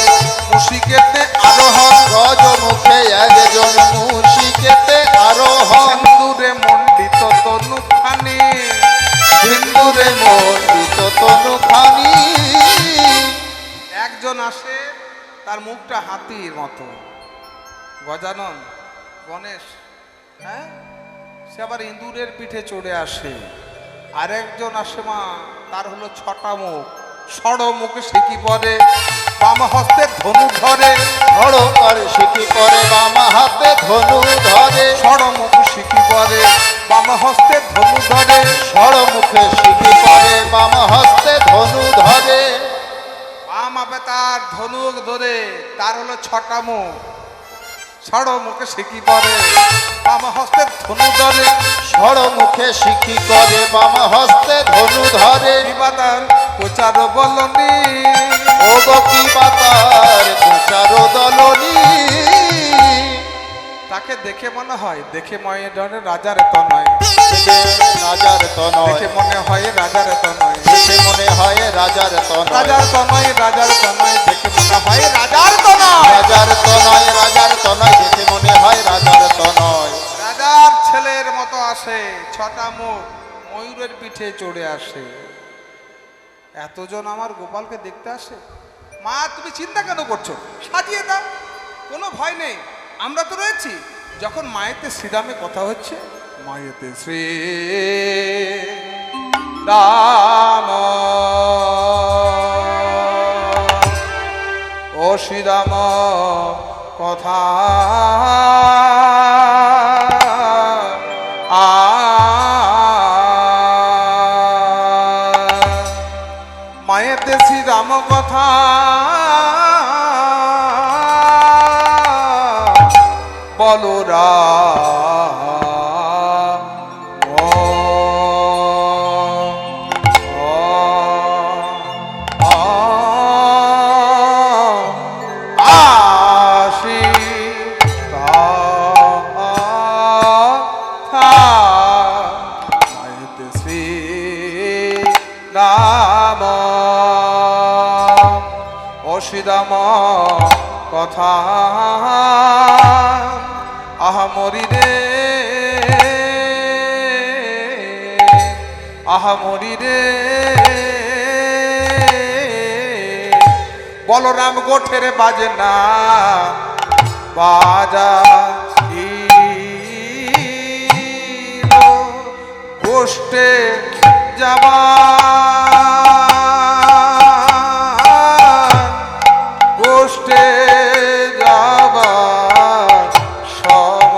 মুশিকেতে আরোহণ, গজমুখে একজন মুশিকেতে আরোহণ। সিন্দুরে মণ্ডিত তনুখানি, সিন্দুরে মণ্ডিত তনুখানি। একজন আসে তার মুখটা হাতির মতো, গজানন গণেশ, হ্যাঁ, সে আবার ইঁদুরের পিঠে চড়ে আসে। আরেকজন আসে মা, তার হলো 6টা মুখ, ষড় মুখে সিকি পরে, বাম হস্তে ধনু ধরে, ধড়কার সিকি করে বাম হাতে ধনু ধরে, ষড় মুখ সিকি পরে, বাম হস্তে ধনু ধরে, ষড় মুখে সিকি করে বাম হস্তে ধনু ধরে। বাম আপে তার ধনুক ধরে, তার হলো 6টা মুখ, ষড় মুখে সিকি পরে, বাম হস্তে ধনু ধরে, ষড় মুখে সিকি করে বাম হস্তে ধনু ধরে। বিবাদার কোচার বলনি, ও বকি পাতার কোচার দলনি। তাকে দেখে মনে হয়, দেখে মনে ধরনের রাজার এত নয়, রাজার তনয়, দেখে মনে হয় রাজার এত নয়, দেখে মনে হয় রাজার তনয়, রাজার তনয়, রাজার তনয়, দেখে মনে হয় রাজার তনয়। রাজার তনয়, রাজার তনয়, দেখে মনে হয় রাজার তনয়। রাজার ছেলের মতো আসে, 6টা মুখ, ময়ূরের পিঠে চড়ে আসে। এতজন আমার গোপালকে দেখতে আসে। মা তুমি চিন্তা কেন করছো? সাজিয়ে দাও, কোনো ভয় নেই, আমরা তো রয়েছি। যখন মায়েতে শ্রীরামে কথা হচ্ছে, মায়েতে শ্রী রাম, ও শ্রীরাম কথা মায়েতে শ্রীরাম কথা বলো রাম, আসি মায়েতে শ্রী রাম, অসিদাম কথা আহা মরি রে, আহা মরি রে। বলরাম গোঠের বাজে না বাজা গোষ্ঠে যাবা, গোষ্ঠে যাবা সব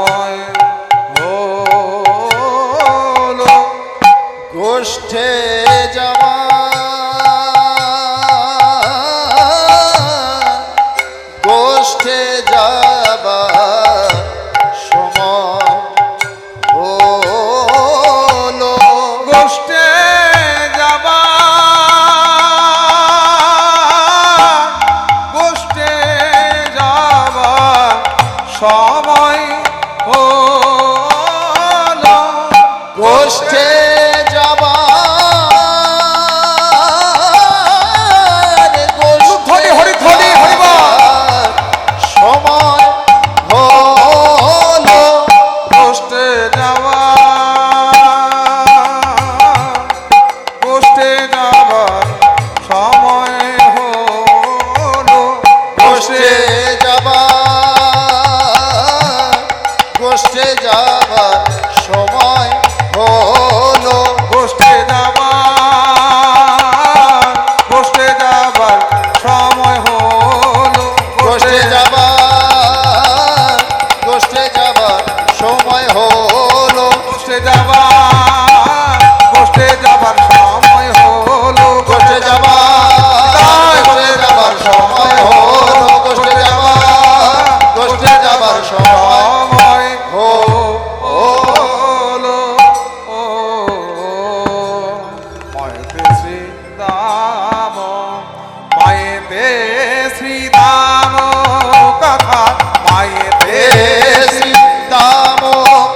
গোষ্ঠে যাবা গোষ্ঠে যাবা সময় হলো গোষ্ঠে যাবা গোষ্ঠে যাবা সময় হলো গোষ্ঠে যাবা ধরি হরি ধরি হরিবা সময় হলো গোষ্ঠে যাওয়া গোষ্ঠে যাওয়া সময় হলো গোষ্ঠে যাবা গোষ্ঠে যাবা সময় হলো গোষ্ঠে যাওয়া গোষ্ঠে যাবার সময় হলো গোষ্ঠে যাবা গোষ্ঠে যাবা সময় হলো গোষ্ঠে যাওয়া গোষ্ঠে যাবার সময় হলো গোষ্ঠে যাবা গোষ্ঠে যাবার সময় হলো গোষ্ঠে যাবা গোষ্ঠে যাবার সময় সময় হলো হলো মায়েতে শ্রীদাম মায়েতে শ্রীদাম কথা মায়েতে সীতাম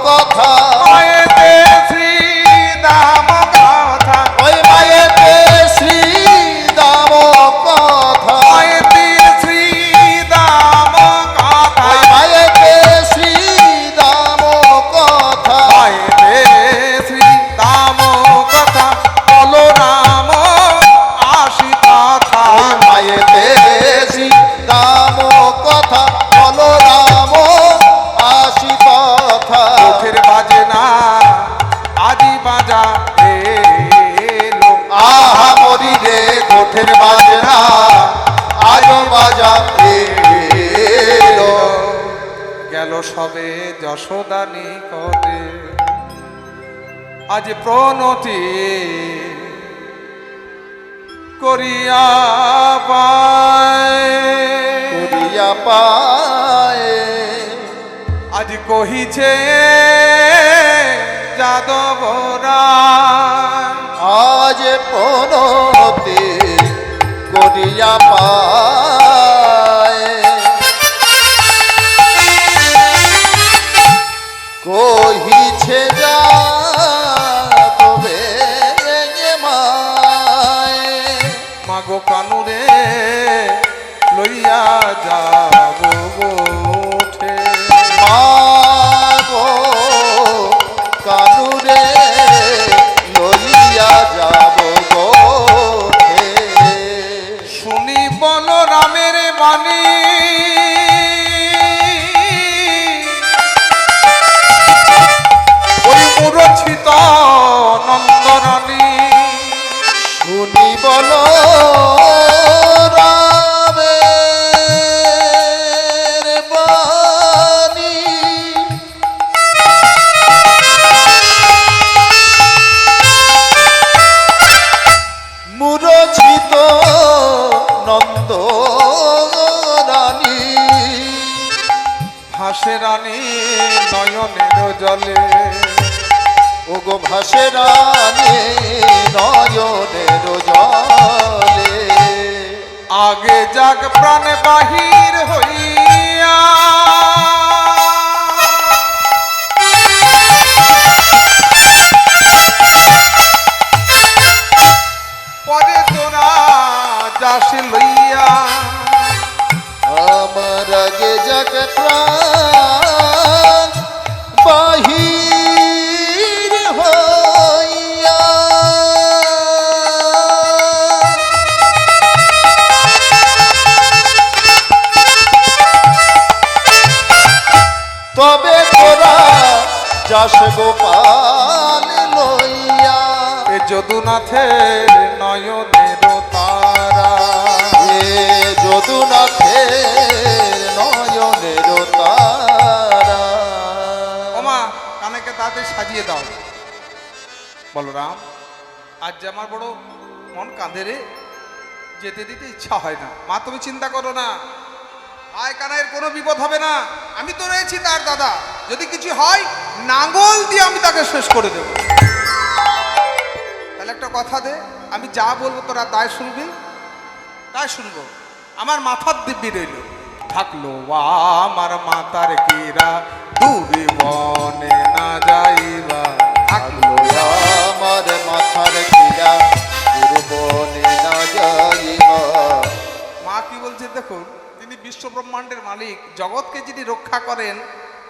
কথা মায়েতে শ্রীদাম কথা ওই মায়েতে শ্রীদাম কথা মায়েতে শ্রীদাম কথা ওই মায়েতে শ্রীদাম কথা মায়েতে শ্রীদাম কথা বলো রাম আসি কথা ওই মায়েতে সীতাম কথা বলো রাম আসি কথা চোখের বাজে না আজি বাজা এলো আহা মরি রে কোঠের বাজনা আজ বাজা এলো গেল সবে যশোদা নিকটে আজ প্রণতি করিয়া পায় করিয়া পায় আজ কহিছে যাদবরা আজ পনতে করিয়া পায় কহিছে যা তবে মায় মাগো কানুরে লইয়া যাব উঠে মাগো কানুরে লইয়া যাব গোঠে শুনি বল রামের বাণী ওই মূরছিত নন্দরানী শুনি বল রামের বাণী মূরছিত নন্দ রানী ভাসে রানী নয়নের জলে ওগো ভাসে রানী নয়নের জলে আগে যাক প্রাণ বাহির হইয়া পরে তোরা যাস লইয়া আমার আগে যাক প্রাণ বাহির হইয়া তবে তোরা যাস গোপাল লইয়া এ যদুনাথের নয়নের তারা এ যদুনাথের নয়নের তারা ওমা কানেকে তাতে সাজিয়ে দাও বলরাম আজ যে আমার বড় মন কাঁদে রে, যেতে দিতে ইচ্ছা হয় না। মা তুমি চিন্তা করো না, ভাই কানাইয়ের কোনো বিপদ হবে না, আমি তো রয়েছি তার দাদা। যদি কিছু হয় নাঙ্গল দিয়ে আমি তাকে শেষ করে দেব। তাহলে একটা কথা দে, আমি যা বলবো তোরা তাই শুনবি, তাই শুনবো। আমার মাথার দিব্যি রইল, থাকলো আমার মাতার কীরা দূরে বনে না যাইবা, থাকলো আমার মাথার কিরা দুর্বনে না যাইবা। মা কি বলছে দেখুন, তিনি বিশ্ব ব্রহ্মাণ্ডের মালিক, জগৎকে যিনি রক্ষা করেন,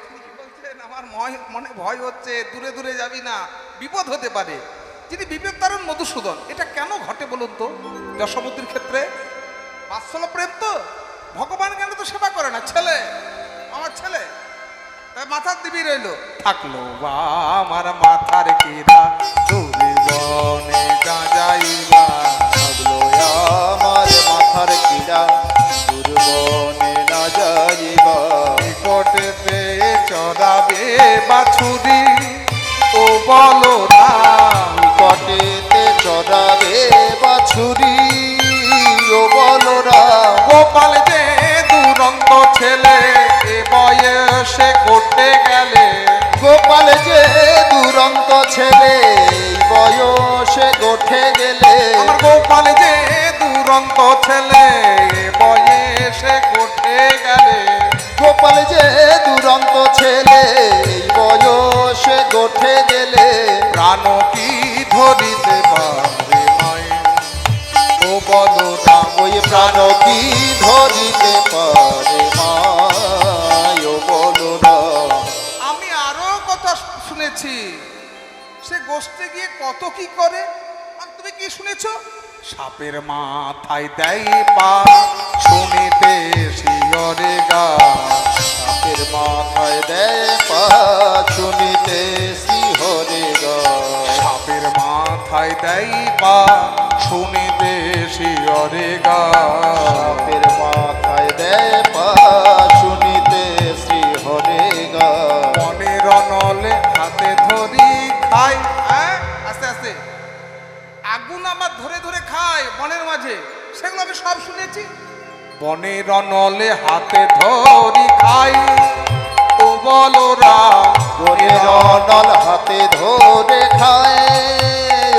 তিনি কি বলছেন, আমার মনে ভয় হচ্ছে, দূরে দূরে যাবি না, বিপদ হতে পারে। যিনি বিপদ তারণ মধুসূদন, এটা কেন ঘটে বলুন তো যশোমতীর ক্ষেত্রে? বাৎসল্য প্রেম তো, ভগবান কেন তো সেবা করে না, ছেলে আমার ছেলে, তাই মাথার দিবি রইল, থাকলো বা আমার মাথার কিরা দূরে বনে না যাইবা, থাকলো আমার মাথার কিরা দুর্বনে না যাইবা। নিকটেতে চড়াবে বাছুরি ও বলো না, নিকটেতে চড়াবে বাছুরি ও বলরা। গোপাল যে দুরন্ত ছেলে এ বয়সে করতে গেলে, গোপাল যে দুরন্ত ছেলে এই বয়সে গোঠে গেলে। আমার গোপাল যে দুরন্ত ছেলে এ বয়সে করতে গেলে, গোপাল যে দুরন্ত ছেলে এই বয়সে গোঠে গেলে। প্রাণ কি ধরিতে পারে নয় ও বলো না, ওই প্রাণ কি ধরিতে পারে মায় ও বলরা। আমি আরো কথা শুনেছি, সে গোষ্ঠে গিয়ে কত কি করে। আর তুমি কি শুনেছো? সাপের মাথায় দেয় পা, শুনিতে শিয়রে গা, সাপের মাথায় দেয় পা শুনিতে শিহরে গা। সাপের মাথায় দেয় পা, শুনিতে শিয়রে গা, সাপের মাথায় দেয় পা শুনিতে শিহরে গা। মনের অনলে হাতে ধরি খাই, আস্তে আস্তে আগুন আমার ধরে ধরে খায় বনের মাঝে, সেগুলো আমি সব শুনেছি। বনের অনলে হাতে ধরি খাই ও বলরা, বনের অনল হাতে ধরে খায়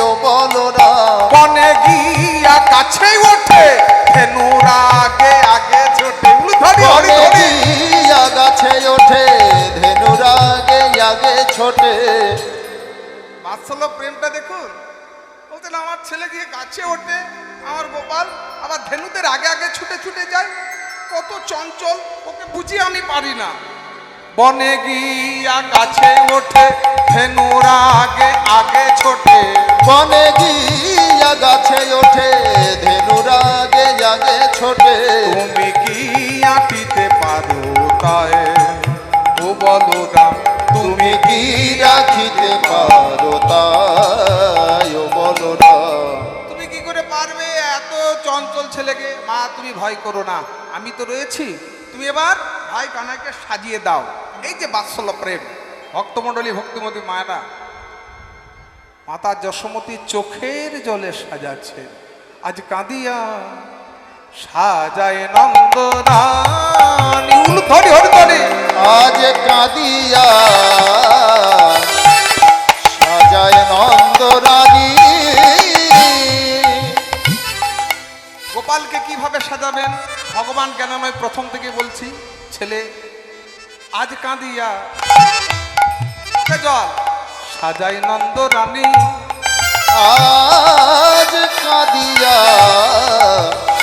ও বলরা। বনে গিয়া কাছে ওঠে ধেনুর আগে আগে ছোটে, ধরি ধরি বনে ধরি। গিয়া গাছে ওঠে ধেনুর আগে আগে ছোটে। বাৎসল্য প্রেমটা দেখুন, বলতেন আমার ছেলে গিয়ে গাছে ওঠে, আমার গোপাল আবার ধেনুদের আগে আগে ছুটে ছুটে যায়, কত চঞ্চল, ওকে বুঝিয়ে আমি পারি না। বনে গিয়া গাছে ওঠে ধেনুর আগে আগে ছোটে, বনে গিয়া গাছে ওঠে ধেনুর আগে আগে ছোটে। তুমি কি আঁটিতে পারো তাই ও বলো রাম, তুমি কি রাখিতে পারো তাই ও বলরা। তুমি কি করে পারবে এত চঞ্চল ছেলেকে? মা তুমি ভয় করো না, আমি তো রয়েছি, তুমি এবার ভাই কানাইকে সাজিয়ে দাও। এই যে বাৎসল্য প্রেম, ভক্তমণ্ডলী ভক্তিমতী মায়েরা মাতা যশোমতী চোখের জলে সাজাচ্ছে, আজ কাঁদিয়া সাজায় নন্দরানী, ধরি হরি ধরি। আজ কাঁদিয়া সাজায় নন্দরানী। গোপালকে কিভাবে সাজাবেন ভগবান কেন নয়, প্রথম থেকে বলছি। ছেলে আজ কাঁদিয়া চোখে জল সাজাই নন্দ রানী, আজ কাঁদিয়া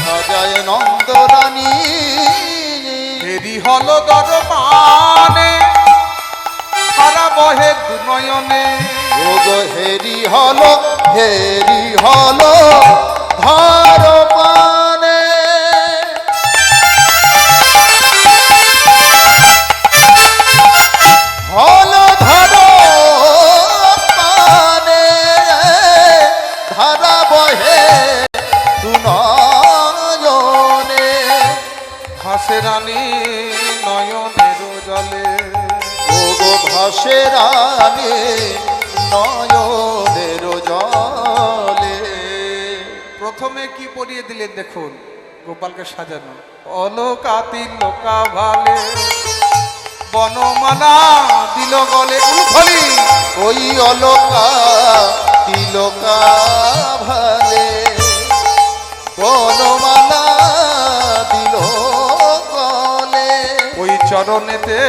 সাজায় নন্দরানী। দেরি হলো দরবানে সারা বহে দুনয়নে, ওগো হেরি হলো ধর পানে। হলো ধর পানে ধারা বহে দুনয়নে। হাসে রানী নয়নের জলে, ওগো ভাসে রানী নয়নের জলে। প্রথমে কি পরিয়ে দিলেন দেখুন, গোপালকে সাজানো অলকা তিলকা ভালে বনমালা দিল গলে উলুধ্বনি। ওই অলকা তিলকা ভালে বনমালা দিল গলে। ওই চরণেতে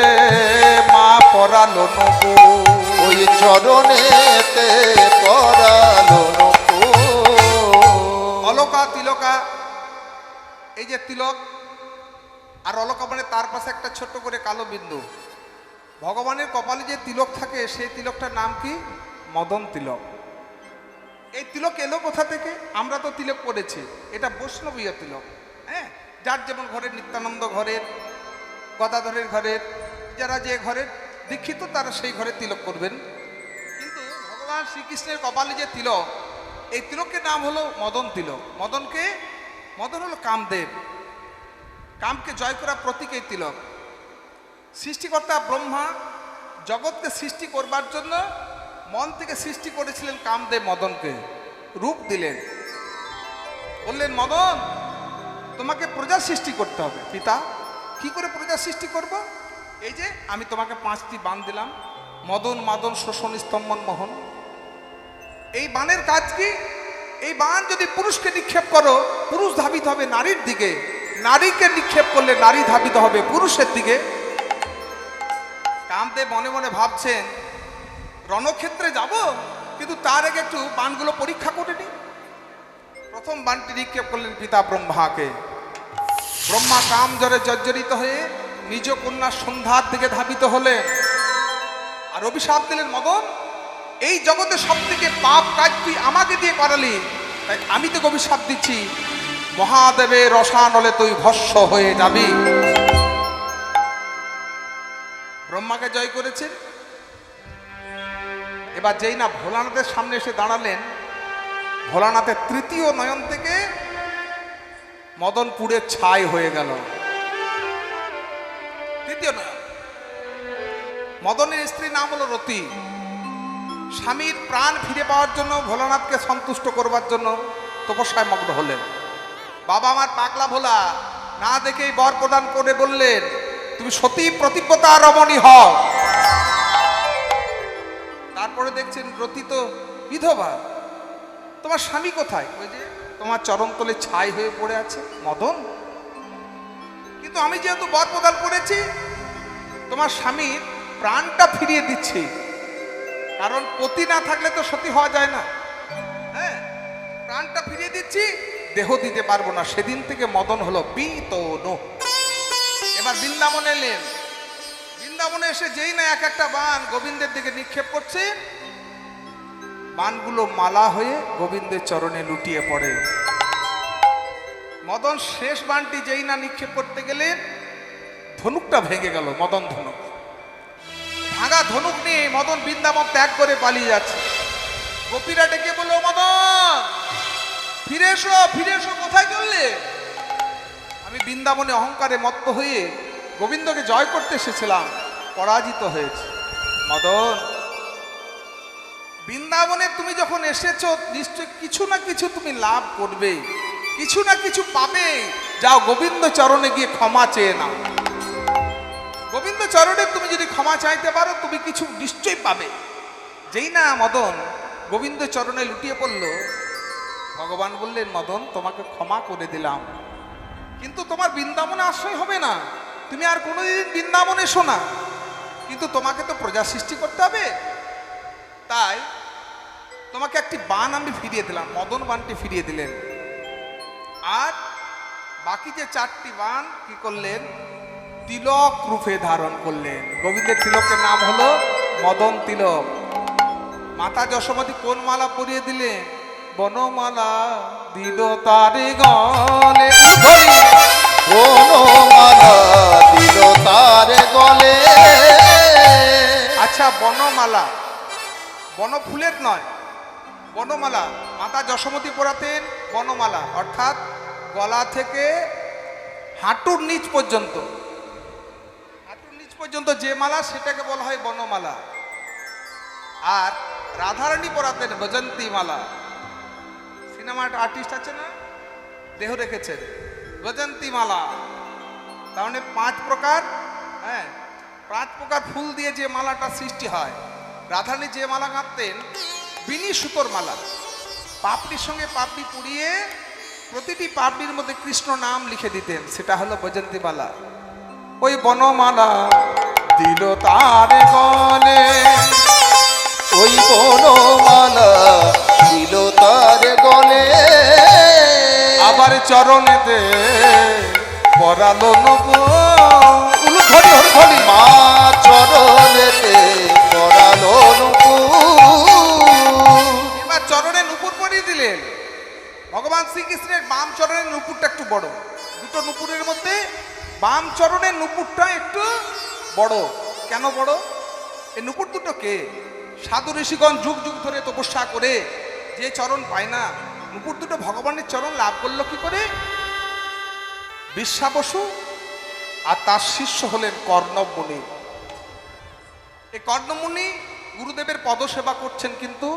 মা পরালো নবু, ওই চরণেতে পরালো নবু। অলকা তিলকা, এই যে তিলক আর অলকা মানে তার পাশে একটা ছোট্ট করে কালো বিন্দু। ভগবানের কপালে যে তিলক থাকে সেই তিলকটার নাম কি? মদন তিলক। এই তিলক এলো কোথা থেকে? আমরা তো তিলক পড়েছি, এটা বৈষ্ণবীয় তিলক। হ্যাঁ, যার যেমন ঘরের, নিত্যানন্দ ঘরের, গদাধরের ঘরের, যারা যে ঘরের দীক্ষিত তারা সেই ঘরে তিলক করবেন। কিন্তু ভগবান শ্রীকৃষ্ণের কপালে যে তিলক, এই তিলকের নাম হলো মদন তিলক। মদনকে, মদন হলো কামদেব, কামকে জয় করা প্রতীক এই তিলক। সৃষ্টিকর্তা ব্রহ্মা জগৎকে সৃষ্টি করবার জন্য মন থেকে সৃষ্টি করেছিলেন কামদেব মদনকে, রূপ দিলেন, বললেন মদন তোমাকে প্রজা সৃষ্টি করতে হবে। পিতা, কি করে প্রজা সৃষ্টি করব? এই যে আমি তোমাকে 5টি বাণ দিলাম, মদন মাদন শোষণ স্তম্ভন মোহন। এই বাণের কাজ কি? এই বাণ যদি পুরুষকে নিক্ষেপ করো, পুরুষ ধাবিত হবে নারীর দিকে, নারীকে নিক্ষেপ করলে নারী ধাবিত হবে পুরুষের দিকে। কামদেব মনে মনে ভাবছেন রণক্ষেত্রে যাব, কিন্তু তার আগে একটু বাণগুলো পরীক্ষা করে নি। প্রথম বাণটি নিক্ষেপ করলেন পিতা ব্রহ্মাকে। ব্রহ্মা কাম জ্বরে জর্জরিত হয়ে নিজ কন্যা সন্ধ্যার দিকে ধাবিত হলেন আর অভিশাপ দিলেন, মদন এই জগতে সব থেকে পাপ কাজ তুই আমাকে দিয়ে করালি, তাই আমি তোকে অভিশাপ দিচ্ছি, মহাদেবের রসানলে তুই ভস্ম হয়ে যাবি। ব্রহ্মাকে জয় করেছেন। এবার যেই না ভোলানাথের সামনে এসে দাঁড়ালেন, ভোলানাথের তৃতীয় নয়ন থেকে মদন পুড়ে ছাই হয়ে গেল। তৃতীয় নয়ন। মদনের স্ত্রীর নাম হলো রতি। স্বামীর প্রাণ ফিরে পাওয়ার জন্য, ভোলানাথকে সন্তুষ্ট করবার জন্য তপস্যায় মগ্ন হলেন। বাবা আমার পাগলা ভোলা না দেখেই বর প্রদান করে বললেন, তুমি সতী প্রতিব্রতা রমণী হও। তারপরে দেখছেন রতি তো বিধবা, তোমার স্বামী কোথায়? ওই যে তোমার চরণতলে ছাই হয়ে পড়ে আছে মদন। কিন্তু আমি যেহেতু বর প্রদান করেছি, তোমার স্বামীর প্রাণটা ফিরিয়ে দিচ্ছি, কারণ পতি না থাকলে তো সতী হওয়া যায় না। হ্যাঁ, প্রাণটা ফিরিয়ে দিচ্ছি, দেহ দিতে পারবো না। সেদিন থেকে মদন হলো বিতনু। এবার বৃন্দাবনে এলেন। বৃন্দাবনে এসে যেই না এক একটা বাণ গোবিন্দের দিকে নিক্ষেপ করছে, বাণগুলো মালা হয়ে গোবিন্দের চরণে লুটিয়ে পড়ে। মদন শেষ বাণটি যেই না নিক্ষেপ করতে গেলেন, ধনুকটা ভেঙে গেল, মদন ধনুক। ভাঙা ধনুক নিয়ে মদন বৃন্দাবন ত্যাগ করে পালিয়ে যাচ্ছে। গোপীরা ডেকে বলল, মদন ফিরে এসো, ফিরে এসো, কোথায় চললে? আমি বৃন্দাবনে অহংকারে মত্ত হয়ে গোবিন্দকে জয় করতে এসেছিলাম, পরাজিত হয়েছে। মদন, বৃন্দাবনে তুমি যখন এসেছো নিশ্চয় কিছু না কিছু তুমি লাভ করবে, কিছু না কিছু পাবে। যাও গোবিন্দ চরণে গিয়ে ক্ষমা চেয়ে নাও। গোবিন্দ চরণে তুমি যদি ক্ষমা চাইতে পারো, তুমি কিছু নিশ্চয়ই পাবে। যেই না মদন গোবিন্দ চরণে লুটিয়ে পড়ল, ভগবান বললেন, মদন তোমাকে ক্ষমা করে দিলাম, কিন্তু তোমার বৃন্দাবনে আশ্রয় হবে না, তুমি আর কোনোদিন বৃন্দাবনে এসো না। কিন্তু তোমাকে তো প্রজা সৃষ্টি করতে হবে, তাই তোমাকে একটি বাণ আমি ফিরিয়ে দিলাম। মদন বাণটি ফিরিয়ে দিলেন। আর বাকি যে 4টি বাণ কি করলেন? তিলক রূপে ধারণ করলেন। গোবিন্দের তিলকের নাম হলো মদন তিলক। মাতা যশোমতী কোন মালা পরিয়ে দিলেন? বনমালা দিল তারে গলে। বনমালা দিল তারে গলে। আচ্ছা, বনমালা বনফুলের নয়, বনমালা। মাতা যশোমতী পরাতেন বনমালা, অর্থাৎ গলা থেকে হাঁটুর নিচ পর্যন্ত, হাঁটুর নিচ পর্যন্ত যে মালা সেটাকে বলা হয় বনমালা। আর রাধারানী পরাতেন বজন্তী মালা। সিনেমার আর্টিস্ট আছে না, দেহ রেখেছেন। বৈজয়ন্তী মালা তার মানে 5 প্রকার, হ্যাঁ 5 প্রকার ফুল দিয়ে যে মালাটা সৃষ্টি হয়। রাধারানী যে মালা গাঁথতেন বিনি সুতোর মালা, পাপড়ির সঙ্গে পাপড়ি পুড়িয়ে প্রতিটি পাপড়ির মধ্যে কৃষ্ণ নাম লিখে দিতেন, সেটা হলো বৈজয়ন্তী মালা। ওই বনমালা দিল তার গলে, ওই বনমালা দিল তার গলে, আবার চরণেতে পরালো নবু ধরি হরি ধরি মা চরণেতে পরালো নূপুর। এবার চরণে নূপুর পরিয়ে দিলেন। ভগবান শ্রীকৃষ্ণের বাম চরণের নূপুরটা একটু বড়, দুটো নূপুরের মধ্যে বাম চরণের নূপুরটা একটু বড়। কেন বড়? এই নূপুর দুটো কে? সাধু ঋষিগণ যুগ যুগ ধরে তপস্যা করে যে চরণ পায় না, নূপুর দুটো ভগবানের চরণ লাভ করলো কি করে? বিশ্বা বসু আর তার শিষ্য হলেন কর্ণব মুনি। এই কর্ণমুনি গুরুদেবের পদসেবা করছেন কিন্তু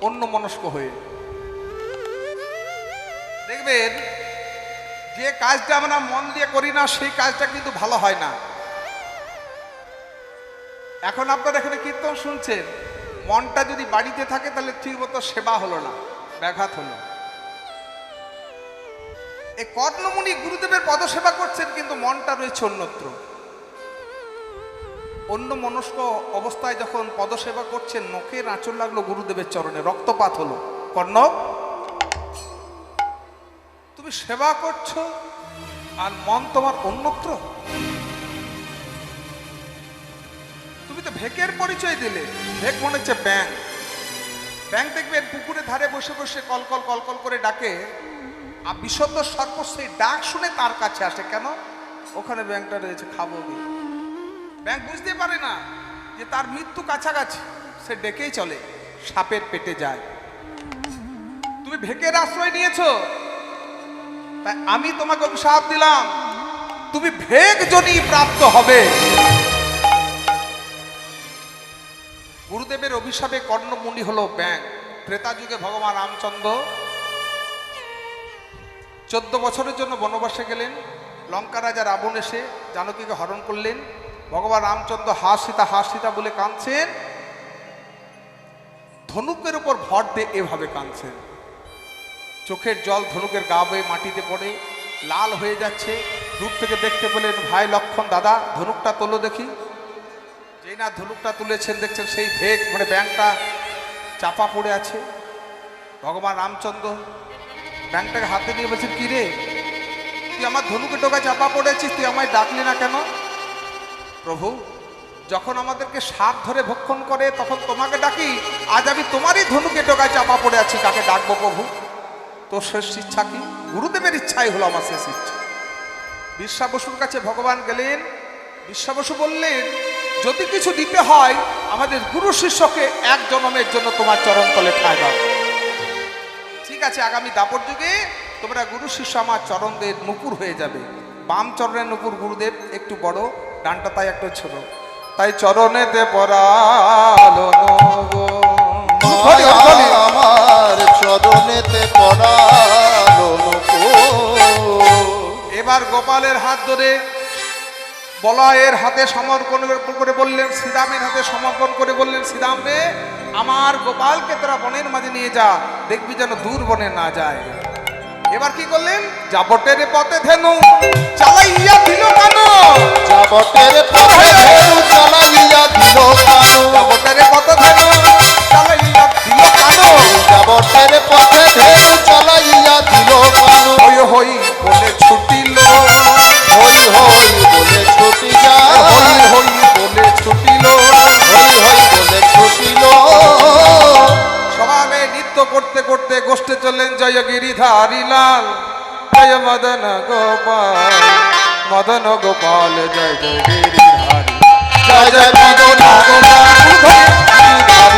অন্য মনস্ক হয়ে। দেখবেন যে কাজটা আমরা মন দিয়ে করি না সেই কাজটা কিন্তু ভালো হয় না। এখন আপনারা এখানে কীর্তন শুনছেন, মনটা যদি বাড়িতে থাকে তাহলে ঠিক মতো সেবা হলো না, ব্যাঘাত হলো। এই কর্ণমুনি গুরুদেবের পদসেবা করছেন কিন্তু মনটা রয়েছে অন্যত্র। অন্য মনস্ক অবস্থায় যখন পদসেবা করছেন, নখের আঁচড় লাগলো গুরুদেবের চরণে, রক্তপাত হলো। কর্ণব, তুমি সেবা করছো আর মন তোমার অন্যত্র। তুমি তো ভেকের পরিচয় দিলে। ভেক মনে হচ্ছে ব্যাং। ব্যাং দেখবেন পুকুরের ধারে বসে বসে কলকল কলকল করে ডাকে, আর বিশুদ্ধ সর্প সেই ডাক শুনে তার কাছে আসে। কেন? ওখানে ব্যাংকটা রয়েছে, খাবো কি। ব্যাংক বুঝতে পারে না যে তার মৃত্যু কাছাকাছি, সে ডেকেই চলে, সাপের পেটে যায়। তুমি ভেকের আশ্রয় নিয়েছো, তাই আমি তোমাকে অভিশাপ দিলাম, তুমি ভেক জনি প্রাপ্ত হবে। গুরুদেবের অভিশাপে কর্ণমুনি হলো ব্যাং। ত্রেতা যুগে ভগবান রামচন্দ্র 14 বছরের জন্য বনবাসে গেলেন। লঙ্কা রাজা রাবণ এসে জানকীকে হরণ করলেন। ভগবান রামচন্দ্র হাস সীতা বলে কাঁদছেন। ধনুকের উপর ভর দিয়ে এভাবে কাঁদছেন, চোখের জল ধনুকের গা বয়ে মাটিতে পড়ে লাল হয়ে যাচ্ছে। দূর থেকে দেখতে পেলেন, ভাই লক্ষণ দাদা ধনুকটা তোলো দেখি। যেই না ধনুকটা তুলেছেন, দেখছেন সেই ভেক মানে ব্যাংকটা চাপা পড়ে আছে। ভগবান রামচন্দ্র ব্যাংকটাকে হাতে নিয়ে বলছেন, কি রে তুই আমার ধনুকের টোকা চাপা পড়েছিস, তুই আমায় ডাকলি না কেন? প্রভু, যখন আমাদেরকে সাপ ধরে ভক্ষণ করে তখন তোমাকে ডাকি, আজ আমি তোমারই ধনুকের টোকায় চাপা পড়ে আছি, কাকে ডাকবো প্রভু? তোর শেষ ইচ্ছা কি? গুরুদেবের ইচ্ছাই হলো আমার শেষ ইচ্ছা। বিশ্বা বসুর কাছে ভগবান গেলেন। বিশ্বা বসু বললেন, যদি কিছু দিতে হয় আমাদের গুরু শিষ্যকে এক জন্মের জন্য তোমার চরণ তলে ঠাঁই দাও। ঠিক আছে, আগামী দাপর যুগে তোমরা গুরু শিষ্য আমার চরণদের নুপুর হয়ে যাবে। বাম চরণের নুপুর গুরুদেব একটু বড়, ডানটা তাই একটু ছোট, তাই চরণেতে পরালো আমার চরণেতে পরালো নূপুর। এবার গোপালের হাত ধরে বলয়ের হাতে সমর্পণ করে বললেন, শ্রীরামের হাতে সমর্পণ করে বললেন, শ্রীরাম রে, আমার গোপালকে তোরা বনের মাঝে নিয়ে যা, দেখবি যেন দূর বনে না যায়। এবার কি করলেন? যাবটের পথে ধেনু চালাইয়া দিল কেন, যাবটের পথে ধেনু চালাইয়া দিল কানু, যাবটের পথে ধেনু চালাইয়া দিল কেন, যাবটের পথে ধেনু চালাইয়া দিল কানু। হই হই বলে ছুটিল, হই হই বলে ছুটি যায়, হই হই বলে ছুটিল, হই হই বলে ছুটিল। সবাই নৃত্য করতে করতে গোষ্ঠে চললেন, জয় গিরিধারী লাল, জয় মদন গোপাল, মদন গোপাল জয় জয় গিরিধারী, জয় জয় মদন গোপাল,